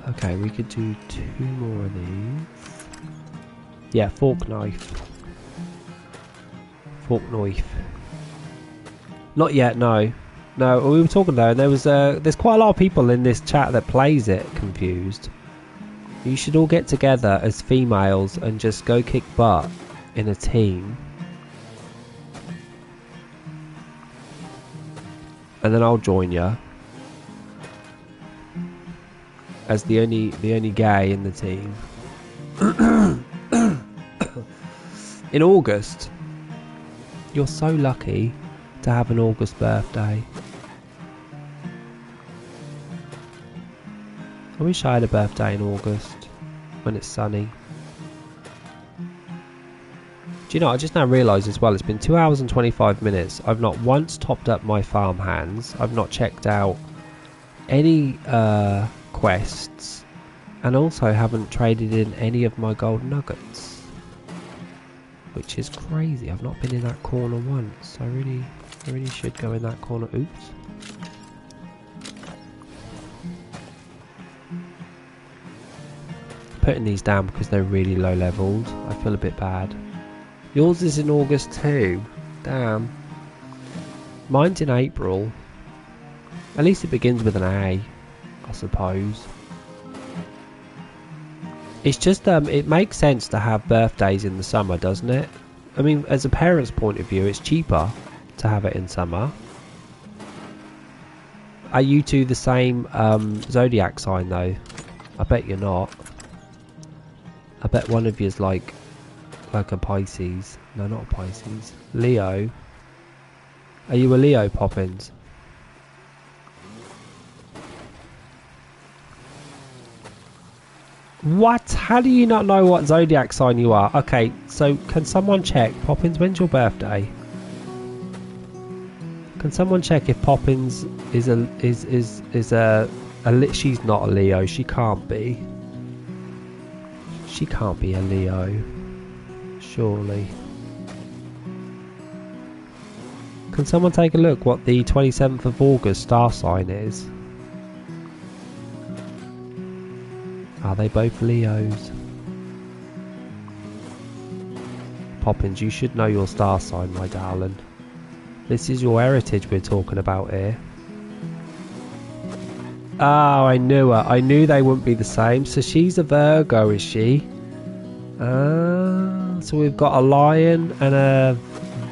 Okay, we could do 2 more of these. Yeah, fork knife. Fork knife. Not yet, no. No, we were talking though, and there's quite a lot of people in this chat that plays it, Confused. You should all get together as females and just go kick butt in a team. And then I'll join you as the only gay in the team. In August. You're so lucky to have an August birthday. I wish I had a birthday in August when it's sunny. Do you know, I just now realised as well, it's been 2 hours and 25 minutes. I've not once topped up my farm hands. I've not checked out any quests, and also haven't traded in any of my gold nuggets, which is crazy. I've not been in that corner once. I really should go in that corner. Oops. Putting these down because they're really low leveled. I feel a bit bad. Yours is in August too. Damn. Mine's in April. At least it begins with an A, I suppose. It's just it makes sense to have birthdays in the summer, doesn't it? I mean, as a parent's point of view, it's cheaper to have it in summer. Are you two the same zodiac sign though? I bet you're not. I bet one of you's like a Pisces. No, not a Pisces. Leo. Are you a Leo, Poppins? What? How do you not know what zodiac sign you are? Okay, so can someone check? Poppins, when's your birthday? Can someone check if Poppins is she's not a Leo. She can't be. She can't be a Leo. Surely. Can someone take a look what the 27th of August star sign is? Are they both Leos? Poppins, you should know your star sign, my darling. This is your heritage we're talking about here. Oh, I knew her. I knew they wouldn't be the same. So she's a Virgo, is she? So we've got a lion and a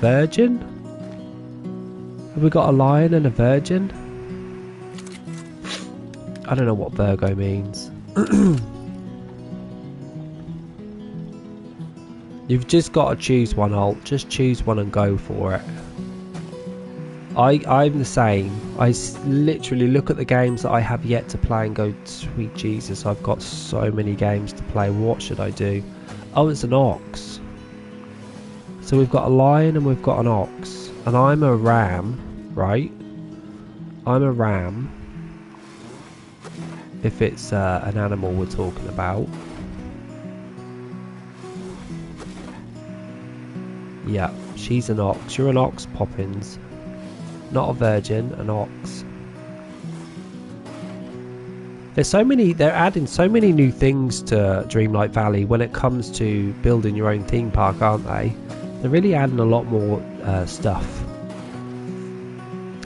virgin? Have we got a lion and a virgin? I don't know what Virgo means. You've just got to choose one, Alt. Just choose one and go for it. I'm the same. Literally look at the games that I have yet to play and go, sweet Jesus, I've got so many games to play. What should I do? Oh, it's an ox. So we've got a lion and we've got an ox. And I'm a ram, right? I'm a ram. If it's an animal we're talking about. Yeah, she's an ox. You're an ox, Poppins. Not a virgin, an ox. There's so many, they're adding so many new things to Dreamlight Valley when it comes to building your own theme park, aren't they? They're really adding a lot more stuff.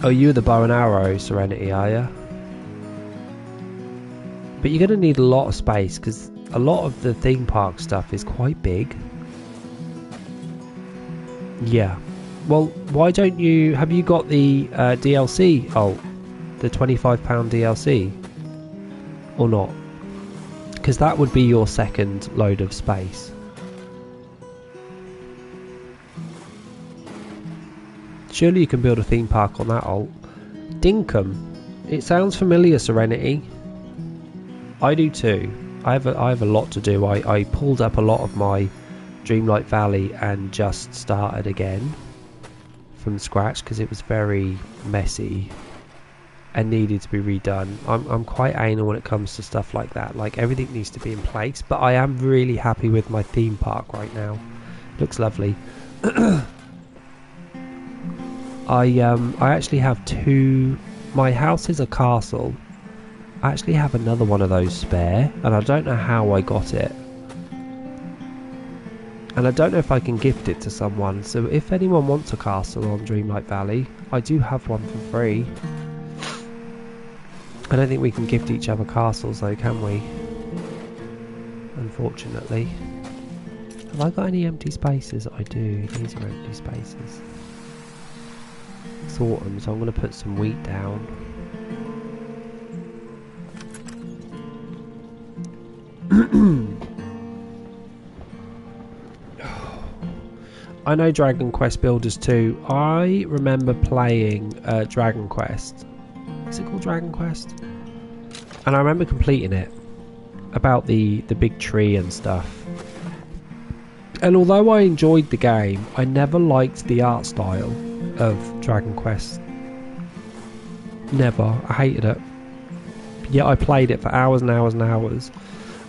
Oh, you're the bow and arrow, Serenity, are you? But you're going to need a lot of space because a lot of the theme park stuff is quite big. Yeah. Well, why don't you... Have you got the DLC? Oh, the £25 DLC? Or not? Because that would be your second load of space. Surely you can build a theme park on that, Alt. Dinkum. It sounds familiar, Serenity. I do too. I have a lot to do. I pulled up a lot of my Dreamlight Valley and just started again from scratch because it was very messy and needed to be redone. I'm quite anal when it comes to stuff like that. Like, everything needs to be in place, but I am really happy with my theme park right now. It looks lovely. I actually have two. My house is a castle. I actually have another one of those spare, and I don't know how I got it. And I don't know if I can gift it to someone, so if anyone wants a castle on Dreamlight Valley, I do have one for free. I don't think we can gift each other castles though, can we? Unfortunately. Have I got any empty spaces? I do. These are empty spaces. It's autumn, so I'm going to put some wheat down. I know Dragon Quest Builders 2. I remember playing Dragon Quest. Is it called Dragon Quest? And I remember completing it. About the big tree and stuff. And although I enjoyed the game, I never liked the art style of Dragon Quest. Never. I hated it. Yet I played it for hours and hours and hours.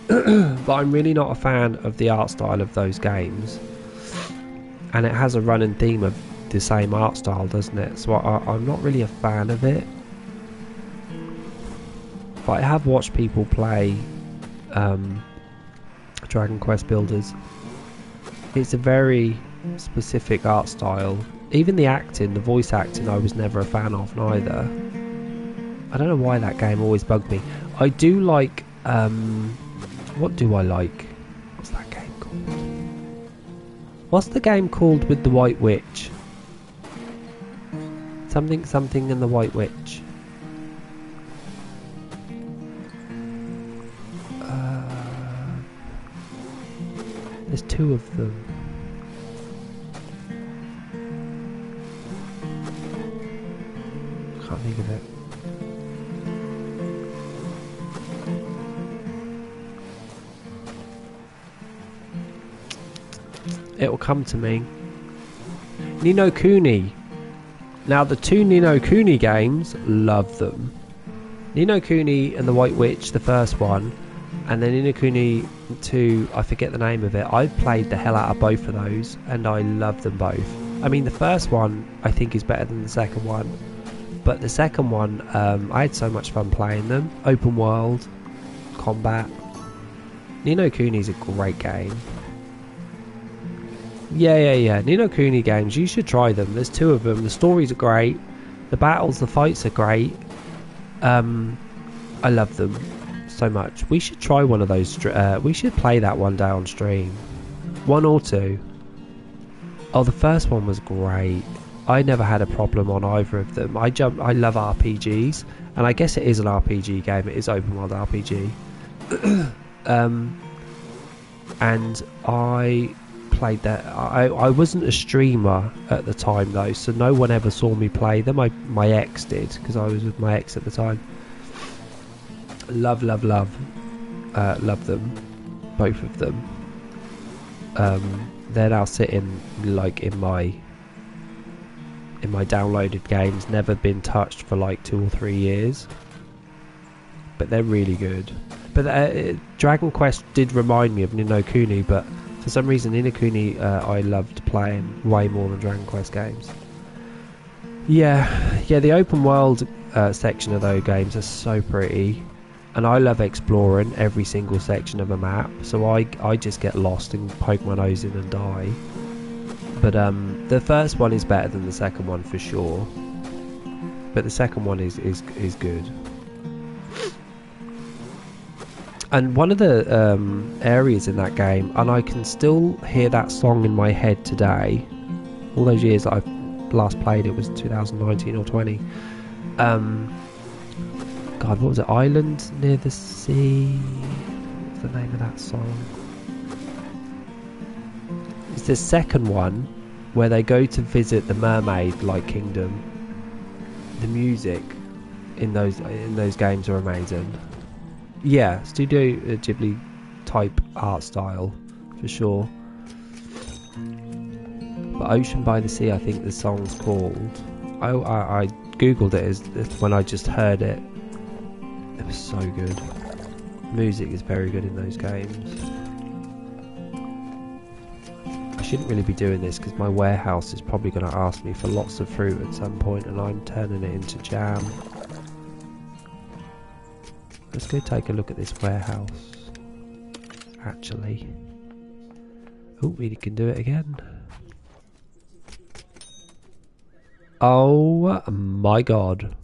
But I'm really not a fan of the art style of those games. And it has a running theme of the same art style, doesn't it? So I'm not really a fan of it. But I have watched people play Dragon Quest Builders. It's a very specific art style. Even the acting, the voice acting, I was never a fan of neither. I don't know why that game always bugged me. I do like... what do I like? What's that game called? What's the game called with the White Witch? Something and the White Witch. There's two of them. Can't think of it. It will come to me. Ni no Kuni. Now the two Ni no Kuni games, love them. Ni no Kuni and the White Witch, the first one, and then Ni no Kuni 2, I forget the name of it. I've played the hell out of both of those and I love them both. I mean, the first one I think is better than the second one, but the second one, I had so much fun playing them. Open world, combat. Ni no Kuni is a great game. Yeah. Ni no Kuni games, you should try them. There's two of them. The stories are great. The battles, the fights are great. I love them so much. We should try one of those. We should play that one day on stream. One or two. Oh, the first one was great. I never had a problem on either of them. I love RPGs, and I guess it is an RPG game. It is open world RPG. And I played that. I wasn't a streamer at the time though, so no one ever saw me play them. My ex did, because I was with my ex at the time. Love them, both of them. They're now sitting like in my downloaded games, never been touched for like 2 or 3 years, but they're really good. But Dragon Quest did remind me of Ni no Kuni, but for some reason Ni no Kuni I loved playing way more than Dragon Quest games. Yeah, the open world section of those games are so pretty, and I love exploring every single section of a map, so I just get lost and poke my nose in and die. But the first one is better than the second one for sure, but the second one is good. And one of the areas in that game, and I can still hear that song in my head today, all those years that I've last played it was 2019 or 20. God, what was it? Island Near the Sea? What's the name of that song? It's the second one where they go to visit the mermaid-like kingdom. The music in those games are amazing. Yeah, Studio Ghibli type art style for sure. But Ocean by the Sea, I think the song's called. I googled it as when I just heard it. It was so good. Music is very good in those games. I shouldn't really be doing this because my warehouse is probably going to ask me for lots of fruit at some point, and I'm turning it into jam. Let's go take a look at this warehouse. Actually. Oh, we can do it again. Oh my god.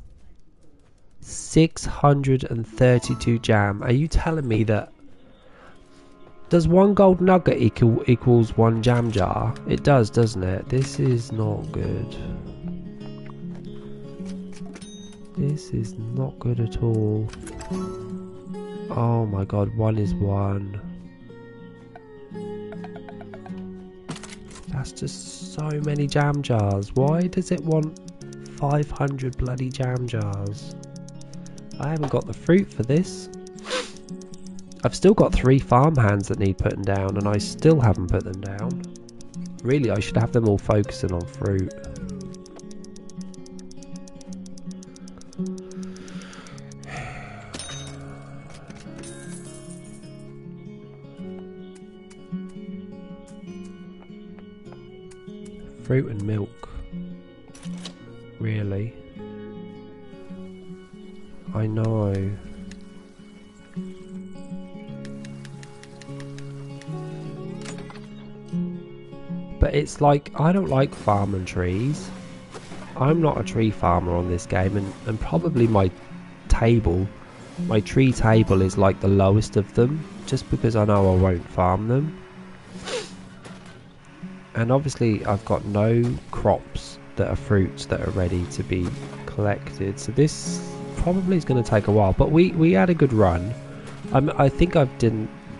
632 jam. Are you telling me that... Does one gold nugget equals one jam jar? It does, doesn't it? This is not good. This is not good at all. Oh my god, one is one. That's just so many jam jars. Why does it want 500 bloody jam jars? I haven't got the fruit for this. I've still got 3 farm hands that need putting down, and I still haven't put them down. Really, I should have them all focusing on fruit. Fruit and milk. Really? I know. But it's like, I don't like farming trees. I'm not a tree farmer on this game, and probably my tree table is like the lowest of them, just because I know I won't farm them. And obviously I've got no crops that are fruits that are ready to be collected, so this probably is going to take a while. But we had a good run. I think I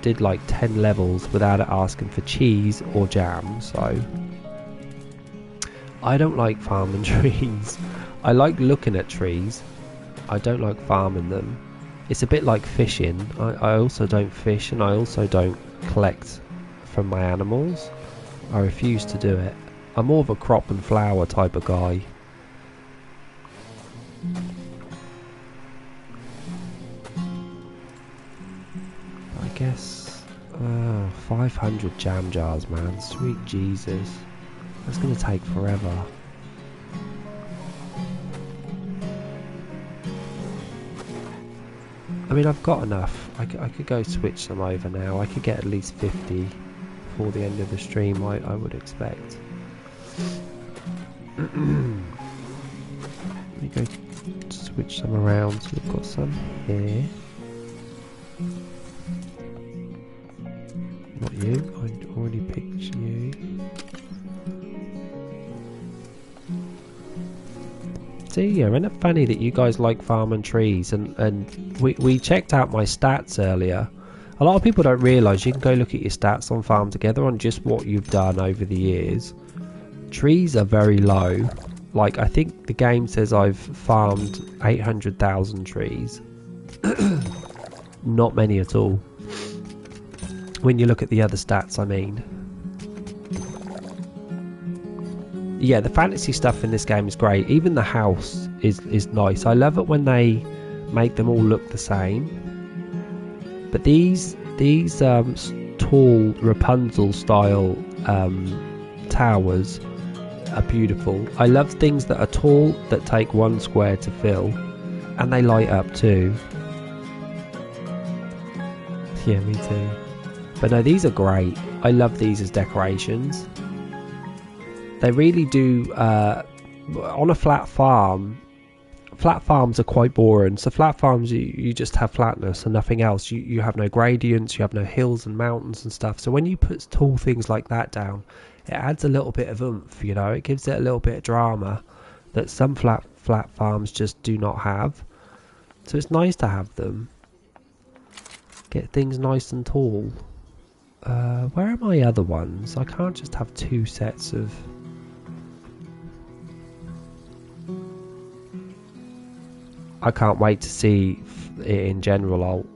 did like 10 levels without it asking for cheese or jam, so I don't like farming trees. I like looking at trees. I don't like farming them. It's a bit like fishing. I also don't fish, and I also don't collect from my animals. I refuse to do it. I'm more of a crop and flower type of guy. I guess 500 jam jars, man. Sweet Jesus. That's going to take forever. I mean, I've got enough. I could go switch some over now. I could get at least 50 before the end of the stream, I would expect. Let me go switch some around. So we've got some here. Not you. I already picked you. See, yeah, isn't it funny that you guys like farming trees? And we checked out my stats earlier. A lot of people don't realise you can go look at your stats on Farm Together on just what you've done over the years. Trees are very low. Like, I think the game says I've farmed 800,000 trees. Not many at all. When you look at the other stats, I mean. Yeah, the fantasy stuff in this game is great. Even the house is nice. I love it when they make them all look the same. But these tall Rapunzel style towers are beautiful. I love things that are tall that take 1 square to fill, and they light up too. Yeah, me too. But no, these are great. I love these as decorations. They really do. On a flat farm, flat farms are quite boring. So flat farms, you just have flatness and nothing else. You have no gradients, you have no hills and mountains and stuff. So when you put tall things like that down, it adds a little bit of oomph, you know. It gives it a little bit of drama that some flat farms just do not have. So it's nice to have them. Get things nice and tall. Where are my other ones? I can't just have 2 sets of... I can't wait to see it in general.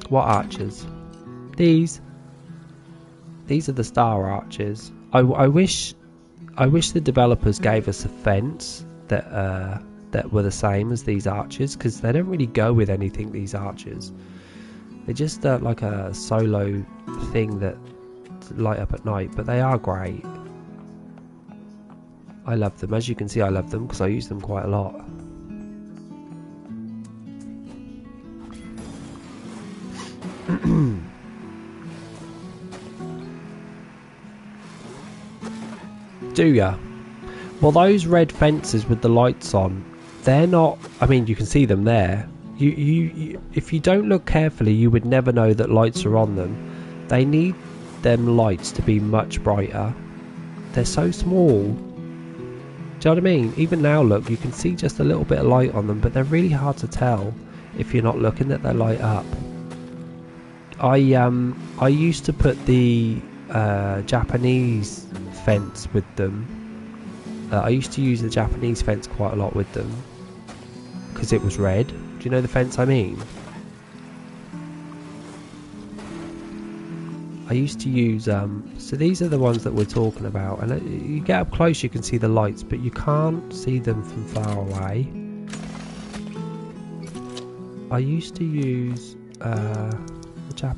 What archers? These are the star archers. I wish the developers gave us a fence that were the same as these archers, because they don't really go with anything, these archers. They're just like a solo thing that light up at night, but they are great. I love them. As you can see, I love them because I use them quite a lot. Do ya? Well, those red fences with the lights on, they're not... I mean, you can see them there. You if you don't look carefully, you would never know that lights are on them. They need them lights to be much brighter. They're so small. Do you know what I mean? Even now, look, you can see just a little bit of light on them, but they're really hard to tell if you're not looking that they light up. I used to put the Japanese fence with them. I used to use the Japanese fence quite a lot with them because it was red. Do you know the fence I mean? I used to use so these are the ones that we're talking about, and you get up close you can see the lights, but you can't see them from far away. I used to use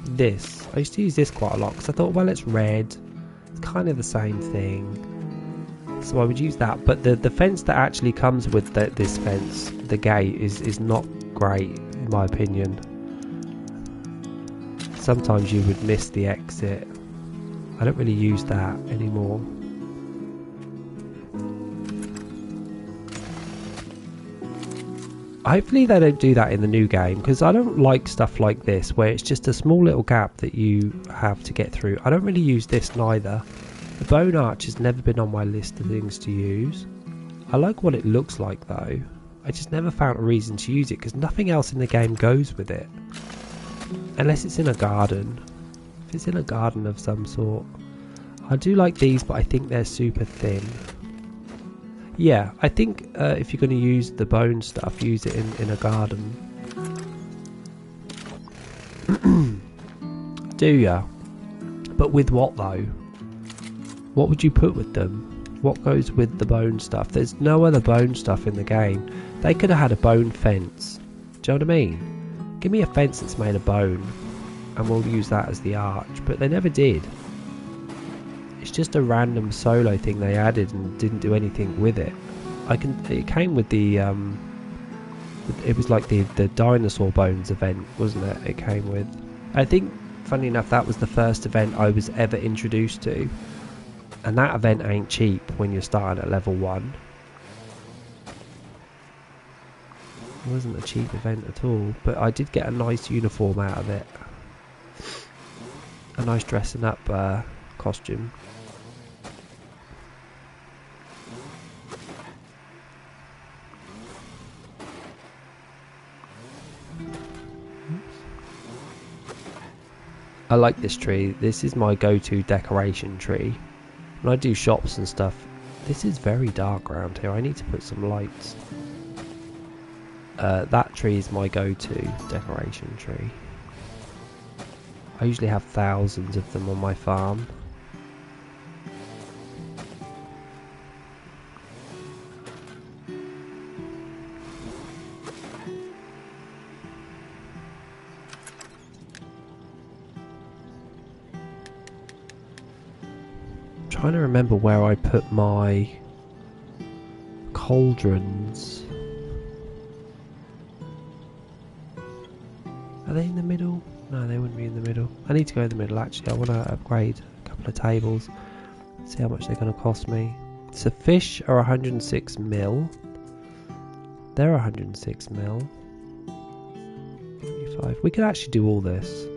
this. I used to use this quite a lot because I thought, well, it's red, it's kind of the same thing, so I would use that. But the fence that actually comes with this fence, the gate, is not great in my opinion. Sometimes you would miss the exit. I don't really use that anymore. Hopefully they don't do that in the new game, because I don't like stuff like this where it's just a small little gap that you have to get through. I don't really use this neither. The bone arch has never been on my list of things to use. I like what it looks like though. I just never found a reason to use it because nothing else in the game goes with it. Unless it's in a garden. If it's in a garden of some sort. I do like these, but I think they're super thin. Yeah, I think if you're going to use the bone stuff, use it in a garden. Do ya? But with what though? What would you put with them? What goes with the bone stuff? There's no other bone stuff in the game. They could have had a bone fence. Do you know what I mean? Give me a fence that's made of bone and we'll use that as the arch. But they never did. It's just a random solo thing they added and didn't do anything with it. It came with the it was like the dinosaur bones event, wasn't it? It came with. I think, funny enough, that was the first event I was ever introduced to, and that event ain't cheap when you're starting at level 1. It wasn't a cheap event at all, but I did get a nice uniform out of it, a nice dressing up costume. I like this tree. This is my go-to decoration tree. When I do shops and stuff, this is very dark around here. I need to put some lights. That tree is my go-to decoration tree. I usually have thousands of them on my farm. Trying to remember where I put my cauldrons. Are they in the middle? No, they wouldn't be in the middle. I need to go in the middle actually. I want to upgrade a couple of tables. See how much they're going to cost me. So fish are 106 mil. They're 106 mil. 25. We could actually do all this.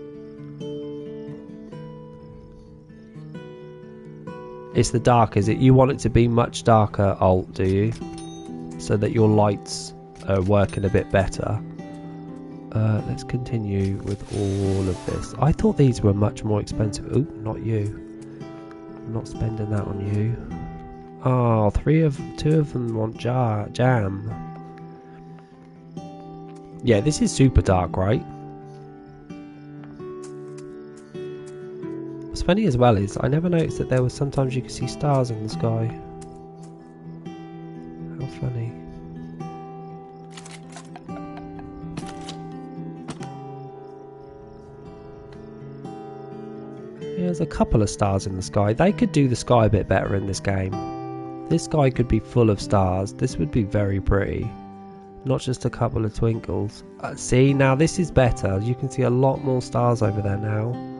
It's the dark, is it? You want it to be much darker, Alt, do you? So that your lights are working a bit better. Let's continue with all of this. I thought these were much more expensive. Ooh, not you. I'm not spending that on you. Oh, two of them want jam. Yeah, this is super dark, right? What's funny as well is I never noticed that there was sometimes you could see stars in the sky. How funny. Yeah, there's a couple of stars in the sky. They could do the sky a bit better in this game. This sky could be full of stars. This would be very pretty. Not just a couple of twinkles. See, now this is better. You can see a lot more stars over there now.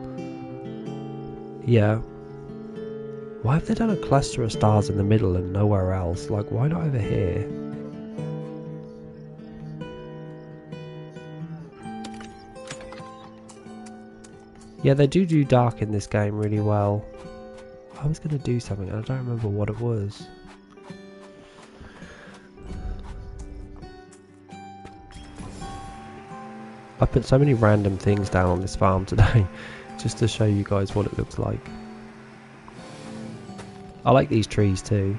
Yeah. Why have they done a cluster of stars in the middle and nowhere else? Like, why not over here? Yeah, they do dark in this game really well. I was going to do something and I don't remember what it was. I put so many random things down on this farm today just to show you guys what it looks like. I like these trees too.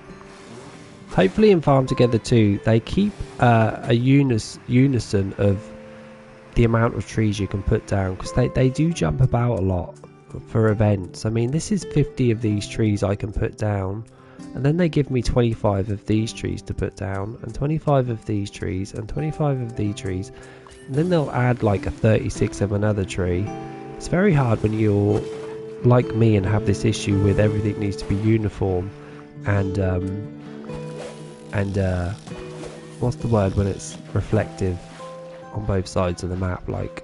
Hopefully in Farm Together 2 they keep a unison of the amount of trees you can put down, because they do jump about a lot for events. I mean, this is 50 of these trees I can put down, and then they give me 25 of these trees to put down, and 25 of these trees, and 25 of these trees, and then they'll add like a 36 of another tree. It's very hard when you're like me and have this issue with everything needs to be uniform and what's the word when it's reflective on both sides of the map. Like,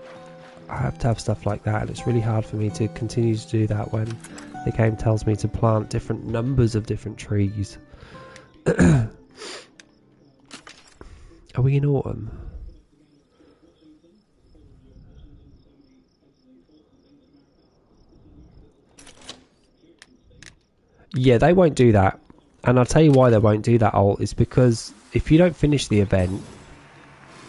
I have to have stuff like that, and it's really hard for me to continue to do that when the game tells me to plant different numbers of different trees. Are we in autumn? Yeah, they won't do that. And I'll tell you why they won't do that, Alt, is because if you don't finish the event,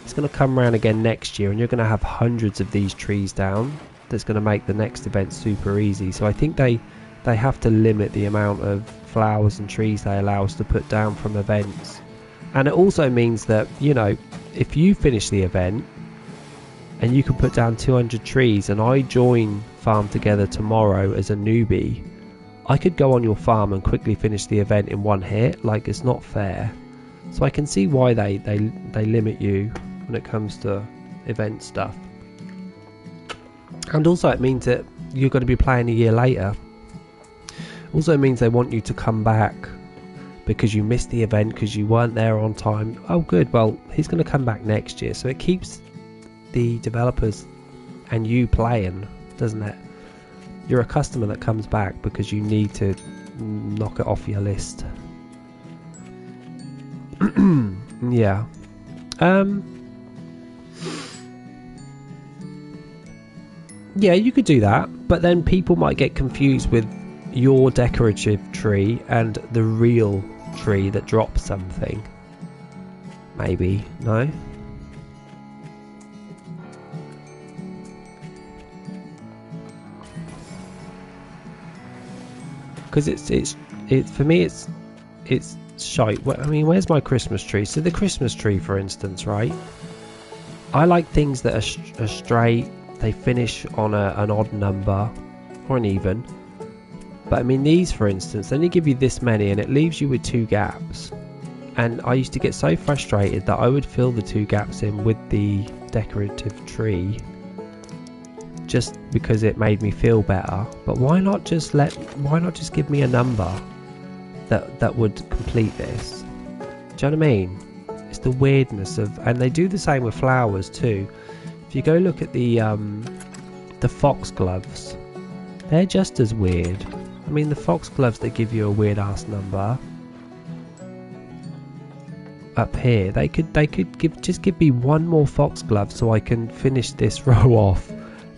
it's going to come around again next year and you're going to have hundreds of these trees down. That's going to make the next event super easy. So I think they have to limit the amount of flowers and trees they allow us to put down from events. And it also means that, you know, if you finish the event and you can put down 200 trees and I join Farm Together tomorrow as a newbie, I could go on your farm and quickly finish the event in one hit. Like, it's not fair. So I can see why they limit you when it comes to event stuff. And also it means that you're going to be playing a year later. Also it means they want you to come back because you missed the event because you weren't there on time. Oh good, well he's going to come back next year. So it keeps the developers and you playing, doesn't it? You're a customer that comes back because you need to knock it off your list. Yeah. Yeah, you could do that, but then people might get confused with your decorative tree and the real tree that drops something. Maybe, no? because it's for me it's shite. I mean, where's my Christmas tree? So the Christmas tree, for instance, right? I like things that are straight. They finish on an odd number or an even. But I mean, these, for instance, they only give you this many, and it leaves you with 2 gaps. And I used to get so frustrated that I would fill the 2 gaps in with the decorative tree, just because it made me feel better. But why not just give me a number that would complete this? Do you know what I mean? It's the weirdness of, and they do the same with flowers too. If you go look at the foxgloves, they're just as weird. I mean, the foxgloves, they give you a weird ass number. Up here, they could give me 1 more foxglove so I can finish this row off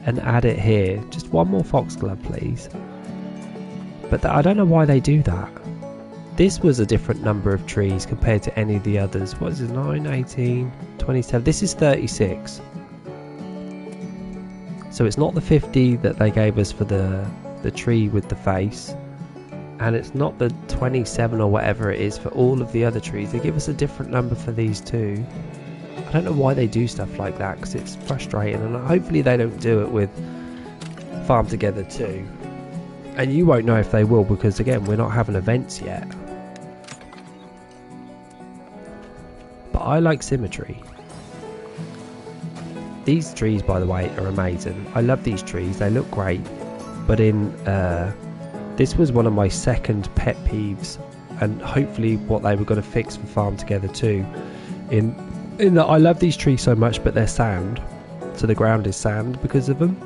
and add it here. Just 1 more foxglove, please. But I don't know why they do that. This was a different number of trees compared to any of the others. What is it? 9, 18, 27. This is 36. So it's not the 50 that they gave us for the tree with the face, and it's not the 27 or whatever it is for all of the other trees. They give us a different number for these two. I don't know why they do stuff like that, because it's frustrating, and hopefully they don't do it with Farm Together too. And you won't know if they will, because again, we're not having events yet. But I like symmetry. These trees, by the way, are amazing. I love these trees, they look great. But this was one of my second pet peeves, and hopefully what they were going to fix for Farm Together too. In that I love these trees so much, but they're sand, so the ground is sand because of them.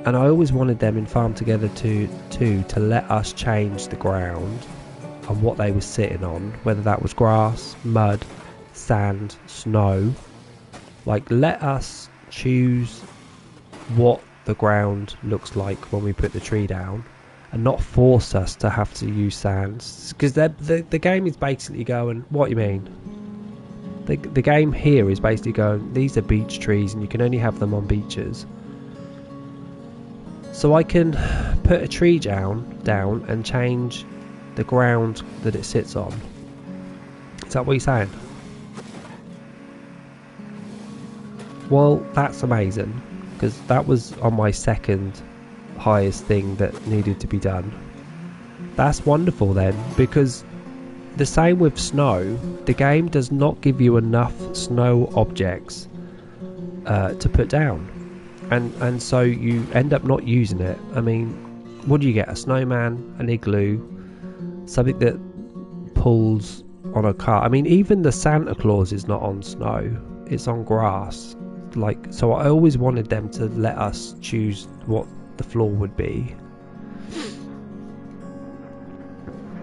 And I always wanted them in Farm Together to let us change the ground and what they were sitting on, whether that was grass, mud, sand, snow. Like, let us choose what the ground looks like when we put the tree down, and not force us to have to use sands, because the game is basically going, what you mean? The game here is basically going, these are beach trees and you can only have them on beaches. So I can put a tree down and change the ground that it sits on. Is that what you're saying? Well, that's amazing, because that was on my second highest thing that needed to be done. That's wonderful then, because the same with snow, the game does not give you enough snow objects to put down, and so you end up not using it. I mean, what do you get? A snowman, an igloo, something that pulls on a cart. I mean, even the Santa Claus is not on snow, it's on grass. Like, so I always wanted them to let us choose what the floor would be.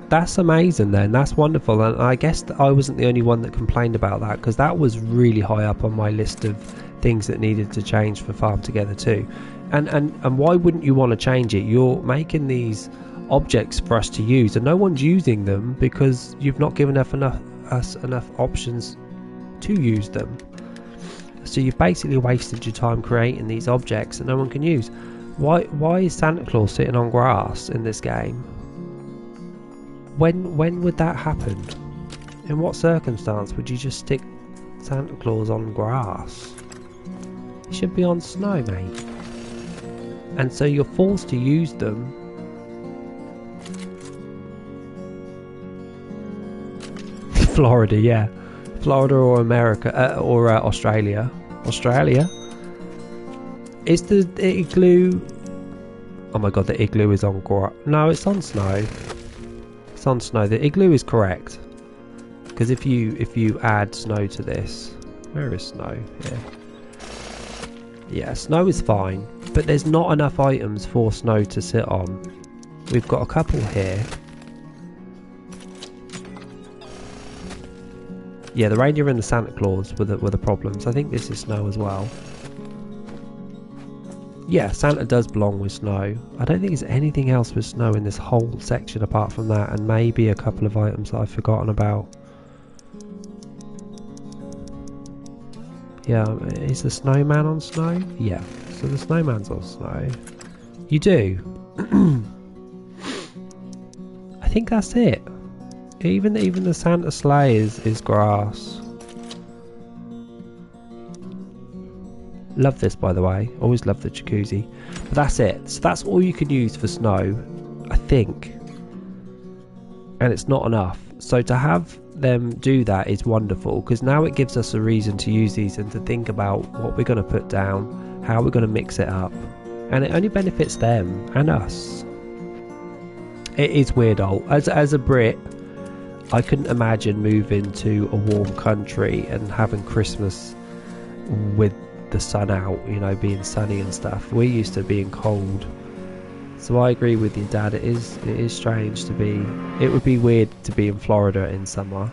That's amazing then, that's wonderful. And I guess that I wasn't the only one that complained about that, because that was really high up on my list of things that needed to change for Farm Together too. And why wouldn't you want to change it? You're making these objects for us to use, and no one's using them because you've not given us enough options to use them. So you've basically wasted your time creating these objects that no one can use. Why is Santa Claus sitting on grass in this game? When would that happen? In what circumstance would you just stick Santa Claus on grass? He should be on snow, mate. And so you're forced to use them. Florida, yeah. Florida or America, or Australia. Australia? Is the igloo... Oh my god, the igloo is on grass. No, it's on snow. It's on snow. The igloo is correct. Because if you add snow to this... Where is snow? Yeah. Yeah, snow is fine. But there's not enough items for snow to sit on. We've got a couple here. Yeah, the reindeer and the Santa Claus were the problems. I think this is snow as well. Yeah, Santa does belong with snow. I don't think there's anything else with snow in this whole section apart from that, and maybe a couple of items that I've forgotten about. Yeah, is the snowman on snow? Yeah, so the snowman's on snow. You do. I think that's it. Even the Santa sleigh is grass. Love this, by the way. Always love the jacuzzi. But that's it. So that's all you can use for snow, I think. And it's not enough. So to have them do that is wonderful, because now it gives us a reason to use these and to think about what we're going to put down, how we're going to mix it up. And it only benefits them and us. It is weird, as a Brit, I couldn't imagine moving to a warm country and having Christmas with the sun out, you know, being sunny and stuff. We're used to being cold. So I agree with you, Dad. It is strange to be. It would be weird to be in Florida in summer.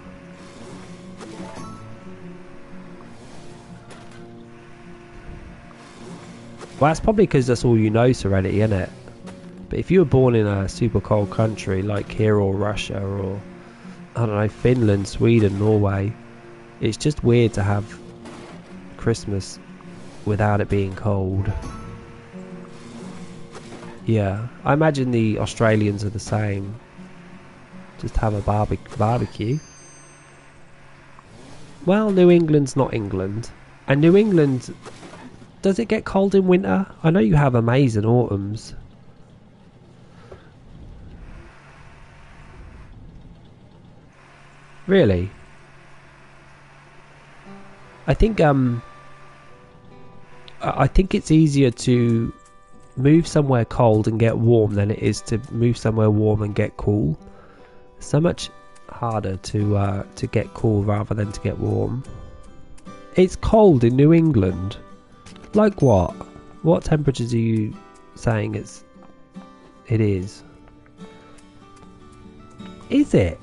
Well, that's probably because that's all you know, Serenity, isn't it? But if you were born in a super cold country like here, or Russia, or I don't know, Finland, Sweden, Norway, it's just weird to have Christmas without it being cold. Yeah, I imagine the Australians are the same. Just have a barbecue. Well, New England's not England. And New England, does it get cold in winter? I know you have amazing autumns. Really? I think it's easier to move somewhere cold and get warm than it is to move somewhere warm and get cool. So much harder to get cool rather than to get warm. It's cold in New England. Like what? What temperatures are you saying it is? Is it?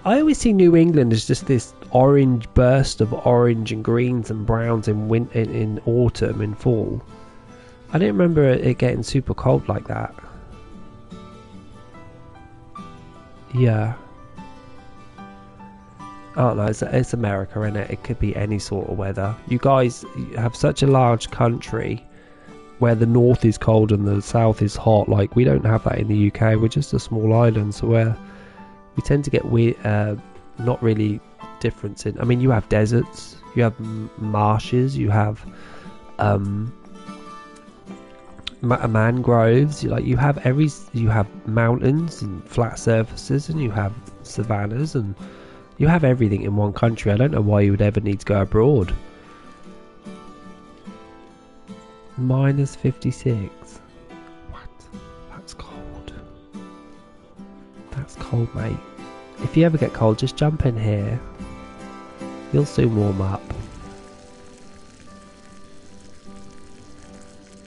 I always see New England as just this orange burst of orange and greens and browns in autumn and fall. I didn't remember it getting super cold like that. Yeah. Oh no, it's America, isn't it? It could be any sort of weather. You guys have such a large country where the north is cold and the south is hot. Like, we don't have that in the UK. We're just a small island, so we tend to get weird, not really difference in. I mean, you have deserts, you have marshes, you have mangroves. You have mountains and flat surfaces, and you have savannas, and you have everything in one country. I don't know why you would ever need to go abroad. Minus 56. What? That's cold. That's cold, mate. If you ever get cold, just jump in here. You'll soon warm up.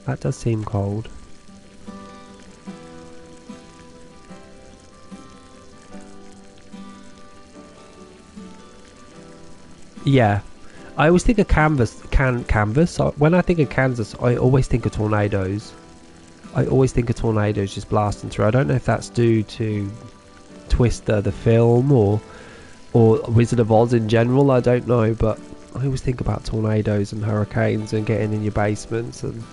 That does seem cold. Yeah, I always think of canvas. When I think of Kansas, I always think of tornadoes. I always think of tornadoes just blasting through. I don't know if that's due to Twister, the film, or Wizard of Oz in general. I don't know, but I always think about tornadoes and hurricanes and getting in your basements and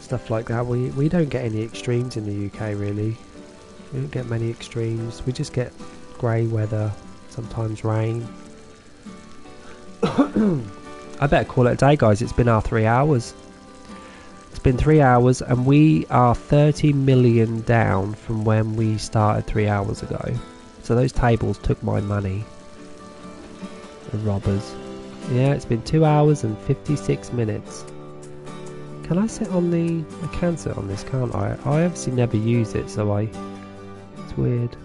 stuff like that. We don't get any extremes in the UK, really. We don't get many extremes. We just get grey weather, sometimes rain. I better call it a day, guys. It's been our 3 hours. It's been 3 hours, and we are 30 million down from when we started 3 hours ago. So those tables took my money. The robbers. Yeah, it's been 2 hours and 56 minutes. Can I sit on the... I can sit on this, can't I? I obviously never use it, so it's weird.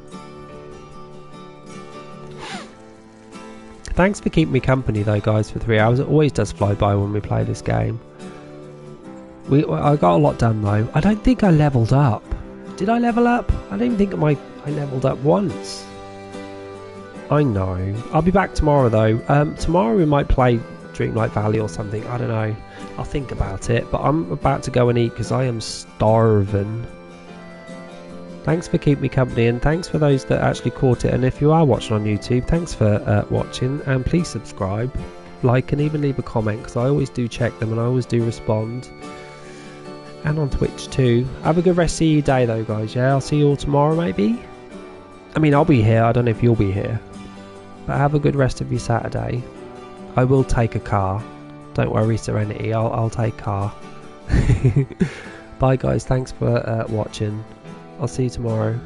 Thanks for keeping me company though, guys, for 3 hours. It always does fly by when we play this game. I got a lot done though. I don't think I leveled up. Did I level up? I don't even think I leveled up once. I know. I'll be back tomorrow though. Tomorrow we might play Dreamlight Valley or something. I don't know. I'll think about it. But I'm about to go and eat because I am starving. Thanks for keeping me company, and thanks for those that actually caught it. And if you are watching on YouTube, thanks for watching, and please subscribe, like, and even leave a comment, because I always do check them and I always do respond. And on Twitch too. Have a good rest of your day though, guys. Yeah, I'll see you all tomorrow maybe. I mean, I'll be here. I don't know if you'll be here. But have a good rest of your Saturday. I will take a car. Don't worry, Serenity. I'll take car. Bye, guys. Thanks for watching. I'll see you tomorrow.